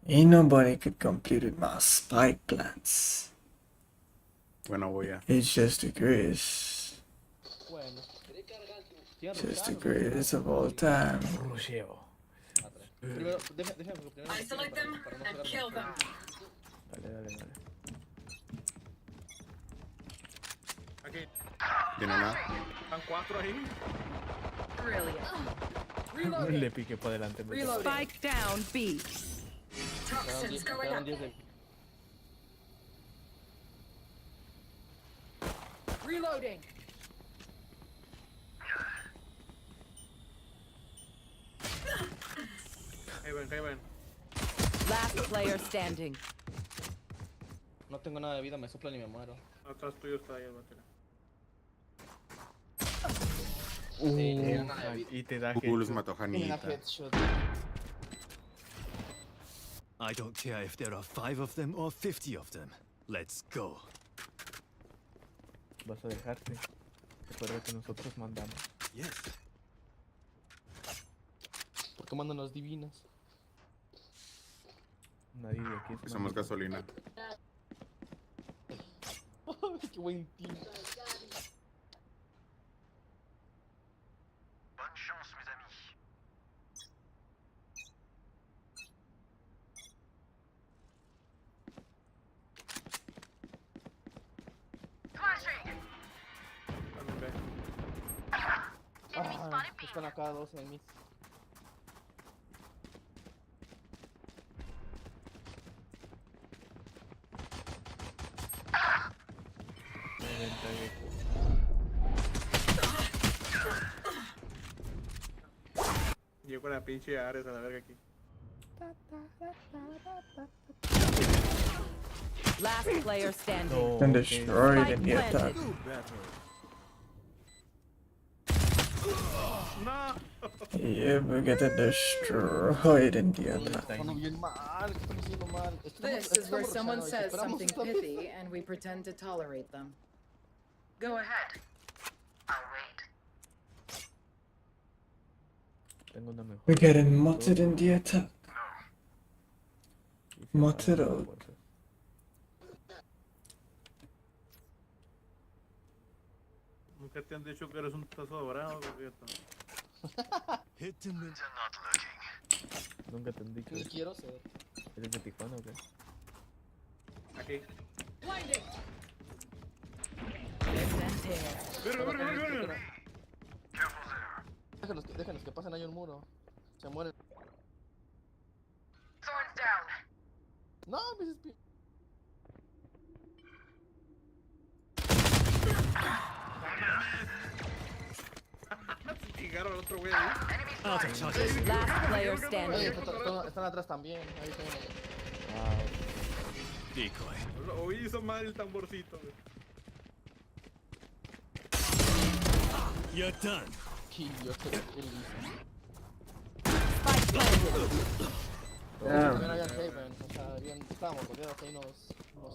Ain't nobody could compete with my spike plans. Bueno, voy a. It's just the greatest. Bueno. Just the greatest of all time. Rusheo. Primero, déjame primero. Isolate them and kill them. Dale. Aquí. Tiene nada. Están 4 ahí. Brilliant. Le piqué por delante. Spike down B. Toxins going up. Reloading. Heaven. Last player standing. No tengo nada de vida, me soplan y me muero. Atrás tuyo está ahí el batero. Nada de vida. Y te da Los mató Y me da Janita. headshot. I don't care if there are 5 of them or 50 of them. Let's go. Vas a dejarte. Recuerda que nosotros mandamos. Yes. ¿Por qué mandan las divinas? Nadie de aquí es Somos mandado. gasolina. Qué buen team. Están acá dos en mí. Yo con la pinche Ares a la verga aquí. Last player standing. And destroyed in the Spike attack. planted. No. Yeah, we get destroyed in the attack. Estamos bien mal, ¿qué estamos haciendo mal? This is where Estamos someone rezando, says esperamos something esta vez. pithy and we pretend to tolerate them. Go ahead. Tengo una mejor. We're getting mutted in the attack. Mutted out. Nunca te han dicho que eres un tazo dorado, ¿cierto? Nunca te han dicho. ¿Qué quiero ser? ¿Eres de Tijuana o qué? Aquí. Blinding. Déjanos que pasen ahí un muro. Se mueren. No, mis espías. Llegaron al otro güey ahí. Last player standing. Están atrás también. Ahí tenemos. Decoy. Oí hizo mal el tamborcito, güey. You're done. Sí, yo sé. Spike planted. También había Haven. O sea, estábamos rodeados ahí nos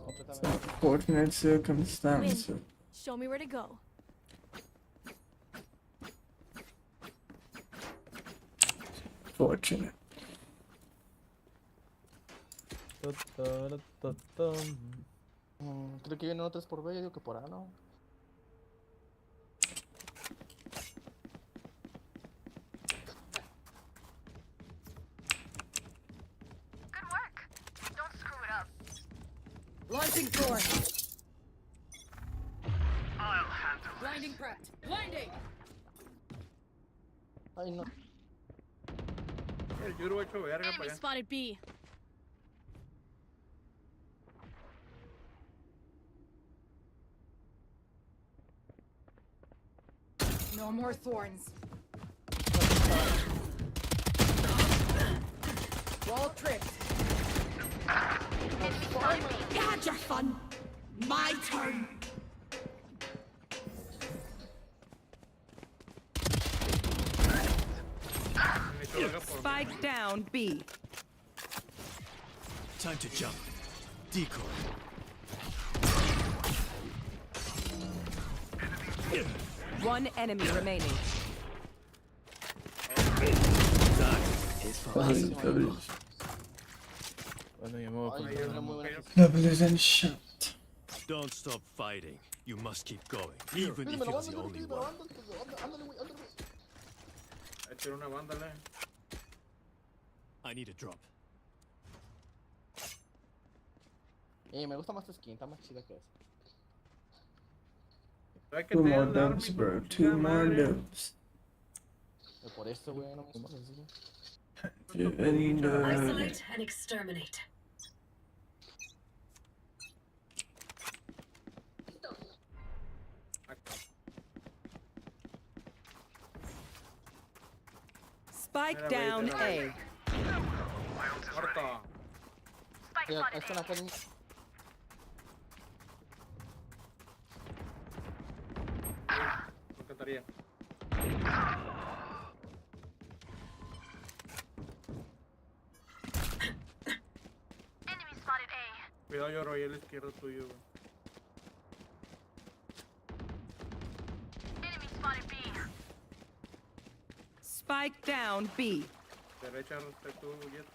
completamente. Fortunate circumstance. Show me where to go. Fortunate. Creo que vienen otras por B, yo digo que por A, ¿no? Launching thorn. Blinding prepped. Blinding. Ay, no. El Yuru ha hecho verga para Enemy allá. spotted B. No more thorns. Wall tripped. You had your fun. My turn. Spike down B. Time to jump. Decoy. One enemy remaining. Bueno, ya me voy a Ay, poner. era muy buena. Double is in shot. Don't stop fighting. You must keep going, even if Me lo you're the mandan, only me lo one. mandan, ándale, güey, ándale, güey. Hay que ir una banda, I need a drop. Me gusta más tu skin, está más chida que esa. ¿Sabes qué Two te more dan de dubs, army, bro. tu Two chingada more madre? dubs. Por esto, güey, no me gusta sencillo. Given the... Isolate and exterminate. Spike down A. Muerto. Están acá en... Me encantaría. Cuidado, yo rollé a la izquierda tuyo, güey. Spike down B. Derecha, tú, Jet.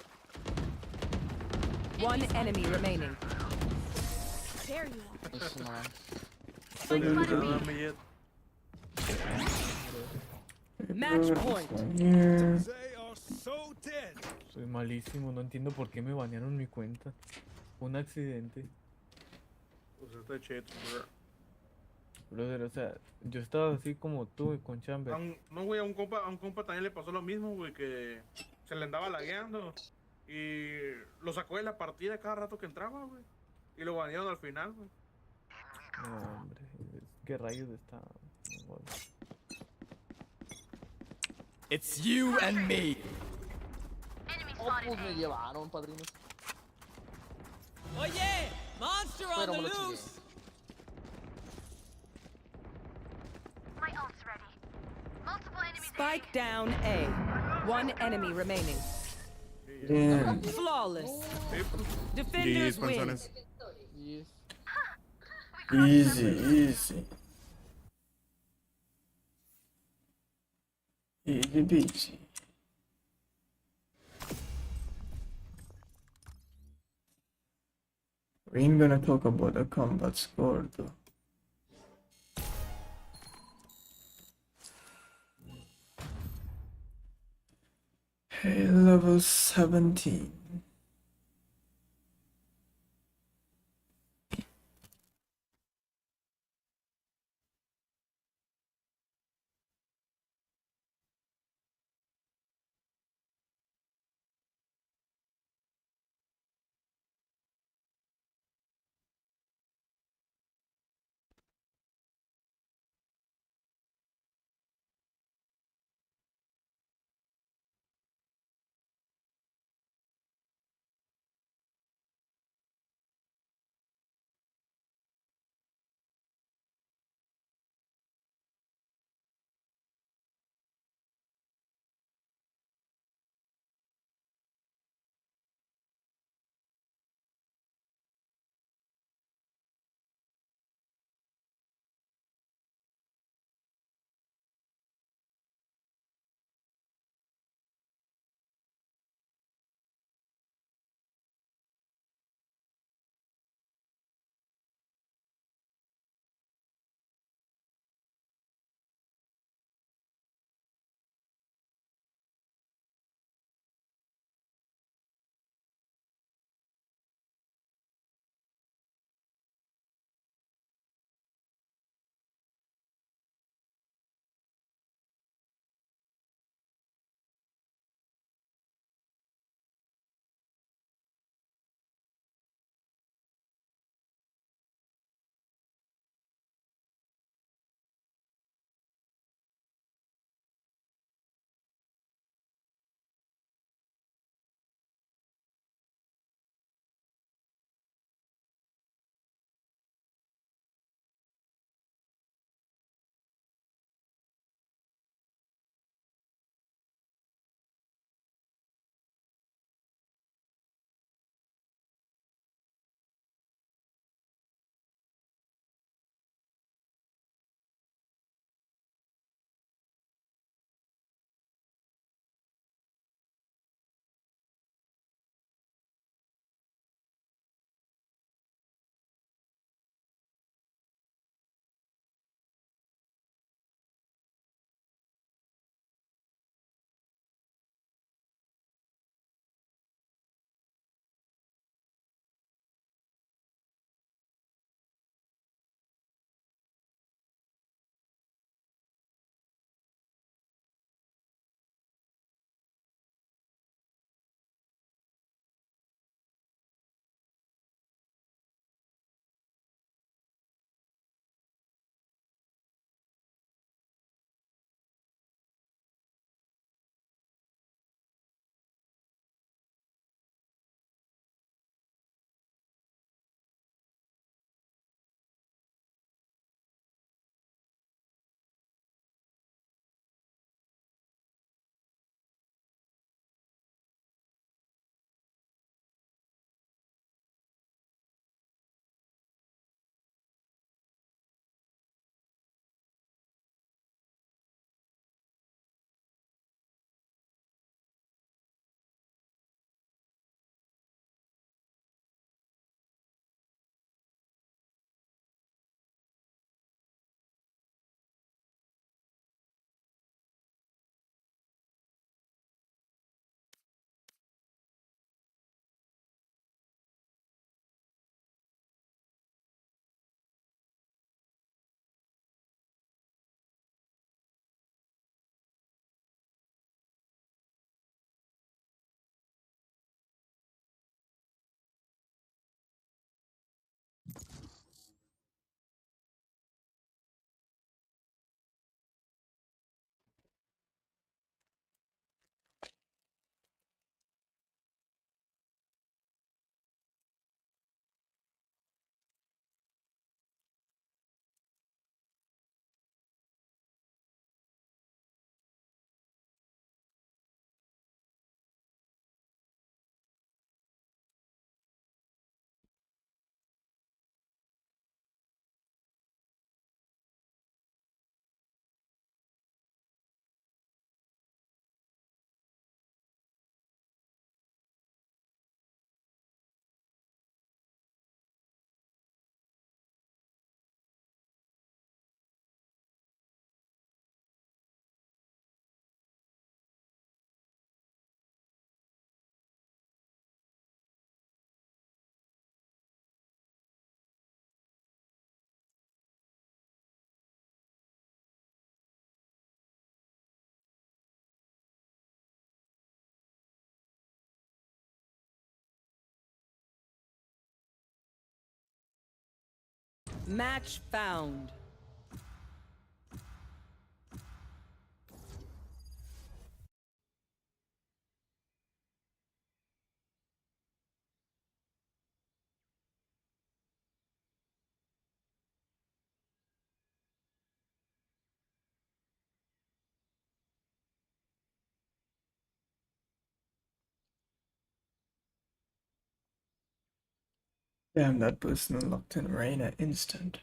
One enemy remaining. There you Es más. Dame, Jet. Match point. Here. Soy malísimo, no entiendo por qué me banearon mi cuenta. Fue un accidente. Pues este cheto, bro. Brother, o sea, yo estaba así como tú con Chamber. No, güey, a un compa también le pasó lo mismo, güey, que se le andaba lagueando y lo sacó de la partida cada rato que entraba, güey. Y lo banearon al final, güey. No, hombre, ¿qué rayos está? No, joder. It's you and me. Oh, pues me llevaron, padrino. Oye, monster on Pero the me lo loose. chingué. Spike down A. One enemy remaining. Damn. Flawless. Y Defenders win. panzones. Yes. Easy, easy. Easy peasy. We ain't gonna talk about the combat score though. Hey, level 17. Match found. Damn, that person locked in Reina instant.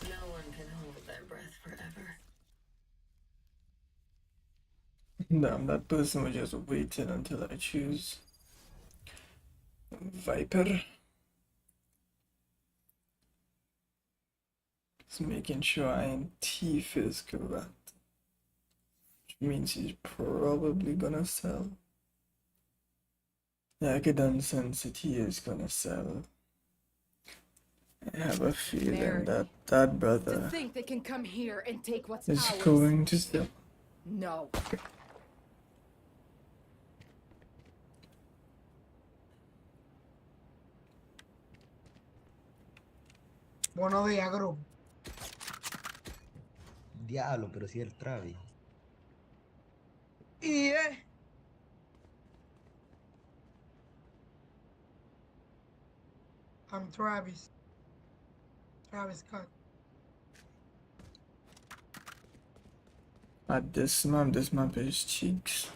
No one can hold their breath forever. Damn, that person was just waiting until I choose Viper. Just making sure INT is correct. Which means he's probably gonna sell. Yeah, I could done sense that he is gonna sell. I have a feeling Mary, that To brother think they can come here and take what's is ours. going to sell. No. Buenos días, grupo. Diablo, pero si el Travis. Yeah. I'm Travis. Travis Scott. At this map is cheeks.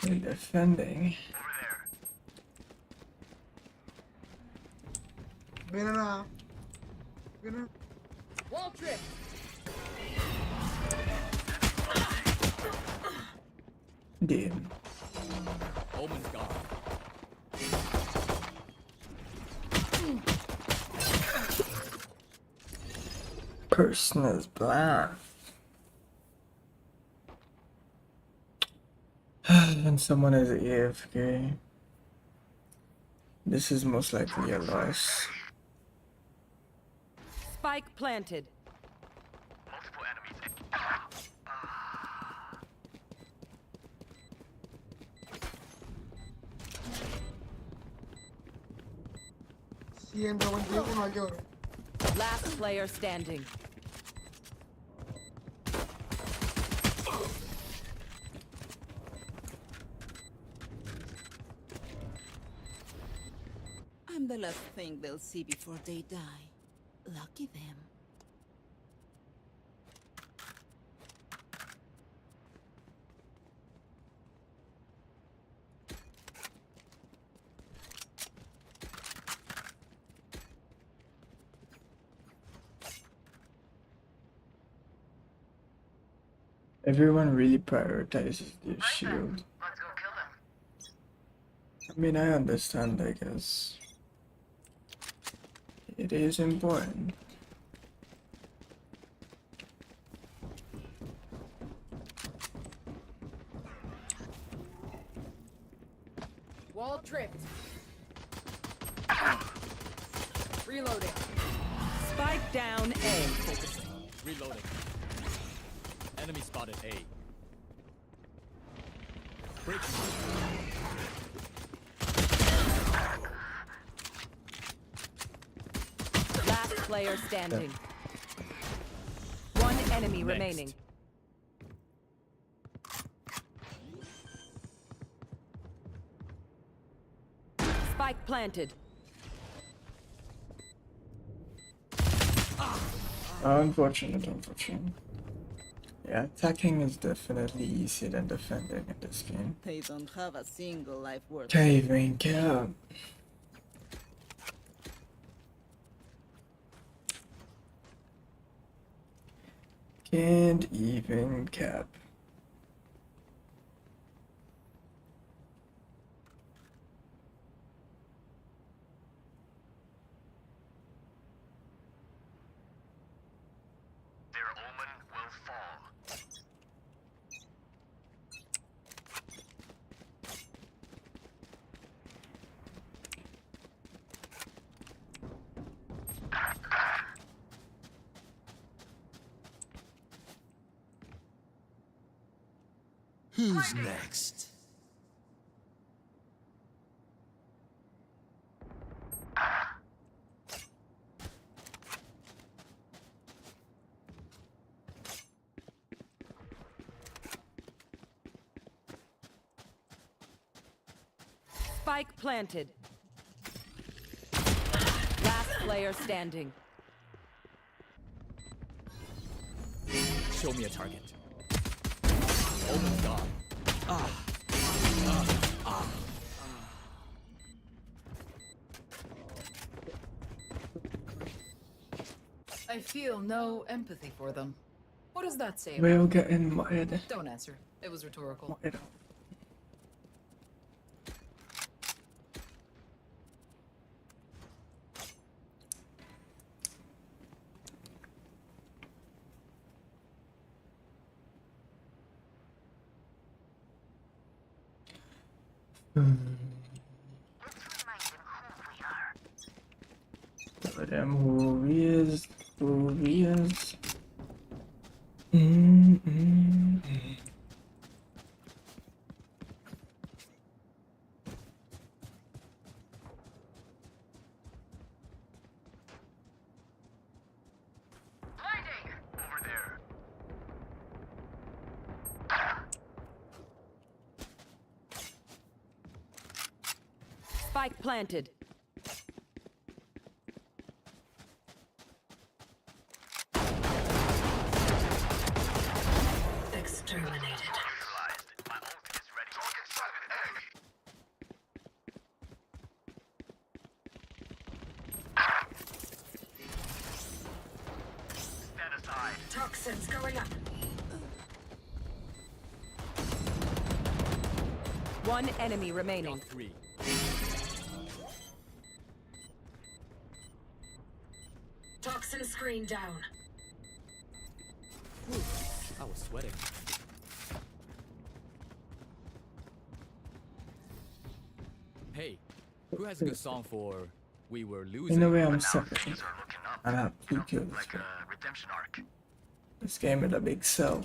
They're defending. Vienen a. Vienen. Wall trip. Damn. Omen's gone. Person is blind. And someone is AFK. This is most likely a loss. Spike planted. Siendo 21 lloro. Last player standing. I'm the last thing they'll see before they die. Lucky them. Everyone really prioritizes their shield. Let's go kill them. I mean, I understand, I guess. It is important. Wall tripped. Reloading. Spike down A. Reloading. Enemy spotted A. Breaking. Last player standing. One enemy Next. remaining. Spike planted. Unfortunate. Yeah, attacking is definitely easier than defending in this game. They don't have a single life worth Caving cap. Can't even cap. Their omen will fall. Who's next? Spike planted. Last player standing. Show me a target. Oh my god. I feel no empathy for them. What does that say? We'll get in my Don't answer. It was rhetorical. Tell them who he is, who he is. Over there. Spike planted. Exterminated. My ult is ready. Target sighted. Stand aside. Toxins going up. One enemy remaining. Toxin screen down. I was sweating. Hey, who has a good song for "We Were Losing"? In a way, I'm second. I have 2 kills. Like a redemption arc. This game is a big sell.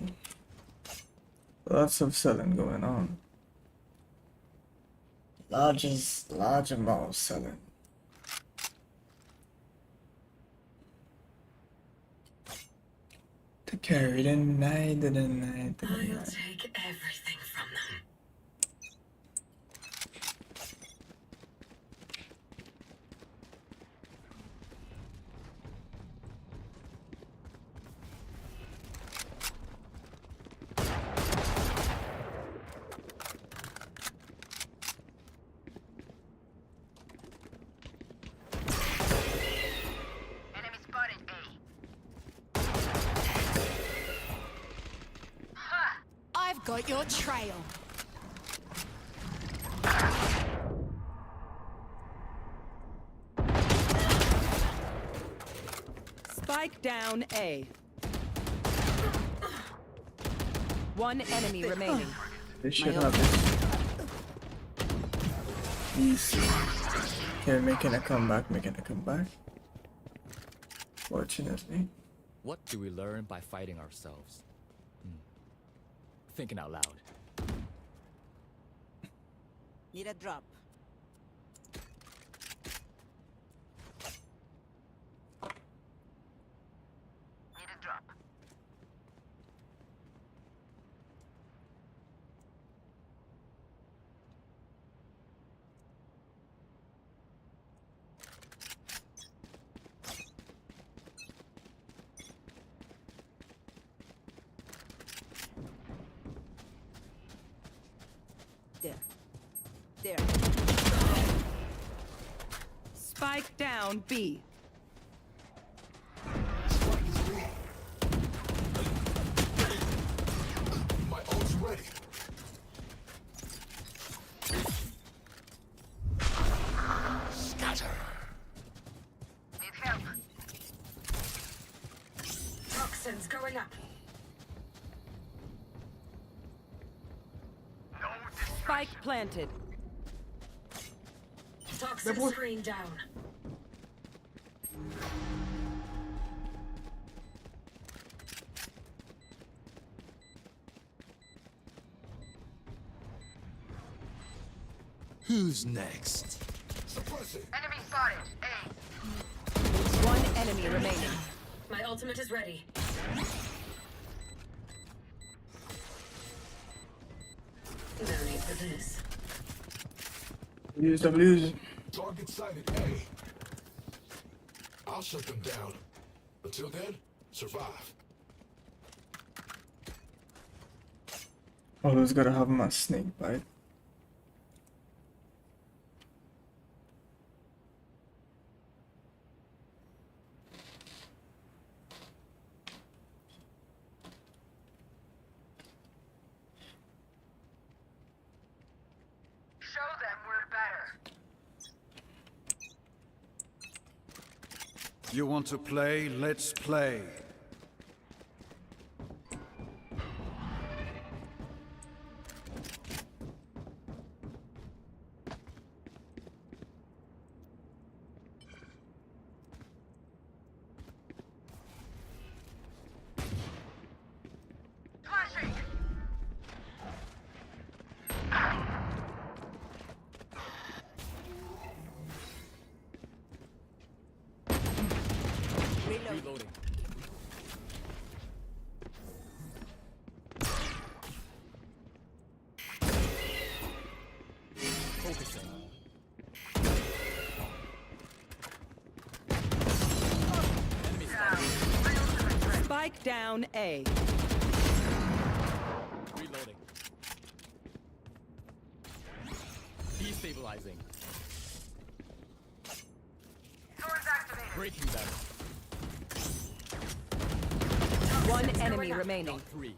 Lots of selling going on. Large amount of selling. To carry the night, the night, the I'll night. take everything from them. Enemy spotted A. I've got your trail. Spike down A. One enemy remaining. This should happen. He's here making a comeback, Fortunately. What do we learn by fighting ourselves? Thinking out loud. Need a drop. Need a drop. there. Spike down B. My ult's ready. Scatter. Need help. Toxins going up. Spike planted. Toxin screen down. Who's next? Enemy spotted. A. One enemy remaining. My ultimate is ready. No need for this. Use. Target sighted A. I'll shut them down. Until then, survive. Always gotta have my snake bite. Show them we're better. You want to play? Let's play. Flashing. Reloading. Focusing. Enemy spotted. Spike down A. Reloading. Destabilizing. Swords activated. Breaking them. One enemy remaining. Got 3.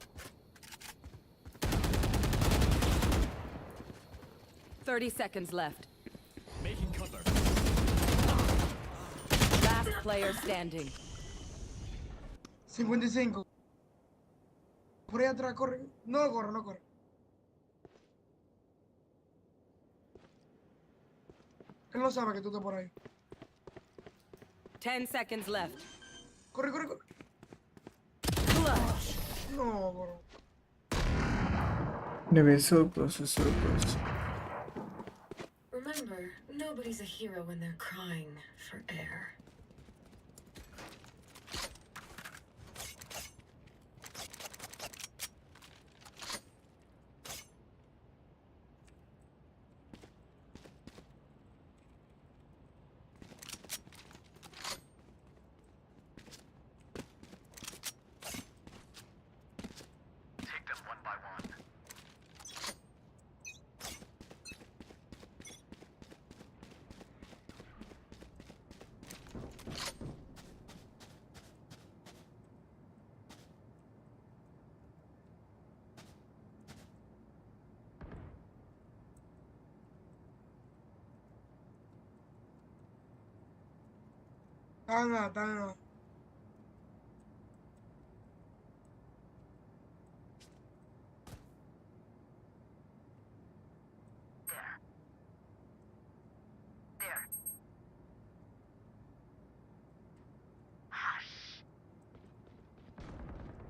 30 seconds left. Making cover. Last player standing. 55. Por ahí atrás, corre. No corre, no corre. Él no sabe que tú estás por ahí. 10 seconds left. Corre, corre, corre. Clutch. No, bro. Anyway, so close, so close. Remember, nobody's a hero when they're crying for air. Take them one by one. Tanga. There.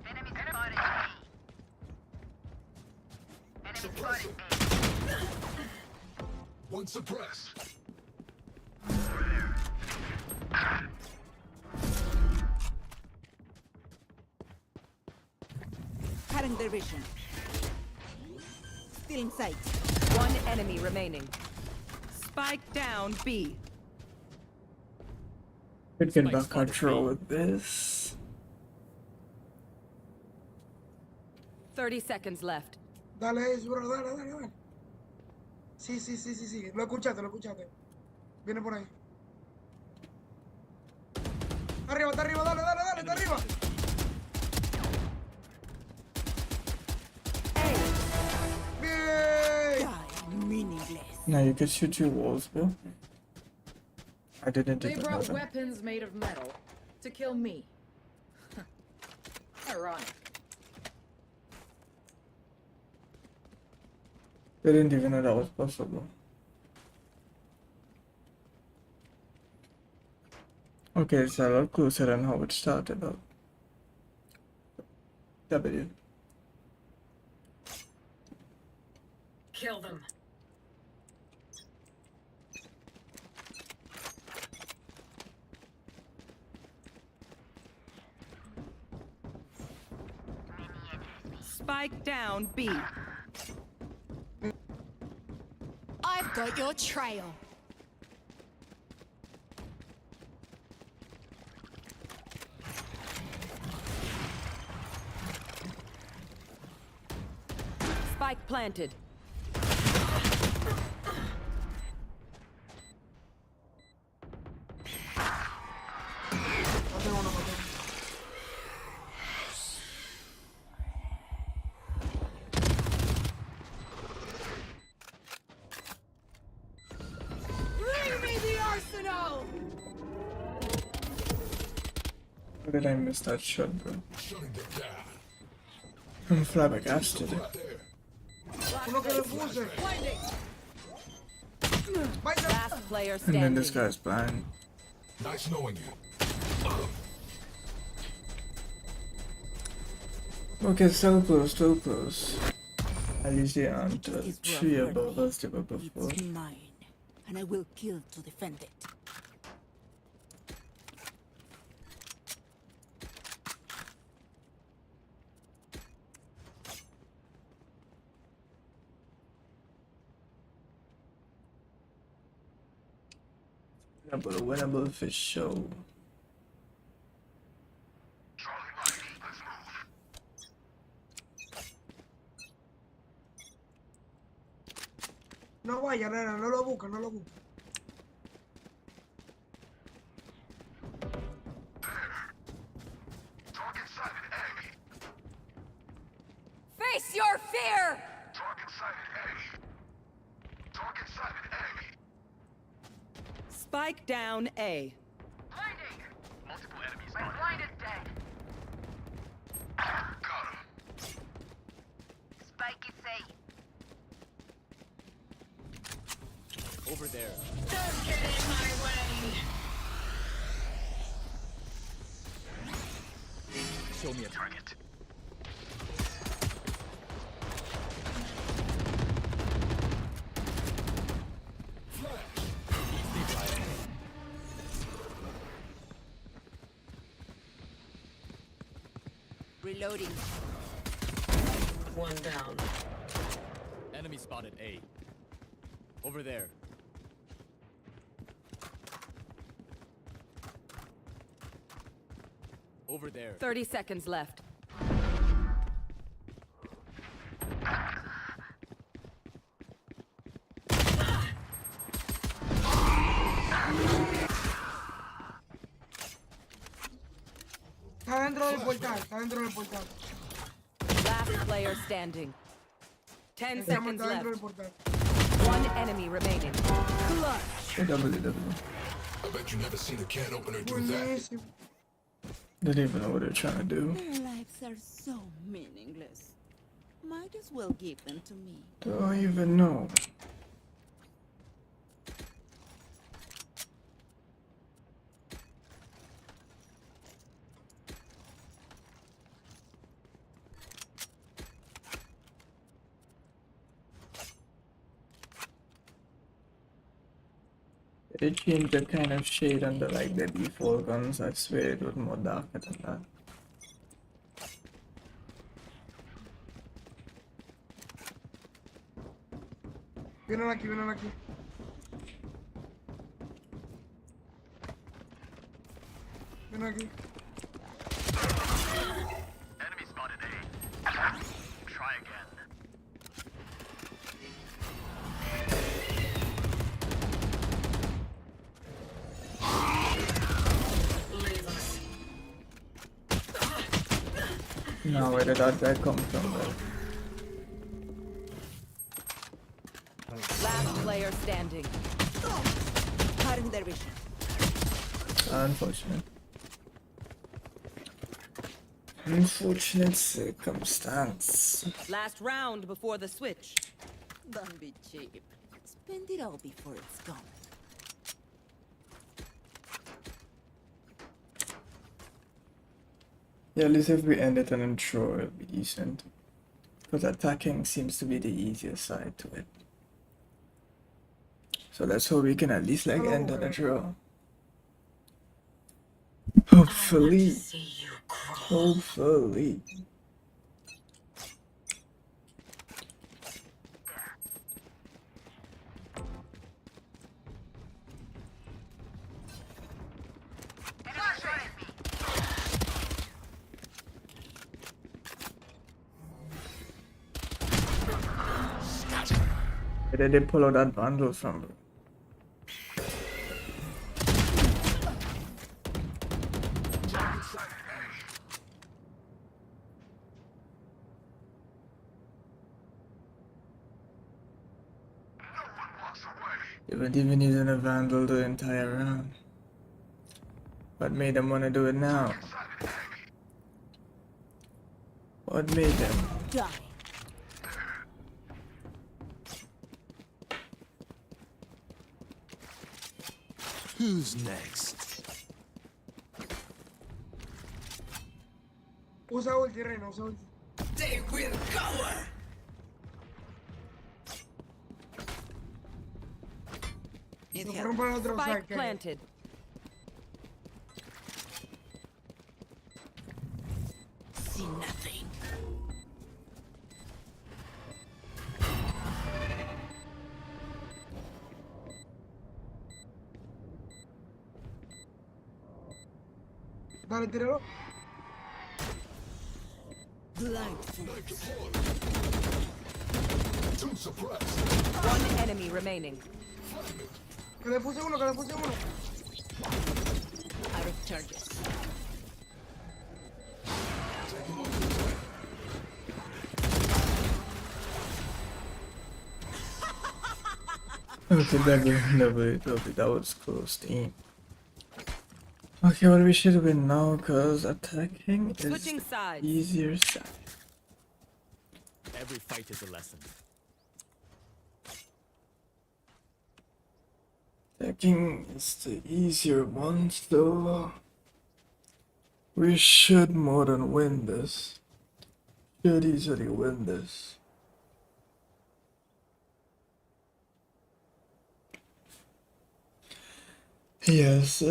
Enemy spotted A. Enemy spotted A. One suppressed. Cutting their vision. Still in sight. One enemy remaining. Spike down B. We can back control with this. 30 seconds left. Dale, bro, dale. Sí, sí, sí, sí, sí. Lo escuchaste, lo escuchaste. Viene por ahí. Está arriba, dale, dale, dale, está arriba. Now you can shoot your walls, bro. I didn't They even know brought that. weapons made of metal to kill me. Ironic. I didn't even know that was possible. Okay, it's a lot closer than how it started out. W. Kill them. Spike down B. I've got your trail. Spike planted. Bring me the arsenal! How did I miss that shot, bro? I'm flabbergasted. Uno que le puse. Last player And standing. then this guy's blind. Nice knowing you. Okay, still close, still close. At least they aren't 3 above us, they were before. It's mine, and I will kill to defend it. Winnable for sure. No vaya, nena, no lo busca, no lo busca. Face your fear! Spike down A. Blinding! Multiple enemies. My blind is dead. Got him. Spike is safe. Over there. Don't get in my way. Show me a target. Reloading. One down. Enemy spotted A. Over there. Over there. 30 seconds left. Está dentro del portal, está dentro del portal. Last player standing. 10 Está seconds dentro del left. portal. One enemy remaining. Clutch. W. I bet you never seen a can opener do that. Buenísimo. They don't even know what they're trying to do. Their lives are so meaningless. Might as well give them to me. Don't even know. They changed the kind of shade under like the default guns. I swear it was more darker than that. Vienen aquí, vienen aquí. Vienen aquí. Enemy spotted A. Try again. No, where did that guy come from? Though? Last player standing. Cutting their vision. Unfortunate. Unfortunate circumstance. Last round before the switch. Don't be cheap. Spend it all before it's gone. Yeah, at least if we end it on a draw, it'll be decent. Because attacking seems to be the easier side to it. So that's how we can at least like end on a draw. Hopefully. Hopefully. Where did they pull out that bundle from? They weren't even using a vandal the entire round. What made them want to do it now? What made them? Die. Who's next? Usa ulti, Reno, usa ulti. They will cover. Nos fueron para el otro side. Spike planted. See nothing. Dale, tíralo. Blind One enemy remaining. Que le puse uno, que le puse uno. out of charges. Okay, that was close to aim. Okay, well we should win now because attacking is Switching sides. easier side. Every fight is a lesson. Attacking is the easier one, so we should more than win this. Should easily win this. Yes,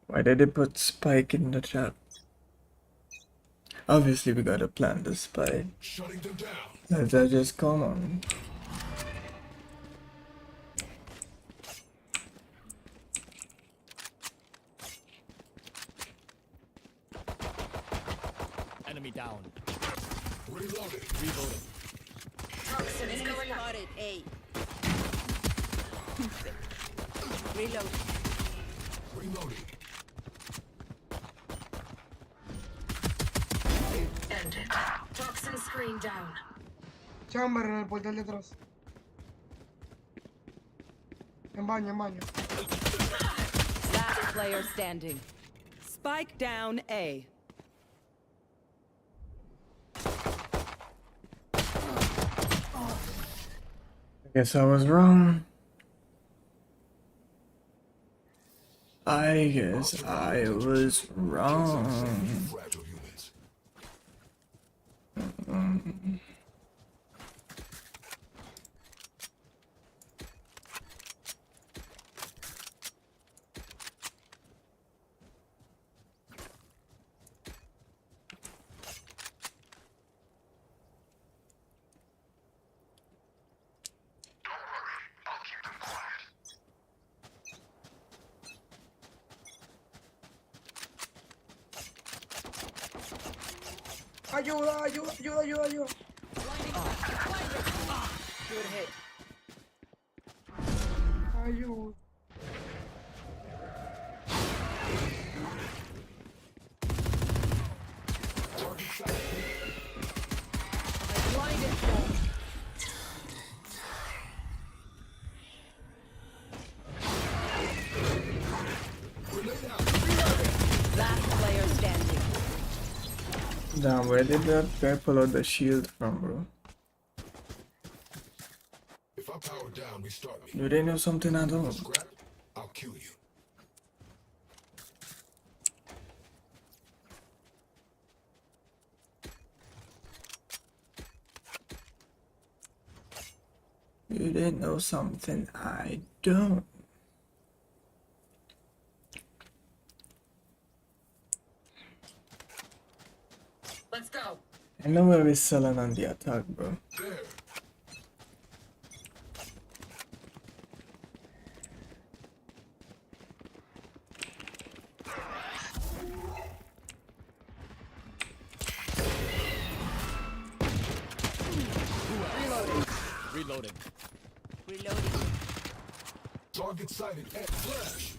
Why did they put Spike in the chat? Obviously we gotta plan the spike. Shutting them down. That's just common. Enemy down. Reloading. Reloading. Toxin is going up. Spotted A. Reload. Reloading. Ended. Toxin screen down. Chamber en el portal de atrás. En baño, en baño. Last player standing. Spike down A. I guess I was wrong. I guess I was wrong. Fragile units. Ayuda, ayuda, ayuda, ayuda, ayuda. Ayuda. Last player standing. Damn, where did that guy pull out the shield from, bro? If I power down, restart me. Do they know something at all? Scrap, I'll kill you. Do they know something I don't? Let's go. I know where we're selling on the attack, bro. There. Reloading. Reloading. Target sighted at flash.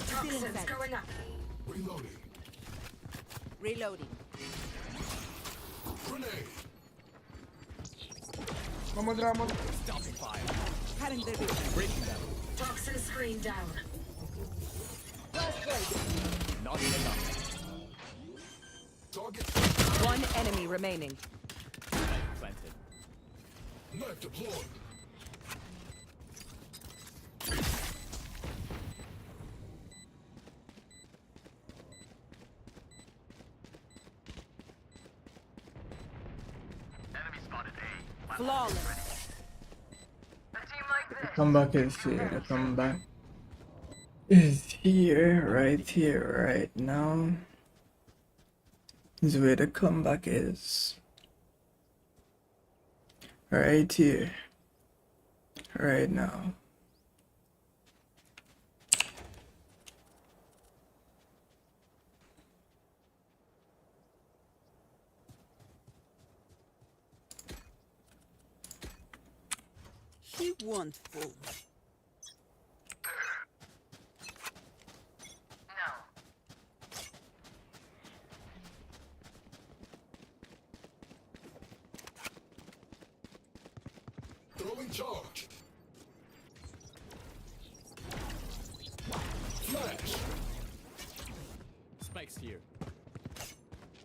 Toxins going up. Reloading. Reloading. Grenade. Vamos atrás, vamos. Stopping fire. Cutting their vision. Breaking them. Toxin screen down. Not enough. Target One enemy remaining. Planted. knife deployed. Enemy spotted A. Flawless. A team like The this. comeback is here. The comeback is here, right now. This is where the comeback is. Right here. Right now. He won't fool. No. Throwing charge. Flash. Spikes here.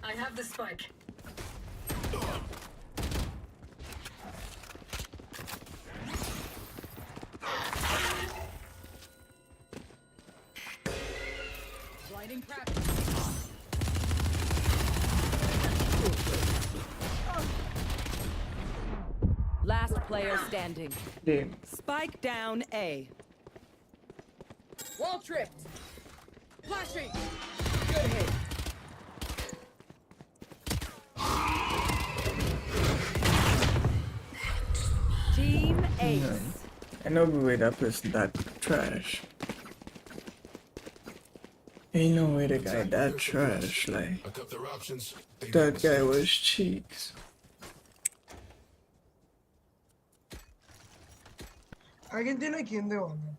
I have the spike. Blinding crack. Last player standing. Damn. Spike down A. Wall tripped. Flashing. Good hit. Team Ace. No. I know the way that person that trash. Ain't no way the guy that trash, like. I cut their options. They That guy was cheeks. ¿Alguien tiene quien de onda?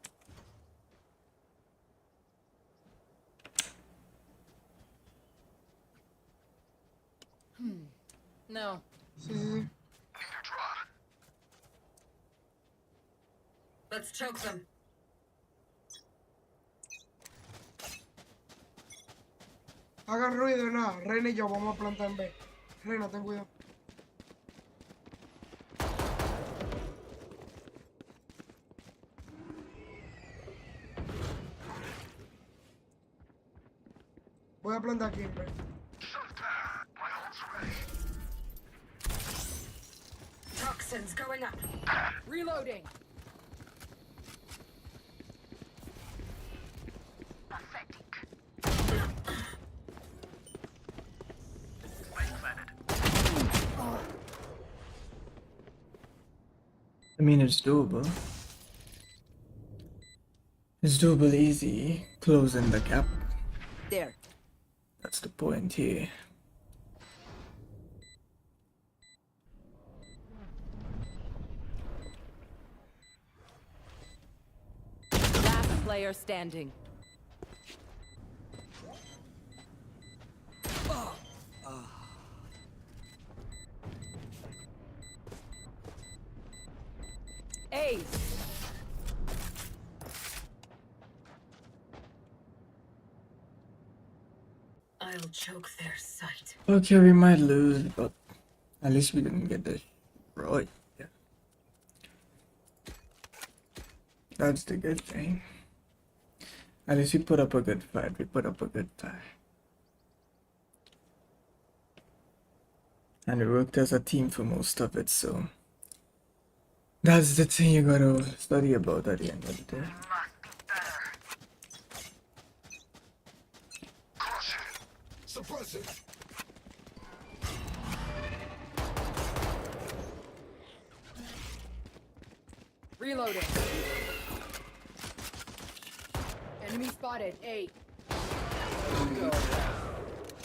No. Sí, sí, sí. Let's choke them. Hagan ruido, nada. Reina y yo vamos a plantar en B. Reina, ten cuidado. Voy a plantar aquí en B. Toxins going up. Reloading. I mean, it's doable. It's doable easy, closing the gap. There. That's the point here. player standing. Ace. I'll choke their sight. Okay, we might lose, but at least we didn't get the right. Yeah. That's the good thing. At least we put up a good fight. We put up a good fight. And we worked as a team for most of it, so that's the thing you gotta study about at the end of the day. Suppress it. Reloading. Enemy spotted. A. Go.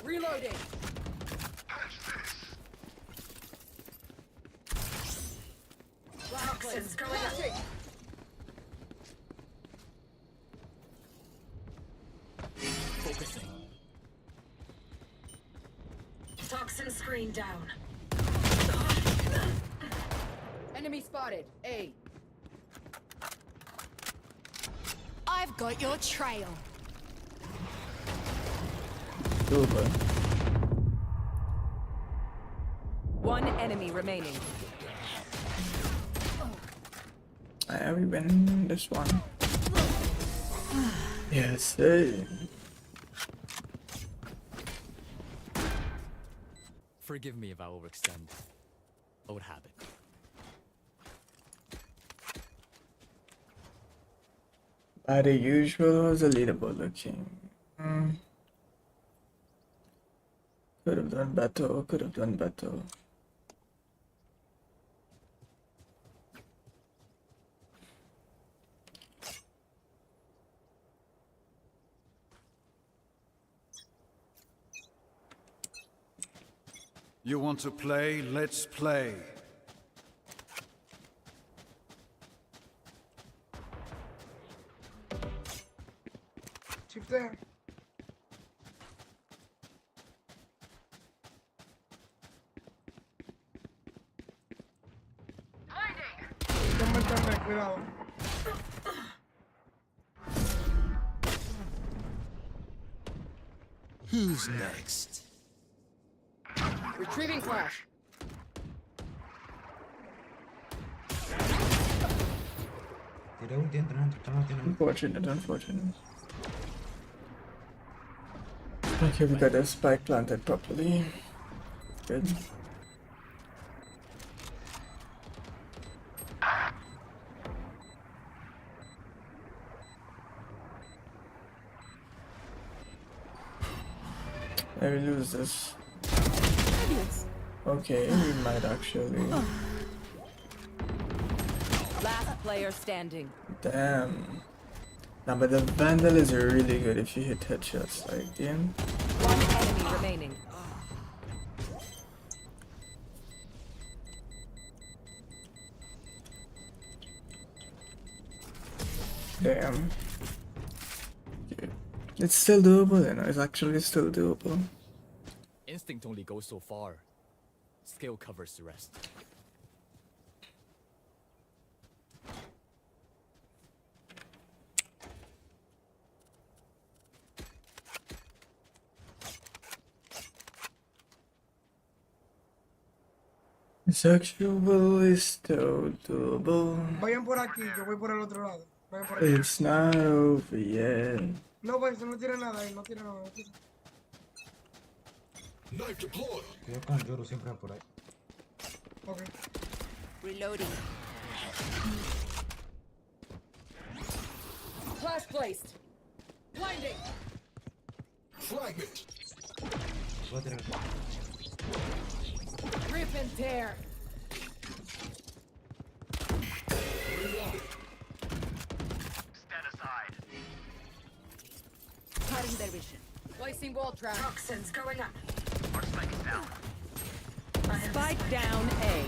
Reloading. Toxins going up. Focusing. Toxin screen down. Enemy spotted. A. I've got your trail. Super. One enemy remaining. We win this one. Yes, hey. Forgive me if I overextend. Old habit. By the usual, was a leaderboard looking. Could have done better, could have done better. You want to play? Let's play. Chip there. Cuidado. Who's next? Retrieving flash. Unfortunate, unfortunate. Okay, we got the spike planted properly. Good. I will lose this. Okay, we might actually. Last player standing. Damn. Nah, but the Vandal is really good if you hit headshots like damn. One enemy remaining. Damn. Okay. It's still doable, you know, it's actually still doable. Instinct only goes so far. Skill covers the rest. It's actually still doable. Vayan por aquí, yo voy por el otro lado. Vayan por aquí. It's not over yet. No, pues no tira nada ahí, no tira nada. No tira. Knife deployed. Yo con Yoru siempre por ahí. Ok. Reloading. Flash placed. Blinding. Fragment. Voy a tirar. Rip and tear. Stand aside. Cutting their vision. Placing wall trap. Toxins going up. Our spike is down. Spike down A.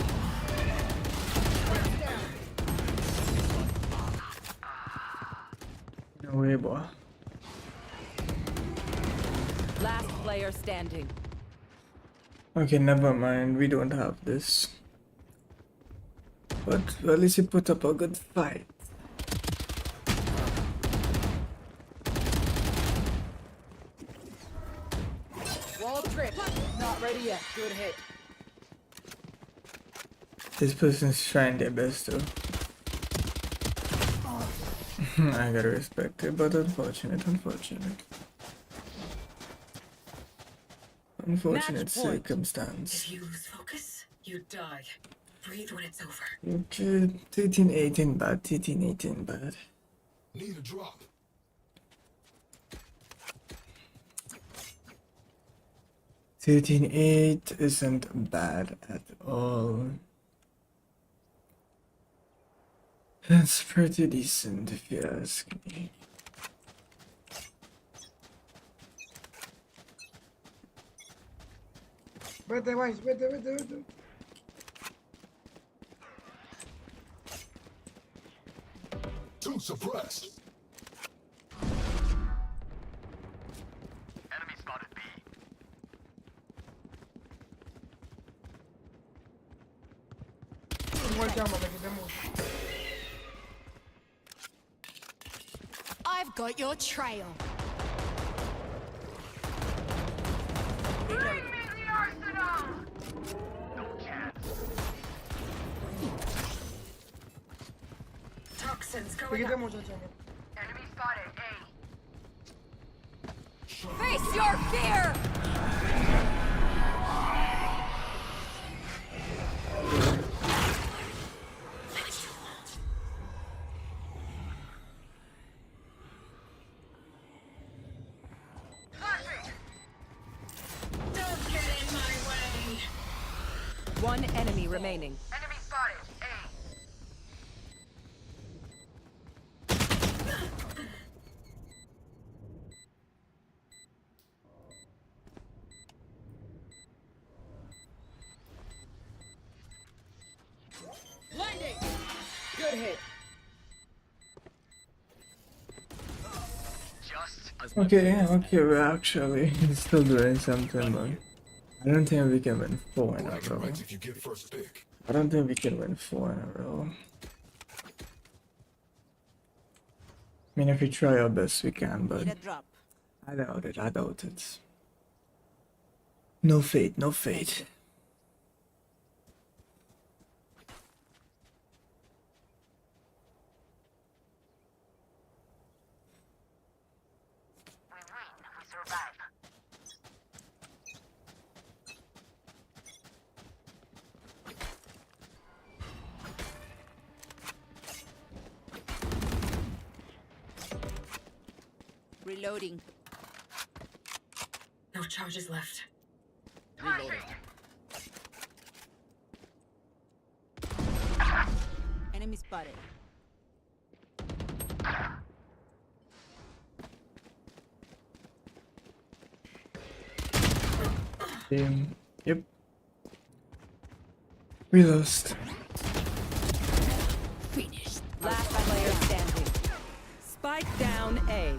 You know Away, boy. Last player standing. Okay, never mind. We don't have this. But at least you put up a good fight. Wall trip. Not ready yet. Good hit. This person's trying their best though. I gotta respect it, but unfortunate. Unfortunate circumstance. If you lose focus, you die. Breathe when it's over. Okay, 13-18 bad, 13-18 bad. Need a drop. 13-8 isn't bad at all. It's pretty decent if you ask me. Vete, Vice, vete. Two suppressed. Enemy spotted B. I've got your trail. Bring me the arsenal! No chance. Toxins going up. Enemy spotted A. Face your fear! Don't get in my way. One enemy remaining. Enemy spotted A. Blinding. Good hit. Okay, we're actually still doing something, but I don't think we can win 4 in a row. If you get first pick. I don't think we can win 4 in a row. I mean, if we try our best, we can, but I doubt it. No fate. Reloading. No charges left. Reloading. Enemy spotted. Yep. We lost. Finished. Last player standing. Spike down A.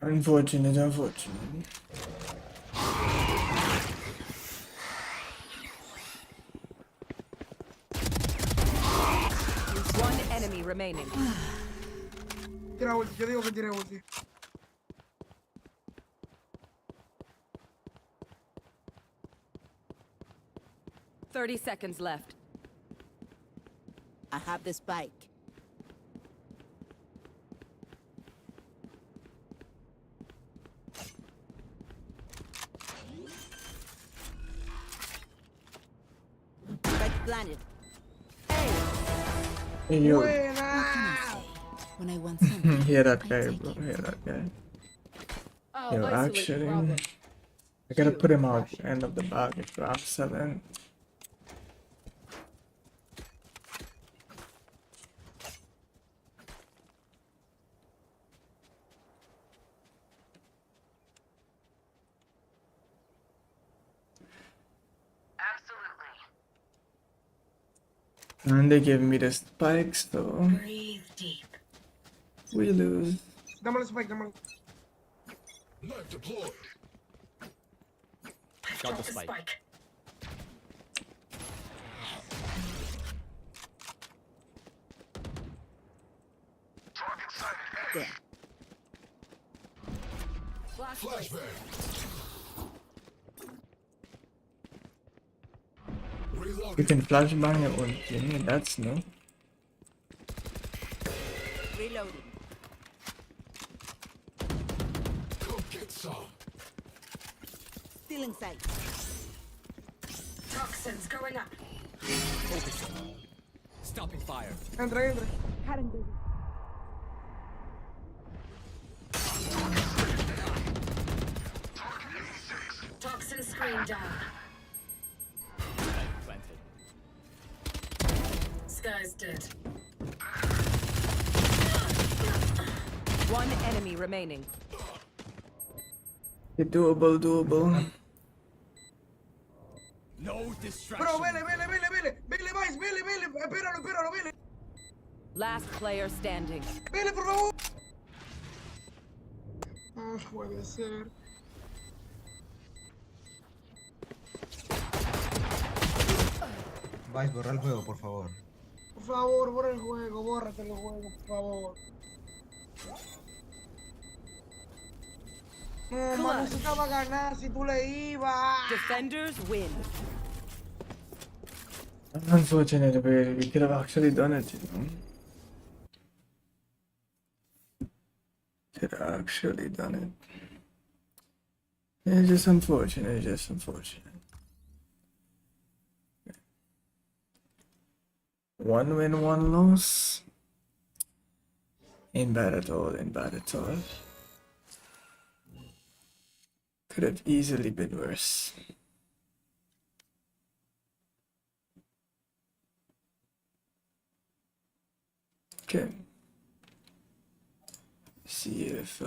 Unfortunate. One enemy remaining. Tira ulti, yo digo que tire ulti. Thirty seconds left. I have the spike. Spike planted. Hey, yo. When I want something, Hear that guy, bro. Hear that guy. Yo, actually, I gotta put him out end of the bag if I'm 7. And they gave me the spikes, so Breathe deep. we lose. Dame el spike, dame el... Knife deployed. Got the spike. Target sighted. There. Flashbang. Reloading. You can flashbang your own team, that's new. Reloading. Come get some. Still inside. Toxins going up. Focusing. Stopping fire. Entra, entra. Toxin screen down. Planted. Sky's dead. One enemy remaining. Doable, doable. No distraction. Bro, vele, vele, vele, vele. Vele, Vice, vele, vele. Espéralo, espéralo, vele. Last player standing. Vele, por favor. Ah, puede ser. Vais, borra el juego, por favor. Por favor, borra el juego, bórrate el juego, por favor. No, man, necesitaba ganar si tú le ibas. Defenders win. Unfortunate, but we could have actually done it, you know. Could have actually done it. It's just unfortunate, it's just unfortunate. One win, one loss. Ain't bad at all, ain't bad at all. Could have easily been worse. Okay. See if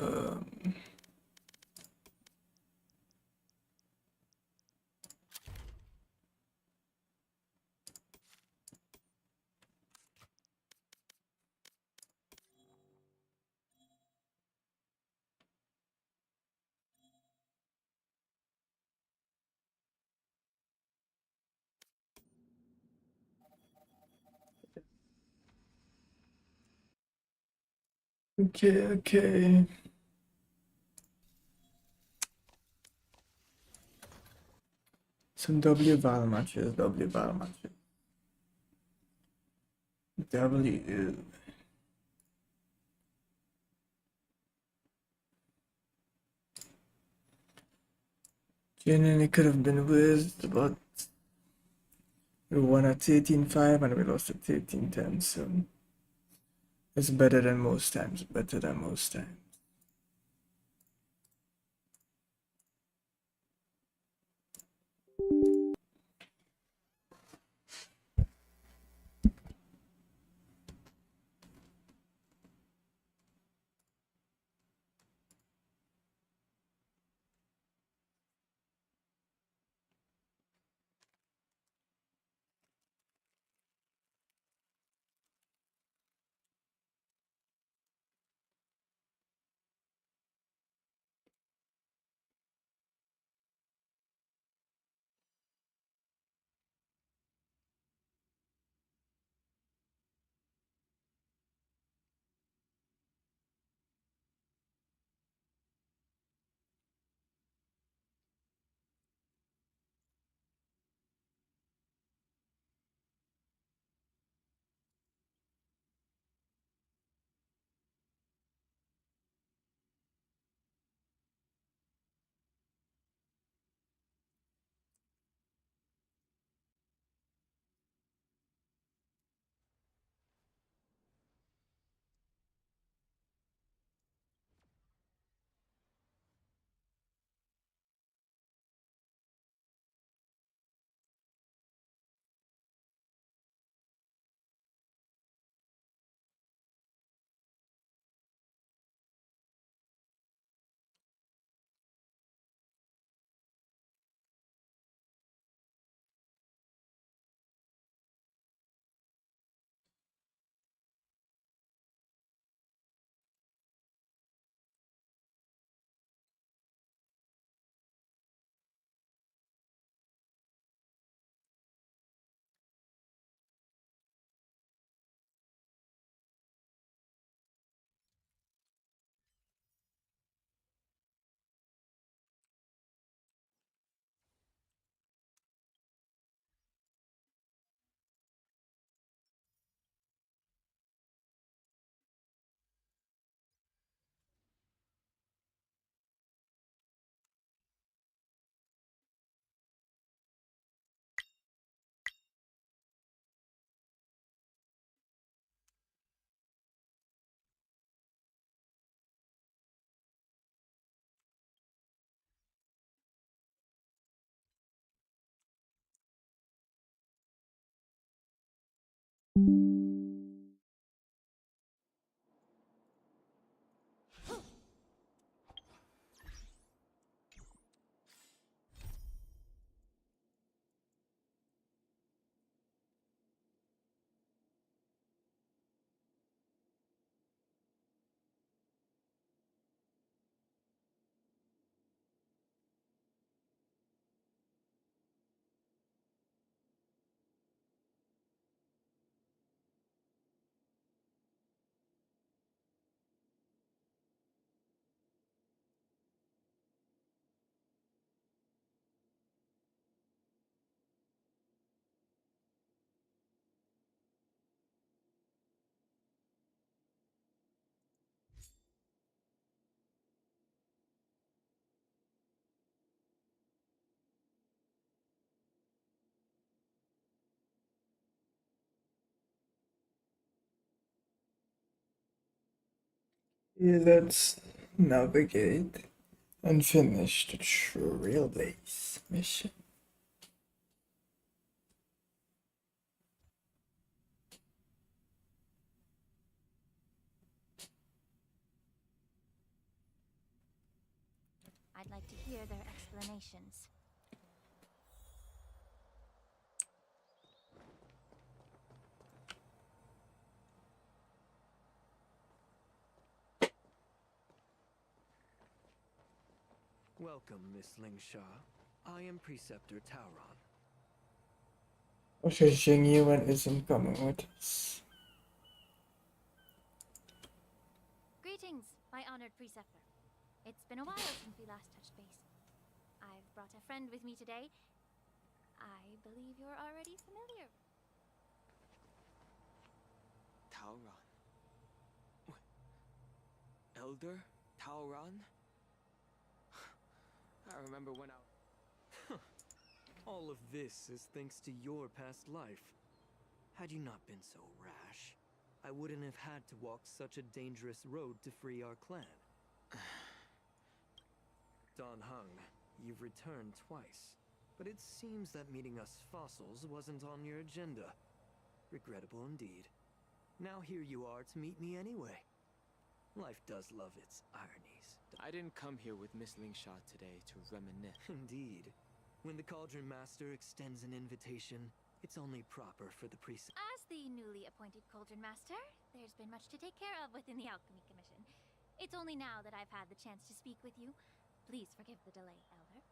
okay. Some W battle matches, W battle matches. W. Genuinely could have been worse, but we won at 13-5 and we lost at 13-10, so it's better than most times, better than most times. Let's navigate and finish the Trailblaze mission. I'd like to hear their explanations. Welcome, Miss Lingsha. I am Preceptor Tauron. Okay, Jingyuan isn't coming with us. Greetings, my honored preceptor. It's been a while since we last touched base. I've brought a friend with me today. I believe you're already familiar. Tauron? Elder Tauron? I remember when all of this is thanks to your past life. Had you not been so rash, I wouldn't have had to walk such a dangerous road to free our clan. Don Hung, you've returned twice, but it seems that meeting us fossils wasn't on your agenda. Regrettable indeed. Now here you are to meet me anyway. Life does love its ironies. I didn't come here with Miss Lingsha today to reminisce. Indeed. When the Cauldron Master extends an invitation, it's only proper for the priest. As the newly appointed Cauldron Master, there's been much to take care of within the Alchemy Commission. It's only now that I've had the chance to speak with you. Please forgive the delay, Elder.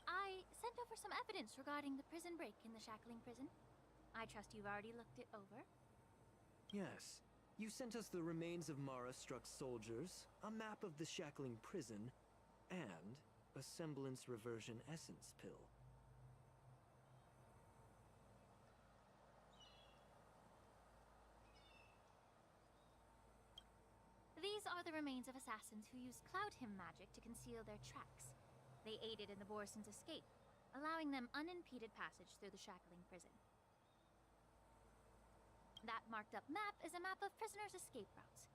I sent over some evidence regarding the prison break in the Shackling prison. I trust you've already looked it over. Yes. You sent us the remains of Mara-struck soldiers, a map of the Shackling prison, and a semblance reversion essence pill. These are the remains of assassins who used Cloud Hymn magic to conceal their tracks. They aided in the Borisons' escape, allowing them unimpeded passage through the Shackling prison. That marked-up map is a map of prisoners' escape routes.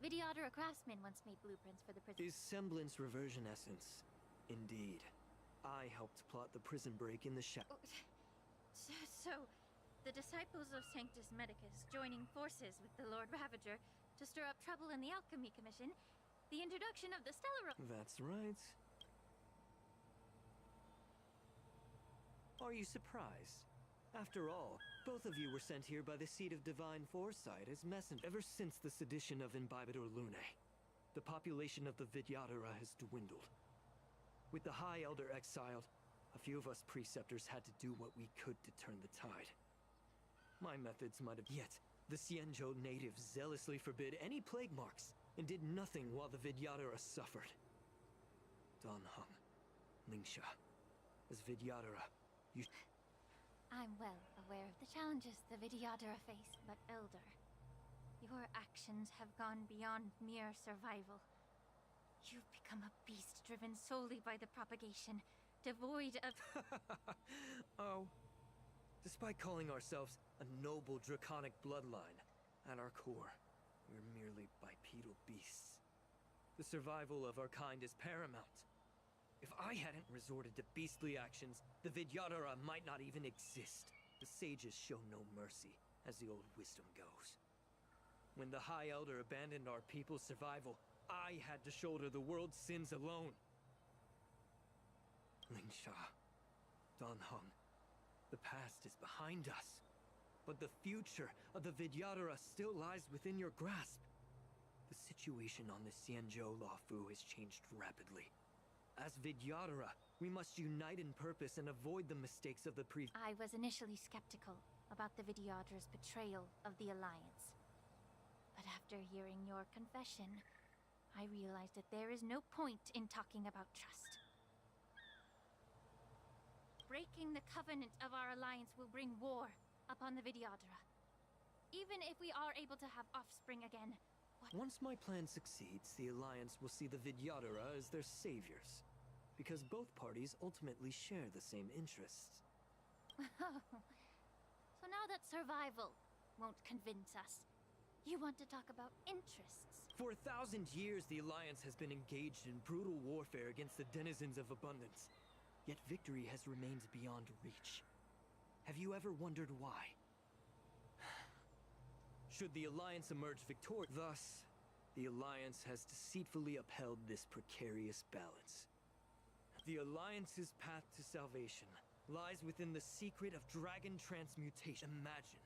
Vidyadhara craftsmen once made blueprints for the prison. Is semblance reversion essence. Indeed. I helped plot the prison break in the So, the disciples of Sanctus Medicus joining forces with the Lord Ravager to stir up trouble in the Alchemy Commission, the introduction of the Stellar... That's right. Are you surprised? After all, both of you were sent here by the Seat of Divine Foresight as messengers. Ever since the sedition of Imbibitor Lunae, the population of the Vidyadhara has dwindled. With the High Elder exiled, a few of us preceptors had to do what we could to turn the tide. My methods might have... Yet, the Xianzhou natives zealously forbid any plague marks and did nothing while the Vidyadhara suffered. Don Hung, Lingsha, as Vidyadhara, you... I'm well aware of the challenges the Vidyadhara face, but Elder, your actions have gone beyond mere survival. You've become a beast driven solely by the propagation, devoid of... Oh. Despite calling ourselves a noble draconic bloodline, at our core, we're merely bipedal beasts. The survival of our kind is paramount. If I hadn't resorted to beastly actions, the Vidyadhara might not even exist. The sages show no mercy, as the old wisdom goes. When the High Elder abandoned our people's survival, I had to shoulder the world's sins alone. Lingsha, Don Hung, the past is behind us, but the future of the Vidyadhara still lies within your grasp. The situation on the Xianzhou Luofu has changed rapidly. As Vidyadhara, we must unite in purpose and avoid the mistakes of the previous... I was initially skeptical about the Vidyadhara's betrayal of the Alliance. But after hearing your confession, I realized that there is no point in talking about trust. breaking the covenant of our alliance will bring war upon the Vidyadhara. Even if we are able to have offspring again, Once my plan succeeds, the Alliance will see the Vidyadhara as their saviors. Because both parties ultimately share the same interests. So now that survival won't convince us, you want to talk about interests? For 1,000 years, the Alliance has been engaged in brutal warfare against the denizens of abundance. Yet victory has remained beyond reach. Have you ever wondered why? Should the Alliance emerge victorious, thus, the Alliance has deceitfully upheld this precarious balance. The Alliance's path to salvation lies within the secret of dragon transmutation. Imagine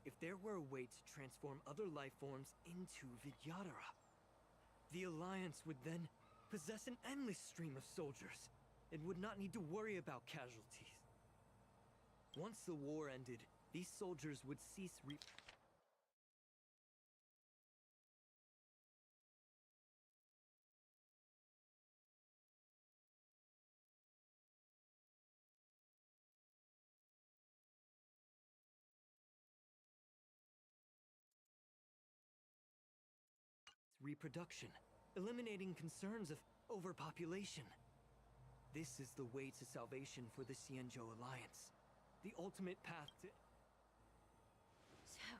if there were a way to transform other life forms into Vidyadhara. The Alliance would then possess an endless stream of soldiers and would not need to worry about casualties. Once the war ended, these soldiers would cease reproduction, eliminating concerns of overpopulation. This is the way to salvation for the Scions Alliance. The ultimate path to... So,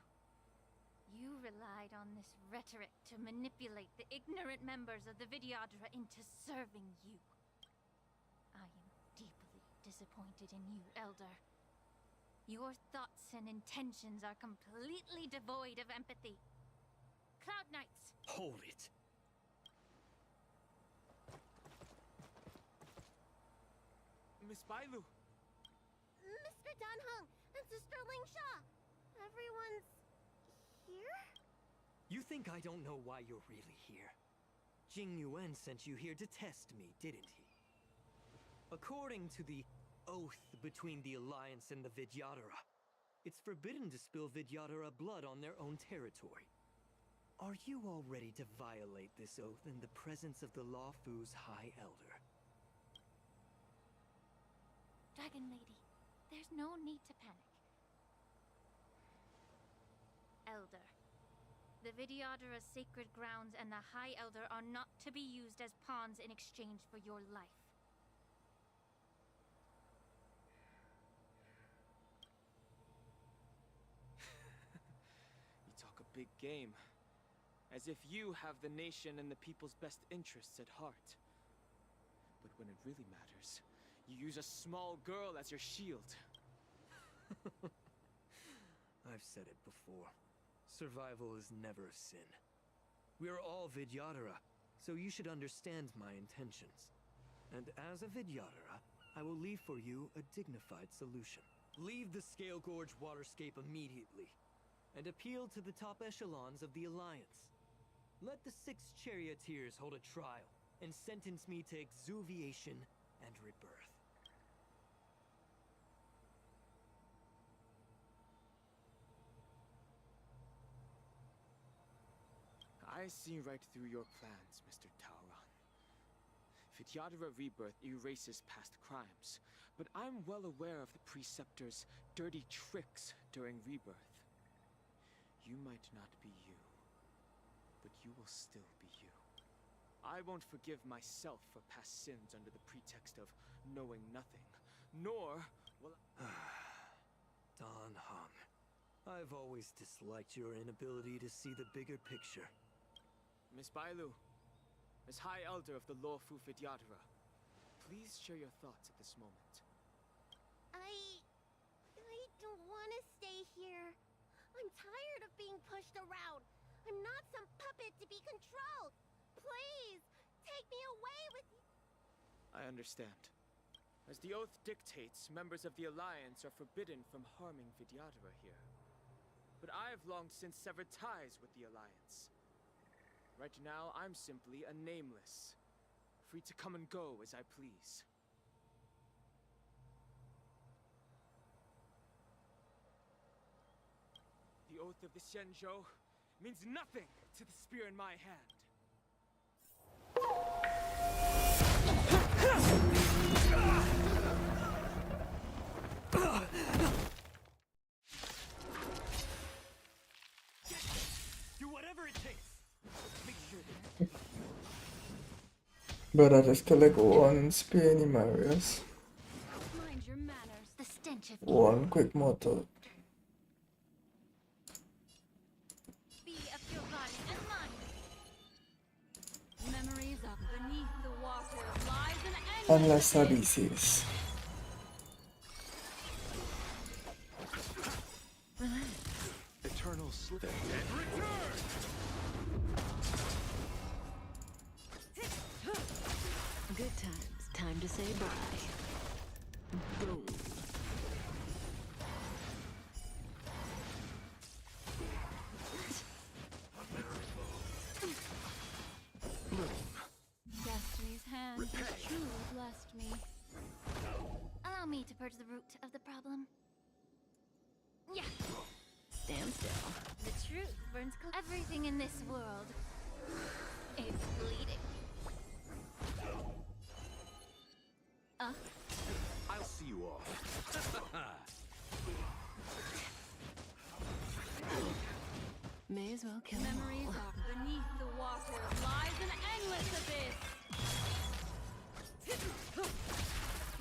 you relied on this rhetoric to manipulate the ignorant members of the Vidyadhara into serving you. I am deeply disappointed in you, Elder. Your thoughts and intentions are completely devoid of empathy. Cloud Knights! Hold it! Miss Bailu! Mr. Danheng and Sister Lingsha! Everyone's... here? You think I don't know why you're really here? Jing Yuan sent you here to test me, didn't he? According to the oath between the Alliance and the Vidyadhara, it's forbidden to spill Vidyadhara blood on their own territory. Are you all ready to violate this oath in the presence of the Lawfu's High Elder? Dragon Lady, there's no need to panic. Elder, the Vidyadhara's sacred grounds and the High Elder are not to be used as pawns in exchange for your life. You talk a big game. As if you have the nation and the people's best interests at heart. But when it really matters, you use a small girl as your shield. I've said it before. Survival is never a sin. We're all Vidyadhara, so you should understand my intentions. And as a Vidyadhara, I will leave for you a dignified solution. Leave the Scale Gorge waterscape immediately, and appeal to the top echelons of the Alliance. Let the 6 charioteers hold a trial, and sentence me to exuviation and rebirth. I see right through your plans, Mr. Tauron. Vidyadhara Rebirth erases past crimes, but I'm well aware of the Preceptor's dirty tricks during Rebirth. You might not be you, but you will still be you. I won't forgive myself for past sins under the pretext of knowing nothing, nor will I... Don Hung, I've always disliked your inability to see the bigger picture. Miss Bailu, as High Elder of the Lawfu Vidyadhara, please share your thoughts at this moment. I don't want to stay here. I'm tired of being pushed around. I'm not some puppet to be controlled. Please, take me away with you. I understand. As the oath dictates, members of the Alliance are forbidden from harming Vidyadhara here. But I have long since severed ties with the Alliance. Right now, I'm simply a nameless, free to come and go as I please. The oath of the Xianzhou means nothing to the spear in my hand. But I just collect one Spiny Marius. Mind your manners, the stench of One quick motor. be of your body and mine. Memories of beneath the water lies an endless Unless Odysseus. Eternal slip. Good times. Time to say bye. Boom. Destiny's hand has truly blessed me. Allow me to purge the root of the problem. Yeah. Stand still. The truth burns everything in this world. It's bleeding. I'll see you off. May as well kill Memories them all. of beneath the water lies an endless abyss.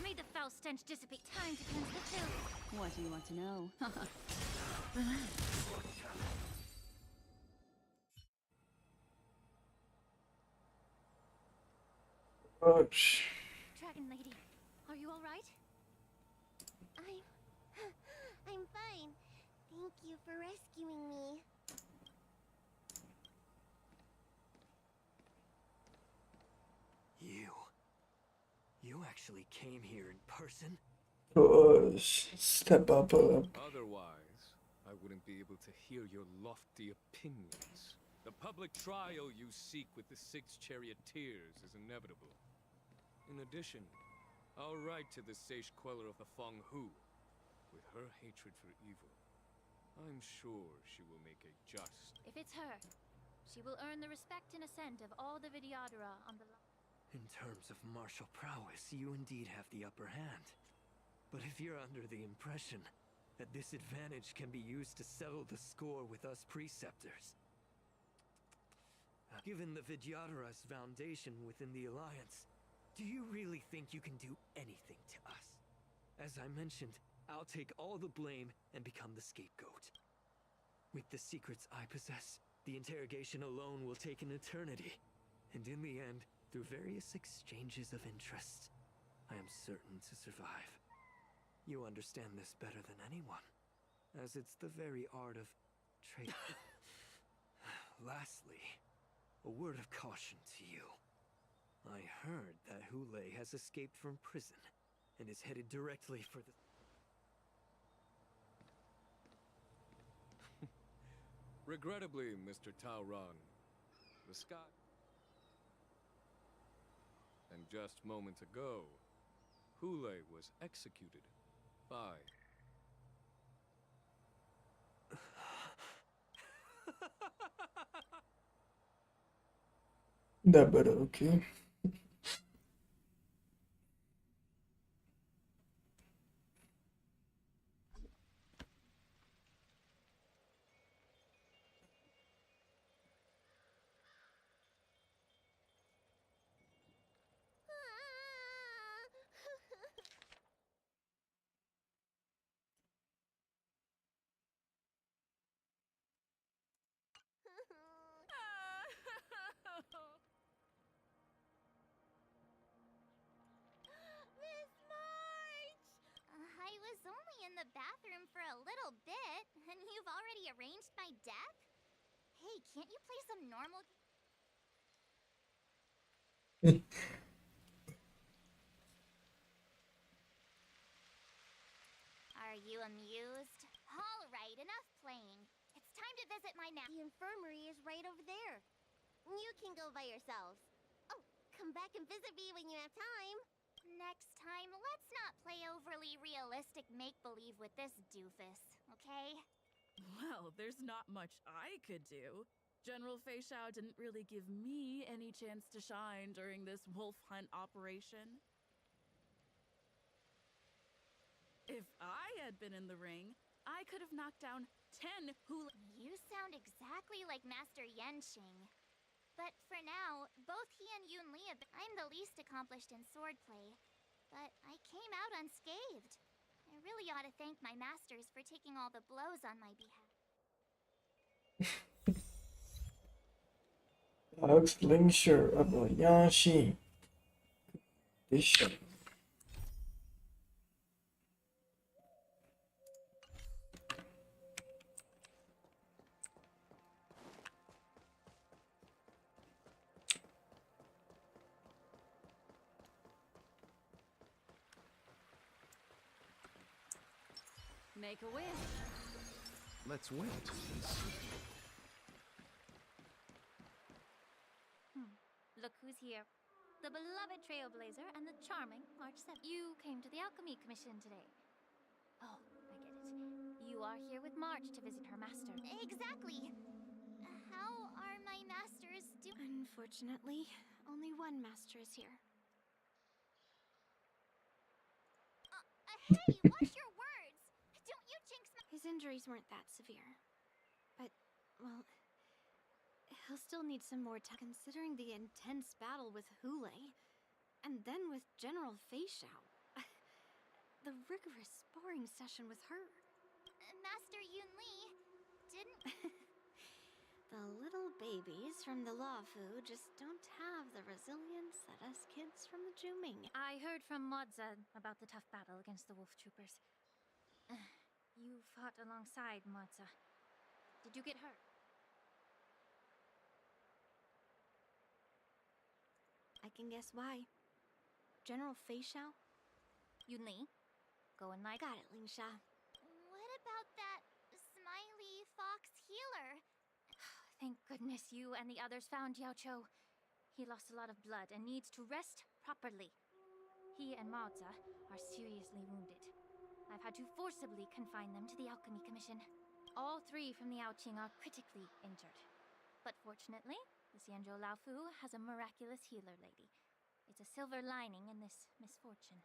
May the foul stench dissipate. Time to cleanse the filth. What do you want to know? Ouch. Dragon Lady, are you all right? I'm fine. Thank you for rescuing me. You actually came here in person? Push. Step up. Otherwise, I wouldn't be able to hear your lofty opinions. The public trial you seek with the 6 charioteers is inevitable. In addition, I'll write to the sage queller of the Feng Hu. With her hatred for evil, I'm sure she will make a just... If it's her, she will earn the respect and assent of all the Vidyadhara on the line. In terms of martial prowess, you indeed have the upper hand. But if you're under the impression that this advantage can be used to settle the score with us preceptors, given the Vidyadhara's foundation within the Alliance, do you really think you can do anything to us? As I mentioned, I'll take all the blame and become the scapegoat. With the secrets I possess, the interrogation alone will take an eternity. And in the end, through various exchanges of interest, I am certain to survive. You understand this better than anyone, as it's the very art of trade. Lastly, a word of caution to you. I heard that Hule has escaped from prison and is headed directly for the... Regrettably, Mr. Taoran, the sky... And just moments ago, Hule was executed by... That better okay. Miss March! I was only in the bathroom for a little bit, and you've already arranged my death? Hey, can't you play some normal... Are you amused? All right, enough playing. It's time to visit my The infirmary is right over there. You can go by yourselves. Oh, come back and visit me when you have time. Next time, let's not play overly realistic make-believe with this doofus, okay? Well, there's not much I could do. General Feixiao didn't really give me any chance to shine during this wolf hunt operation. If I had been in the ring, I could have knocked down 10 Hula. You sound exactly like Master Yenshing. But for now, both he and Yoon Lee have I'm the least accomplished in swordplay, but I came out unscathed. I really ought to thank my masters for taking all the blows on my behalf. Alex Linkshire of Yashi. Edition. Make a wish. Let's wait and see. Look who's here. The beloved Trailblazer and the charming March 7th. You came to the Alchemy Commission today. Oh, I get it. You are here with March to visit her master. Exactly. How are my masters doing? Unfortunately, only one master is here. Hey, watch your words! Don't you jinx my— His injuries weren't that severe. But, well, he'll still need some more time considering the intense battle with Hule. And then with General Fei Xiao. The rigorous sparring session with her. Master Yoon Lee didn't... The little babies from the Luofu just don't have the resilience that us kids from the Juming. I heard from Modza about the tough battle against the wolf troopers. You fought alongside Modza. Did you get hurt? I can guess why. General Fei Xiao? Yoon Lee, go and Got it, Ling Sha. What about that smiley fox healer? Thank goodness you and the others found Yao Cho. He lost a lot of blood and needs to rest properly. He and Maoza are seriously wounded. I've had to forcibly confine them to the Alchemy Commission. All three from the Yaoqing are critically injured. But fortunately, the Xianzhou Laofu has a miraculous healer lady. It's a silver lining in this misfortune.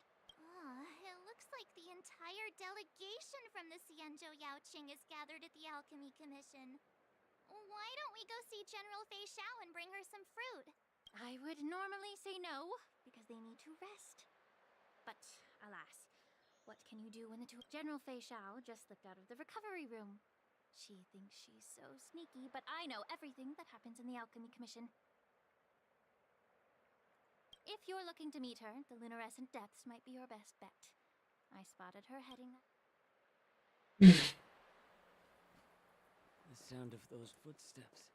It looks like the entire delegation from the Xianzhou Yaoqing is gathered at the Alchemy Commission. Why don't we go see General Fei Xiao and bring her some fruit? I would normally say no, because they need to rest. But, alas, what can you do when the two— General Fei Xiao just slipped out of the recovery room. She thinks she's so sneaky, but I know everything that happens in the Alchemy Commission. If you're looking to meet her, the luminescent depths might be your best bet. I spotted her heading that. The sound of those footsteps.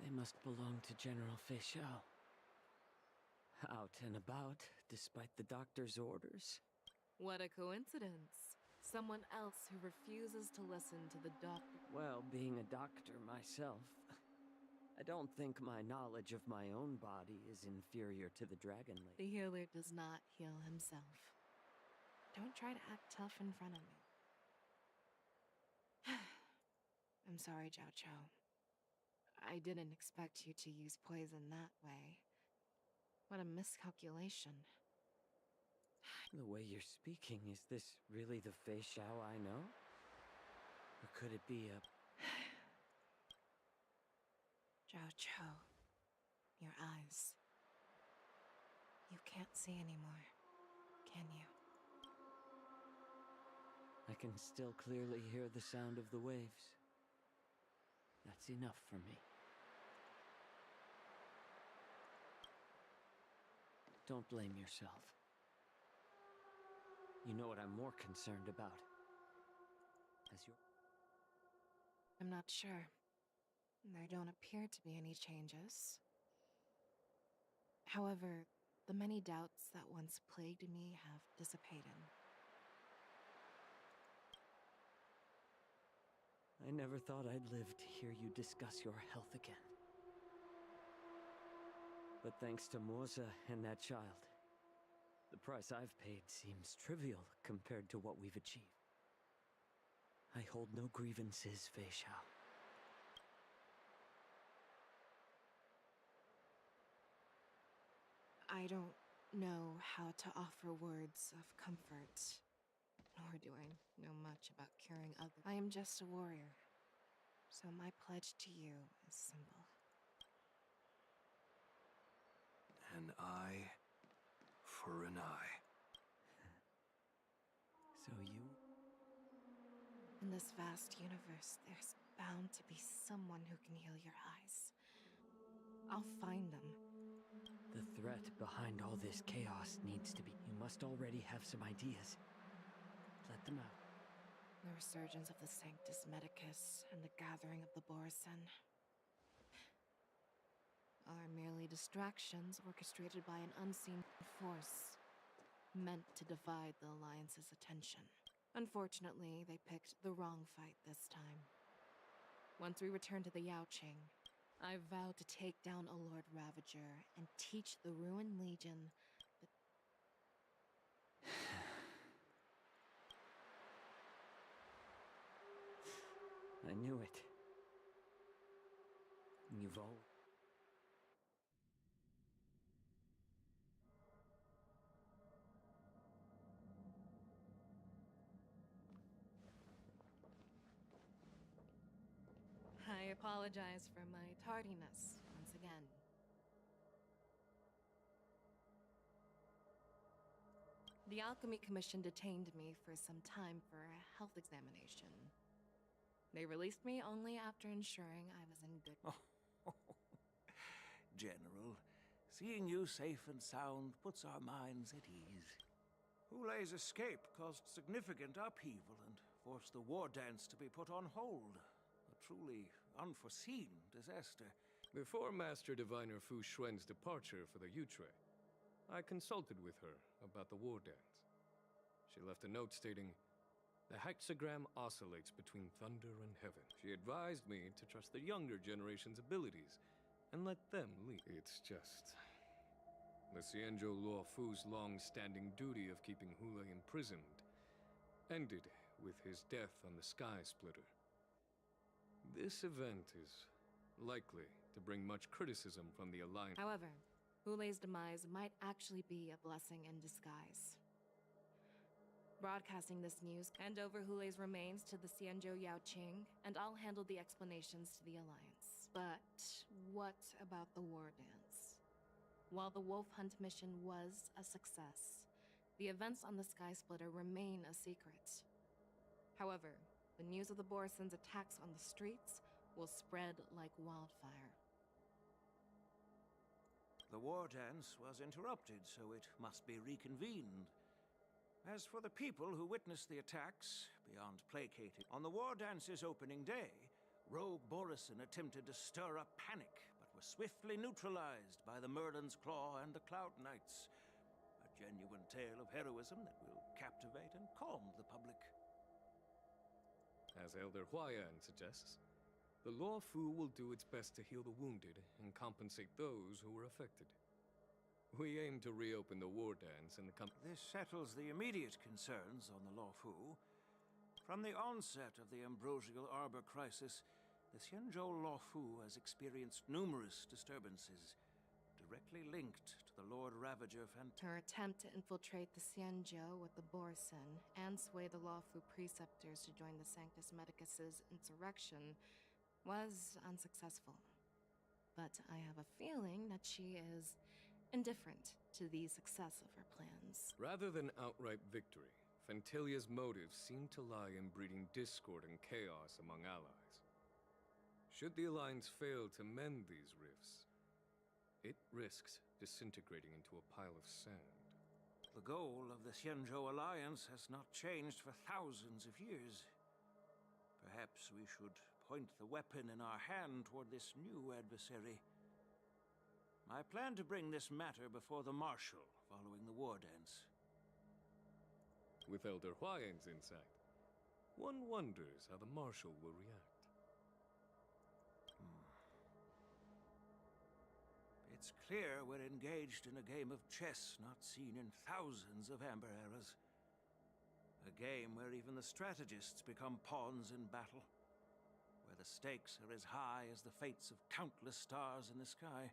They must belong to General Fei Xiao. Out and about, despite the doctor's orders. What a coincidence. Someone else who refuses to listen to the doctor. Well, being a doctor myself, I don't think my knowledge of my own body is inferior to the Dragon Lady. The healer does not heal himself. Don't try to act tough in front of me. I'm sorry, Zhao Cho. I didn't expect you to use poison that way. What a miscalculation. The way you're speaking, is this really the Fei Xiao I know? Or could it be a... Zhao Cho, your eyes. You can't see anymore, can you? I can still clearly hear the sound of the waves. That's enough for me. Don't blame yourself. You know what I'm more concerned about. I'm not sure. There don't appear to be any changes. However, the many doubts that once plagued me have dissipated. I never thought I'd live to hear you discuss your health again. But thanks to Moza and that child, the price I've paid seems trivial compared to what we've achieved. I hold no grievances, Fei Xiao. I don't know how to offer words of comfort, nor do I know much about curing others. I am just a warrior, so my pledge to you is simple. An eye for an eye. So you? In this vast universe, there's bound to be someone who can heal your eyes. I'll find them. The threat behind all this chaos needs to be... You must already have some ideas. Let them out. The resurgence of the Sanctus Medicus and the gathering of the Borison are merely distractions orchestrated by an unseen force meant to divide the Alliance's attention. Unfortunately, they picked the wrong fight this time. Once we return to the Yaoqing, I vow to take down a Lord Ravager and teach the Ruined Legion that... I knew it. You've all... I apologize for my tardiness once again. The Alchemy Commission detained me for some time for a health examination. They released me only after ensuring I was in good... General, seeing you safe and sound puts our minds at ease. Hulei's escape caused significant upheaval and forced the war dance to be put on hold. A truly unforeseen disaster. Before Master Diviner Fu Xuan's departure for the Yutre, I consulted with her about the war dance. She left a note stating, "The hexagram oscillates between thunder and heaven." She advised me to trust the younger generation's abilities and let them lead. It's just... the Xianzhou Luo Fu's long-standing duty of keeping Hulei imprisoned ended with his death on the Sky Splitter. This event is likely to bring much criticism from the Alliance. However, Hulei's demise might actually be a blessing in disguise. Broadcasting this news, hand over Hulei's remains to the Xianzhou Yaoqing, and I'll handle the explanations to the Alliance. But what about the war dance? While the Wolf Hunt mission was a success, the events on the Sky Splitter remain a secret. However, the news of the Borison's attacks on the streets will spread like wildfire. The war dance was interrupted, so it must be reconvened. As for the people who witnessed the attacks, beyond placated, on the war dance's opening day, rogue Borison attempted to stir up panic, but were swiftly neutralized by the Merlin's Claw and the Cloud Knights. A genuine tale of heroism that will captivate and calm the public. As Elder Huayan suggests, the Luo Fu will do its best to heal the wounded and compensate those who were affected. We aim to reopen the war dance and the This settles the immediate concerns on the Luo Fu. From the onset of the Ambrosial Arbor crisis, the Xianzhou Luo Fu has experienced numerous disturbances, directly linked to the Lord Ravager Her attempt to infiltrate the Xianzhou with the Borison and sway the Luo Fu preceptors to join the Sanctus Medicus's insurrection was unsuccessful. But I have a feeling that she is indifferent to the success of her plans. Rather than outright victory, Fentilia's motives seem to lie in breeding discord and chaos among allies. Should the Alliance fail to mend these rifts, it risks disintegrating into a pile of sand. The goal of the Xianzhou Alliance has not changed for thousands of years. Perhaps we should point the weapon in our hand toward this new adversary. I plan to bring this matter before the Marshal following the war dance. With Elder Huayan's insight, one wonders how the Marshal will react. It's clear we're engaged in a game of chess not seen in thousands of Amber eras. A game where even the strategists become pawns in battle, where the stakes are as high as the fates of countless stars in the sky.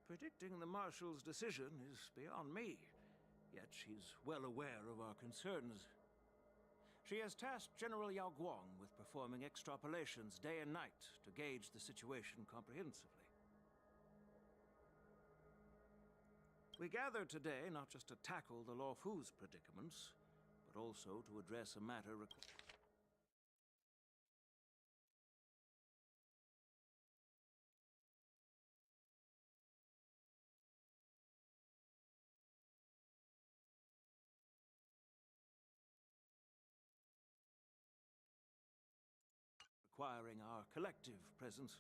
Predicting the Marshal's decision is beyond me, yet she's well aware of our concerns. She has tasked General Yao Guang with performing extrapolations day and night to gauge the situation comprehensively. We gathered today not just to tackle the Law Fu's predicaments, but also to address a matter requiring our collective presence.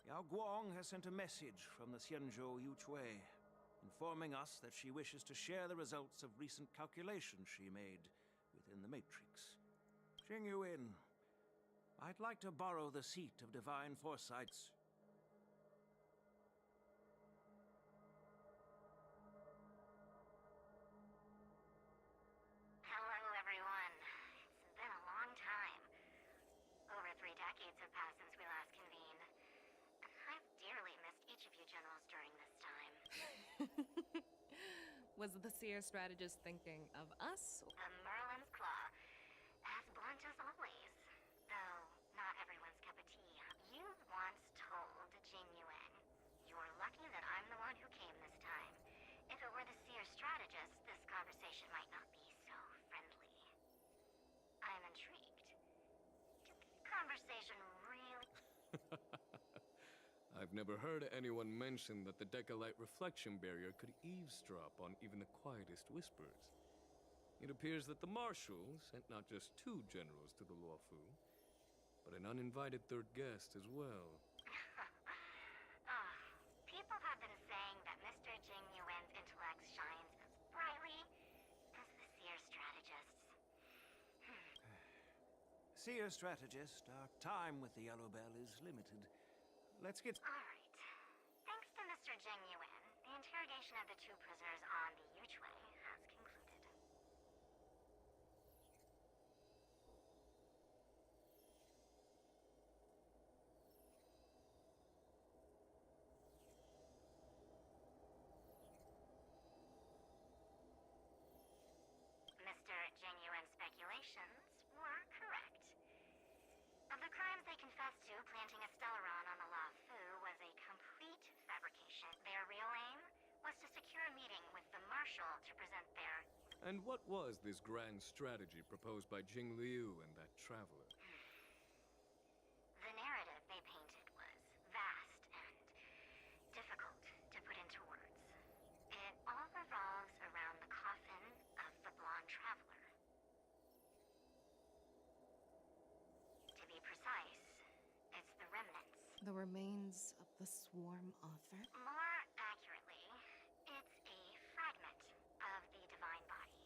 Yao Guang has sent a message from the Xianzhou Yuchui, informing us that she wishes to share the results of recent calculations she made within the Matrix. Jing Yuan, I'd like to borrow the seat of divine foresights. Hello, everyone. It's been a long time. Over 3 decades have passed since we last convened. And I've dearly missed each of you generals during this time. Was the seer strategist thinking of us? The Merlin's Claw. As blunt as always. Though, not everyone's cup of tea. You once told Jing Yuan, "You're lucky that I'm the one who came this time. If it were the seer strategist, this conversation might not be so friendly." I'm intrigued. Did the conversation really... I've never heard anyone mention that the Decalite reflection barrier could eavesdrop on even the quietest whispers. It appears that the Marshal sent not just 2 generals to the Luo Fu, but an uninvited 3rd guest as well. People have been saying that Mr. Jing Yuan's intellect shines as brightly as the seer strategist's. Seer strategist, our time with the Yellow Bell is limited. Let's get... Alright. Thanks to Mr. Jing Yuan, the interrogation of the 2 prisoners on the Yuchui has concluded. Mr. Jing Yuan's speculations were correct. Of the crimes they confessed to, planting a Stellaron on the Law Fu was a complete fabrication. Their real aim was to secure a meeting with the Marshal to present their... And what was this grand strategy proposed by Jing Liu and that traveler? The narrative they painted was vast and difficult to put into words. It all revolves around the coffin of the blonde traveler. To be precise, it's the remnants. The remains of the swarm author? More accurately, it's a fragment of the divine body.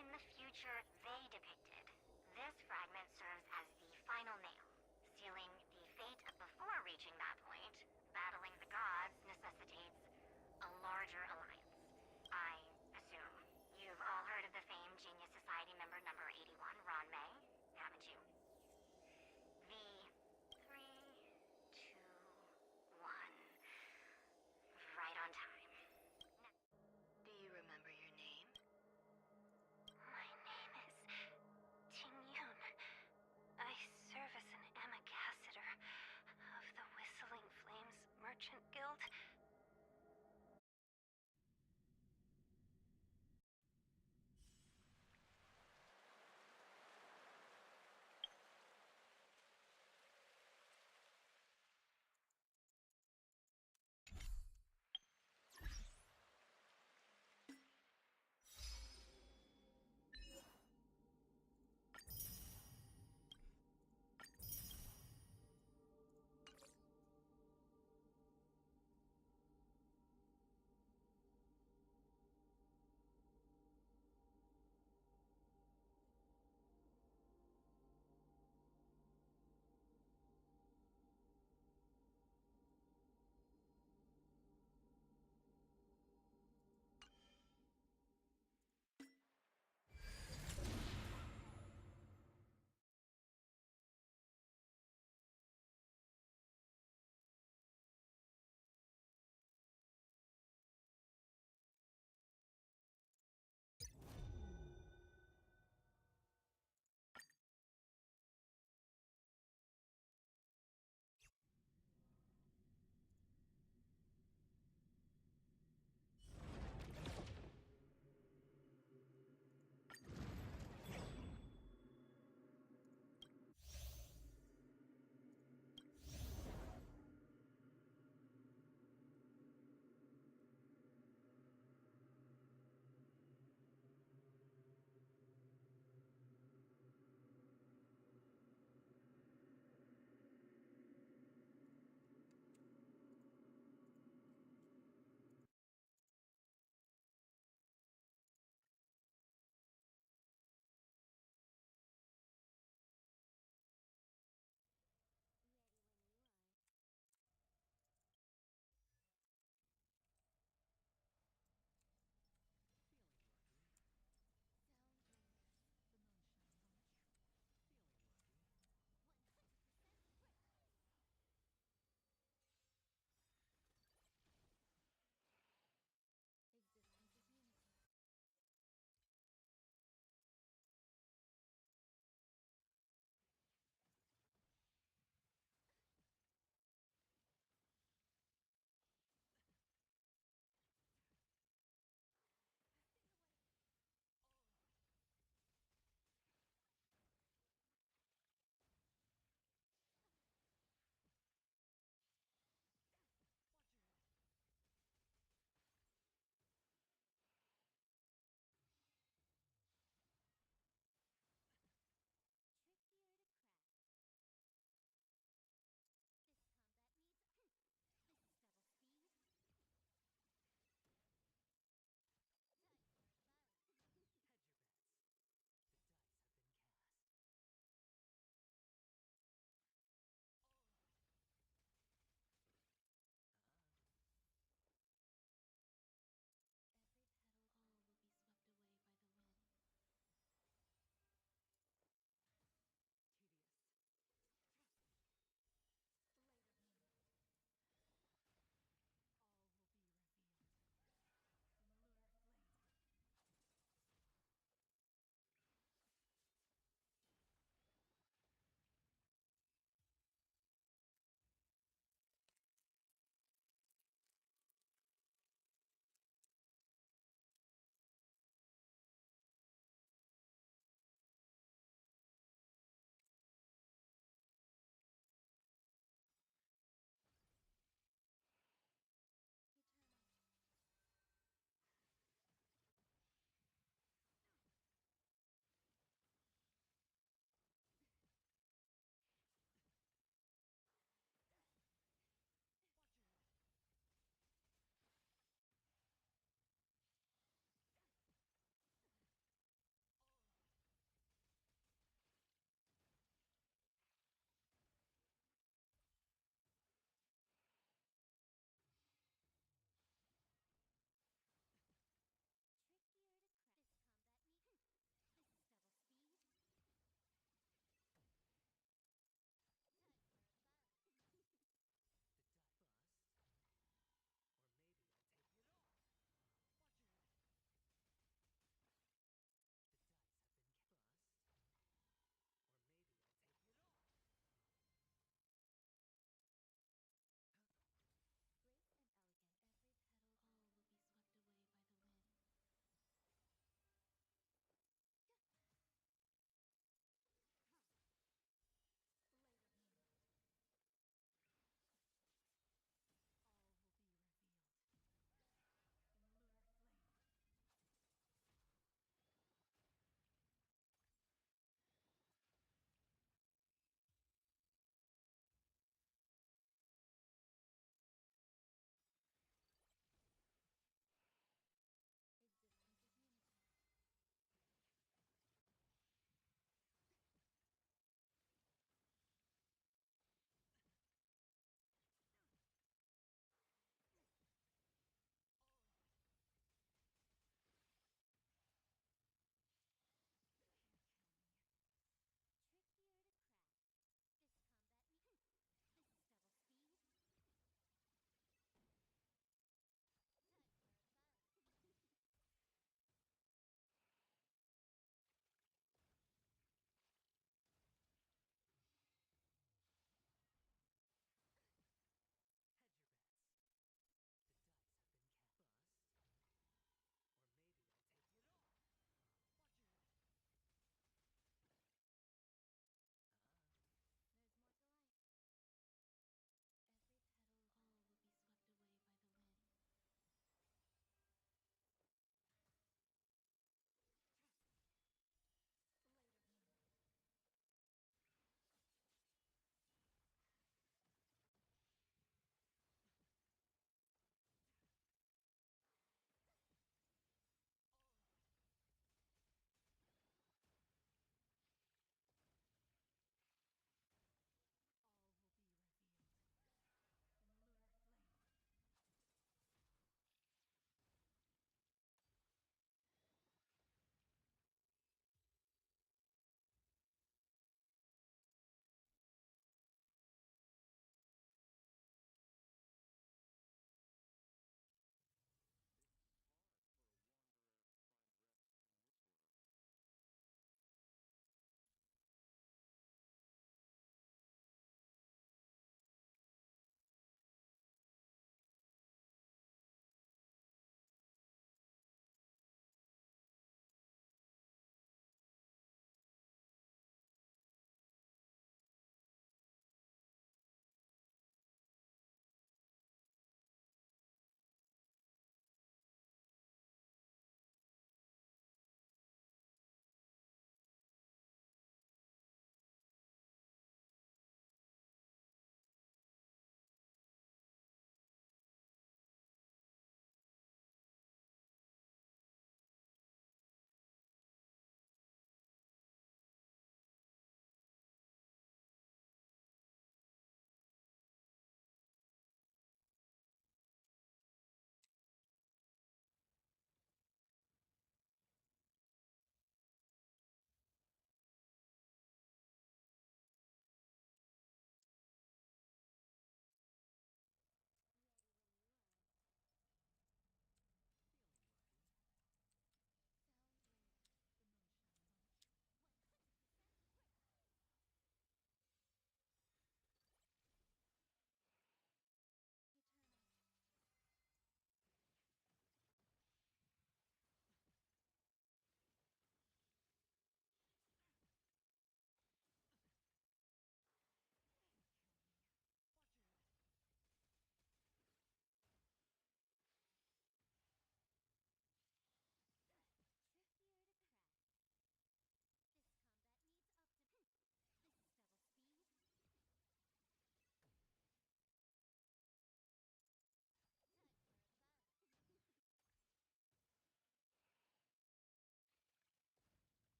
In the future they depicted, this fragment serves as the final nail, sealing the fate of before reaching that point. Battling the gods necessitates a larger alliance. I assume you've all heard of the famed Genius Society member number 81, Ron May, haven't you? The 3, 2, 1. Right on time. Do you remember your name? My name is Ting Yun. I serve as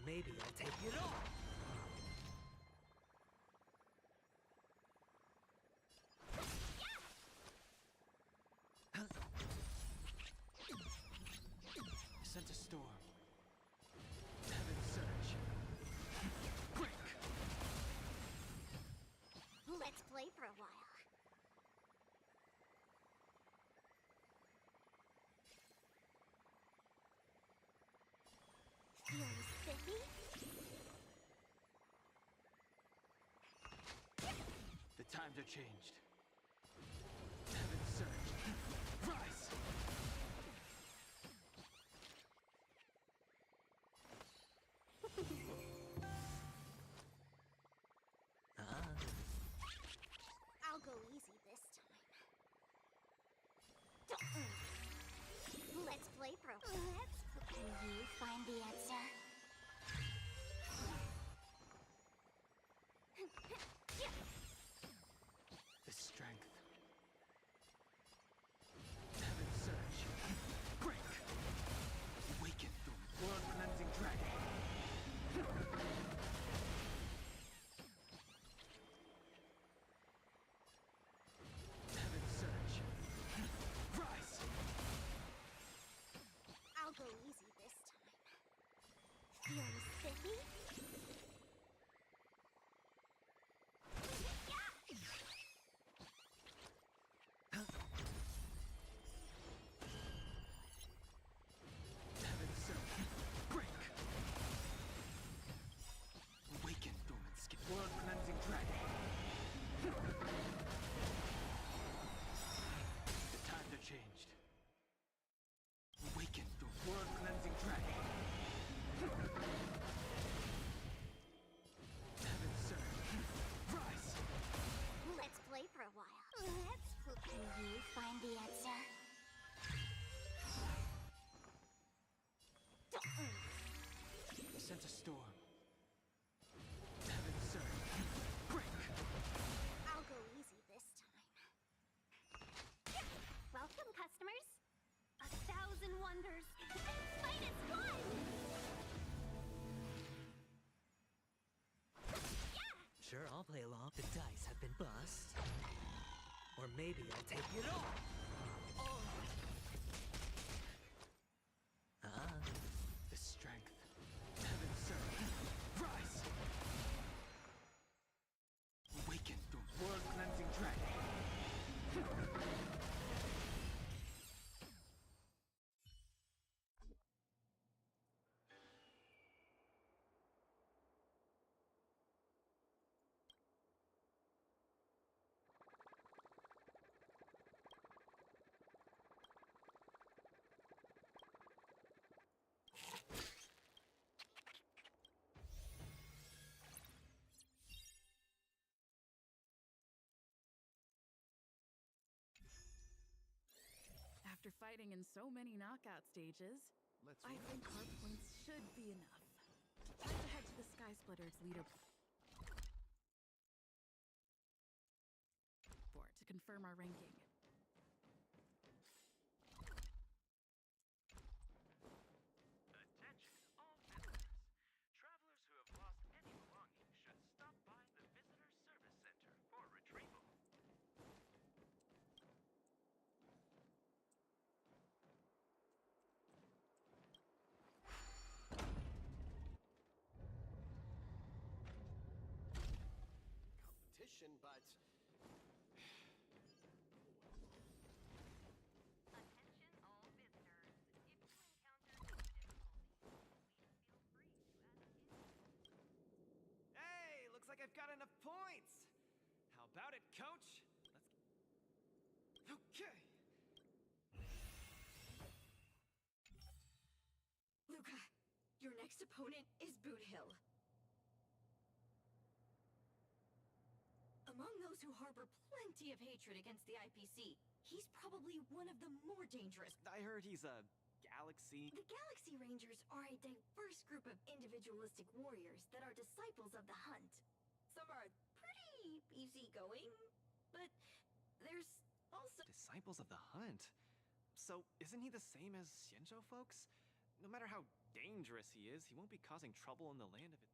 maybe I'll take it all. Sent a storm. Heaven surge. Quick! Let's play for a while. Feeling spiffy? The times are changed. Heaven surge. Rise! I'll go easy this time. Let's play for a while. Can you find the answer? The strength. Heaven surge. Break! Awaken the world-cleansing dragon. Heaven surge. Rise! I'll go easy this time. Feeling spiffy? Heaven surge. Break! Awaken dormant skin. World-cleansing dragon. The times are changed. Awaken the world-cleansing dragon. Heaven surge. Rise! Let's play for a while. Can you find the answer? Sent a storm. Heaven surge. Break! I'll go easy this time. Welcome, customers. 1,000 wonders. Fight is fun! Sure, I'll play along. The dice have been bust. Or maybe I'll take it all. The strength. Heaven surge. Rise! Awaken the world-cleansing dragon. After fighting in so many knockout stages, I think hard points should be enough. Time to head to the Sky Splitters leaderboard to confirm our ranking. Attention, all visitors. Travelers who have lost any belongings should stop by the Visitor Service Center for retrieval. Competition, but Attention all visitors. If you encounter Hey, looks like I've got enough points. How about it, coach? Okay. Luca, your next opponent is Boot Hill. Among those who harbor plenty of hatred against the IPC, he's probably one of the more dangerous. I heard he's a galaxy. The Galaxy Rangers are a diverse group of individualistic warriors that are disciples of the hunt. Some are pretty easygoing, but there's also Disciples of the Hunt? So, isn't he the same as Xianzhou folks? No matter how dangerous he is, he won't be causing trouble in the land of it.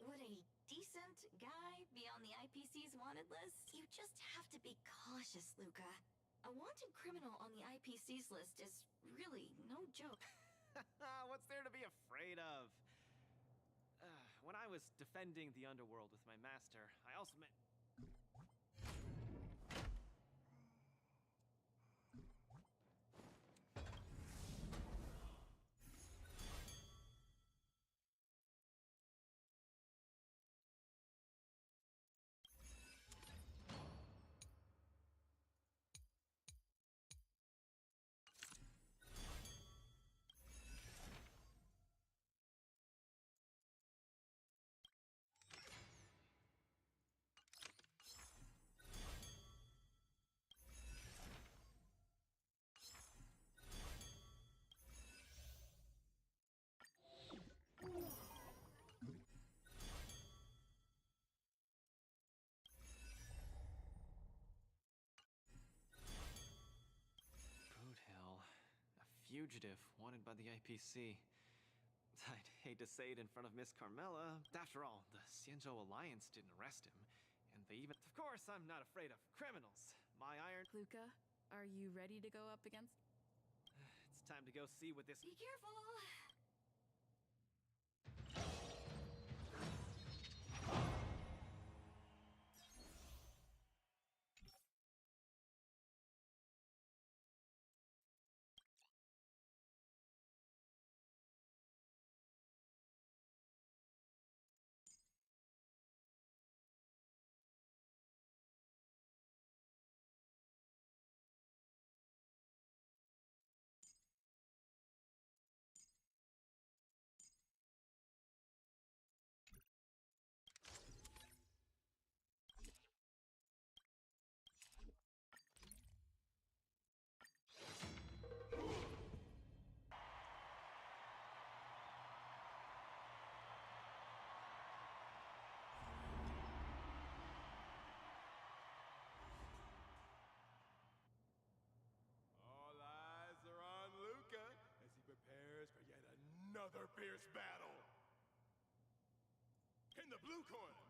Would a decent guy be on the IPC's wanted list? You just have to be cautious, Luca. A wanted criminal on the IPC's list is really no joke. What's there to be afraid of? When I was defending the underworld with my master, I also met... Fugitive, wanted by the IPC. I'd hate to say it in front of Miss Carmela. After all, the Scions Alliance didn't arrest him. And they even... Of course, I'm not afraid of criminals. My iron... Luca, are you ready to go up against... It's time to go see what this... Be careful! All eyes are on Luca as he prepares for yet another fierce battle. In the blue corner,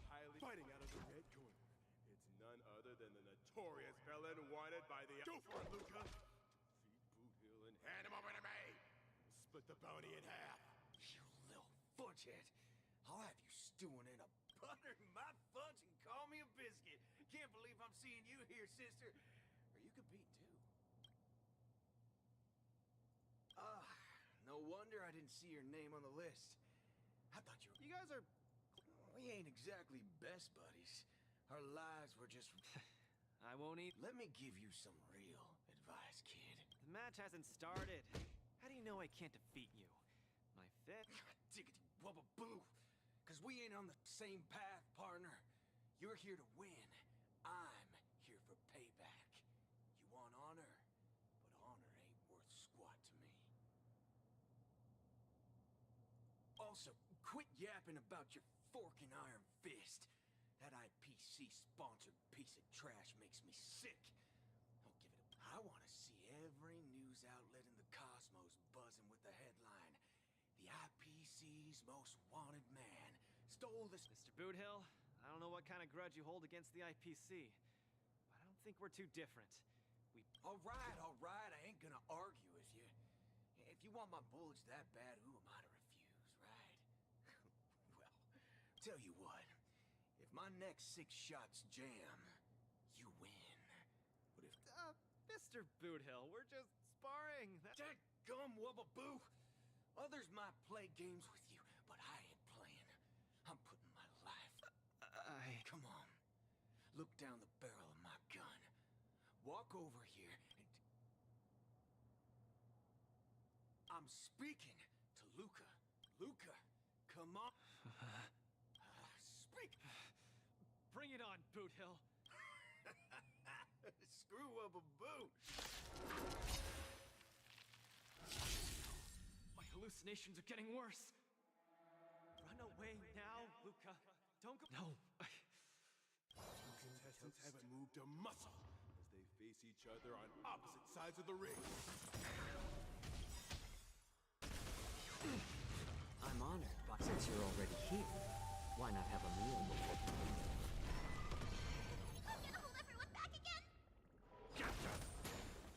highly fighting out of the red corner, it's none other than the notorious villain wanted by the... Go for it, Luca! Defeat Boot Hill and hand him over to me! We'll split the bounty in half. You little fudgehead. I'll have you stewing in a butter my fudge and call me a biscuit. Can't believe I'm seeing you here, sister. Or you could be too. No wonder I didn't see your name on the list. I thought you were... You guys are... We ain't exactly best buddies. Our lives were just... I won't eat... Let me give you some real advice, kid. The match hasn't started. How do you know I can't defeat you? My fifth... Diggity wubba boo! Cause we ain't on the same path, partner. You're here to win. I'm here for payback. You want honor, but honor ain't worth squat to me. Also, quit yapping about your fork and iron fist. That IPC-sponsored piece of trash makes me sick. Don't give it a... I want to see every news outlet in the cosmos buzzing with the headline. The IPC's most wanted man stole this... Mr. Boothill, I don't know what kind of grudge you hold against the IPC, but I don't think we're too different. All right, I ain't gonna argue with you. If you want my bullets that bad, who am I to refuse, right? Well, tell you what, if my next 6 shots jam, you win. But if... Mr. Boothill, we're just sparring. Dadgum wubba-boo! Others might play games with you, but I ain't playing. I'm putting my life... Come on. Look down the barrel of my gun. Walk over here and... I'm speaking to Luca. Luca, come on. Speak. Bring it on, Boothill. Screw up a boot. My hallucinations are getting worse. Run away now, Luca. Don't go... No. You contest contestants haven't moved a muscle as they face each other on opposite sides of the ring. I'm honored, but since you're already here, why not have a meal before you leave? I'm gonna hold everyone back again!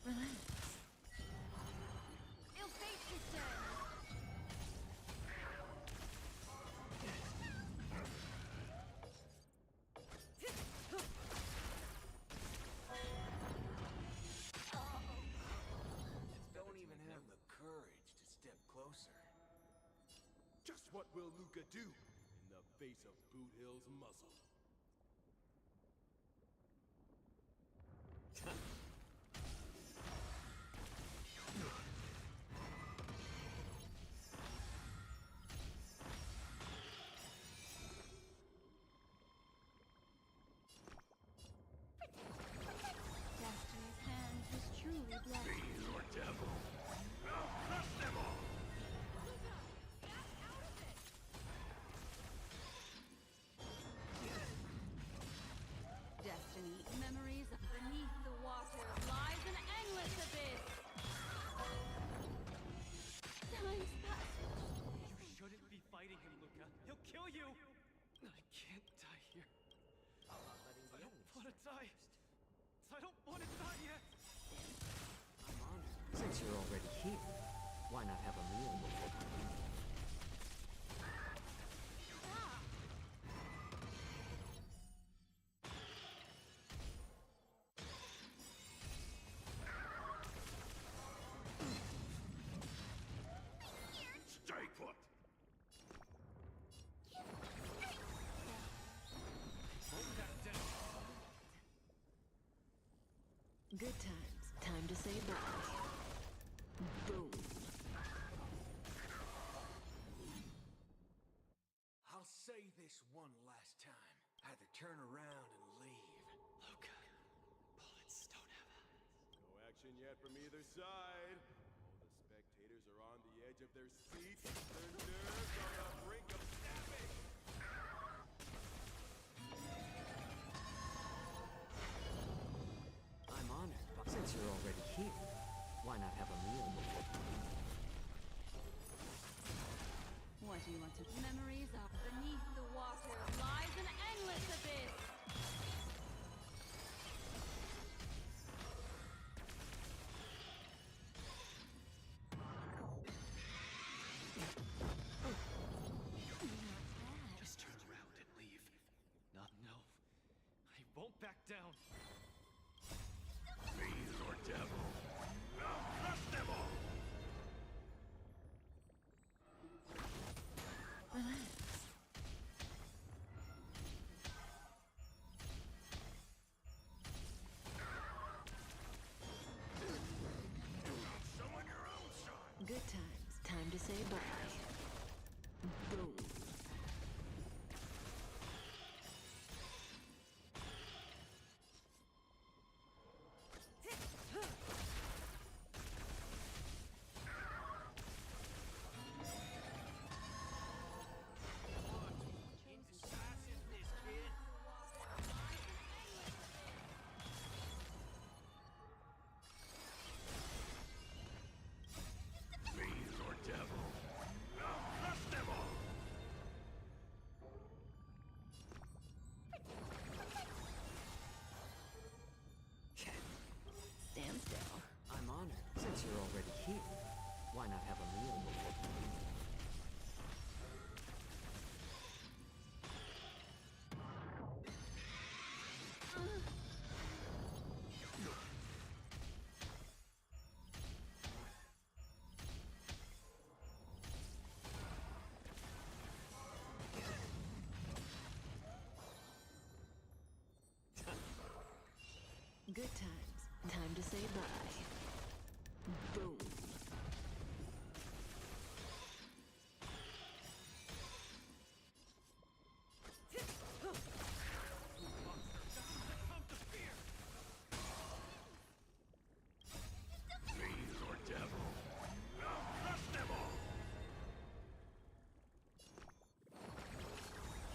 Relax. It'll face this turn. Don't even have the courage to step closer. Just what will Luca do in the face of Boot Hill's muzzle? Destiny's hand was truly blessed. Fiend or devil? I'll crush them all! Destiny, memories beneath the water lies an endless abyss. Time's passage. You shouldn't be fighting him, Luca. He'll kill you! I can't die here. I don't want to die. I don't want to die yet. I'm honored. Since you're already here, why not have a meal before you leave? Stay put! Good times. Time to say bye. Boom. I'll say this one last time. Either turn around and leave. Luca, bullets don't have eyes. No action yet from either side. All the spectators are on the edge of their seats. Their nerves on the brink of snapping. I'm honored, but since you're already here, why not have a meal before you leave? What do you want to... Memories are beneath the water lies an endless abyss. Just turn around and leave. No, I won't back down. Fiend or devil? I'll crush them all! Relax. Summon your own son! Good times. Time to say bye. Boom. Indecisiveness, kid. Fiend or devil? I'll crush them all! Stand still. I'm honored. Since you're already here, why not have a meal before you leave? Good times. Time to say bye. Boom. Fiend or devil? I'll crush them all!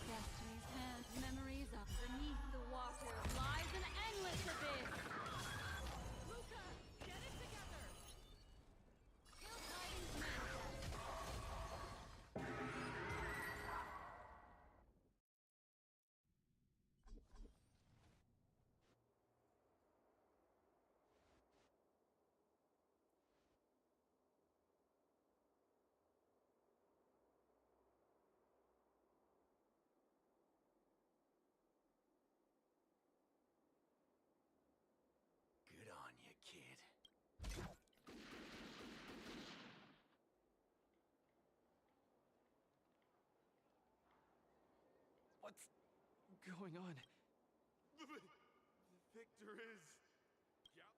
Destiny's hand, memories are beneath the water lies What's going on? The victor is... Yep.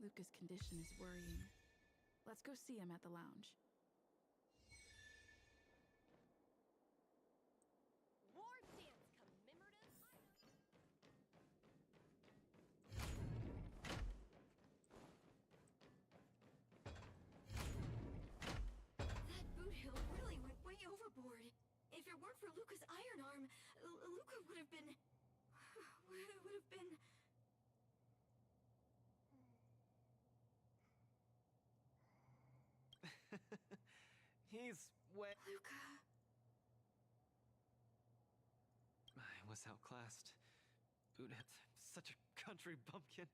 Luca's condition is worrying. Let's go see him at the lounge. War dance commemorative That boot hill really went way overboard. If it weren't for Luca's iron arm, Luca would have been... would have been... He's wet. Luca. I was outclassed. Boot-hipped. Such a country bumpkin.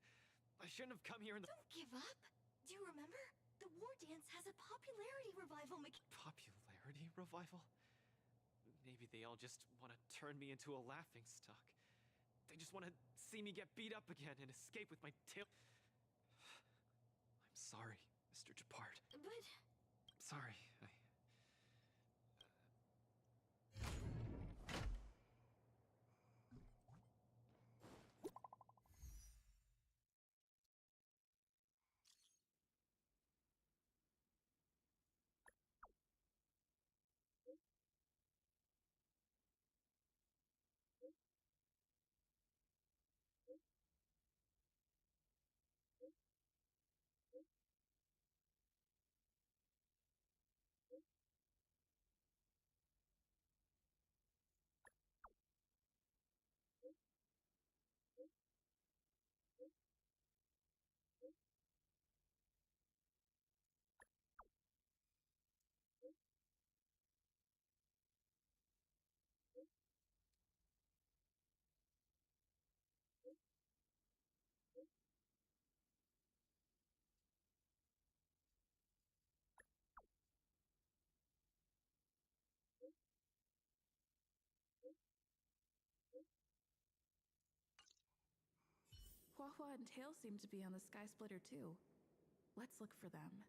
I shouldn't have come here in the... Don't give up. Do you remember? The war dance has a popularity revival Popularity revival? Maybe they all just want to turn me into a laughing stock. They just want to see me get beat up again and escape with my tail. I'm sorry, Mr. Japard. But... Sorry, Huahua and Tail seem to be on the Sky Splitter too. Let's look for them.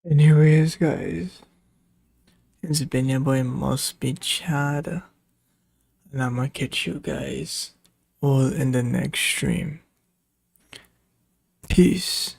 Anyways, guys, it's been your boy Must Be Chad, and I'ma catch you guys all in the next stream. Peace.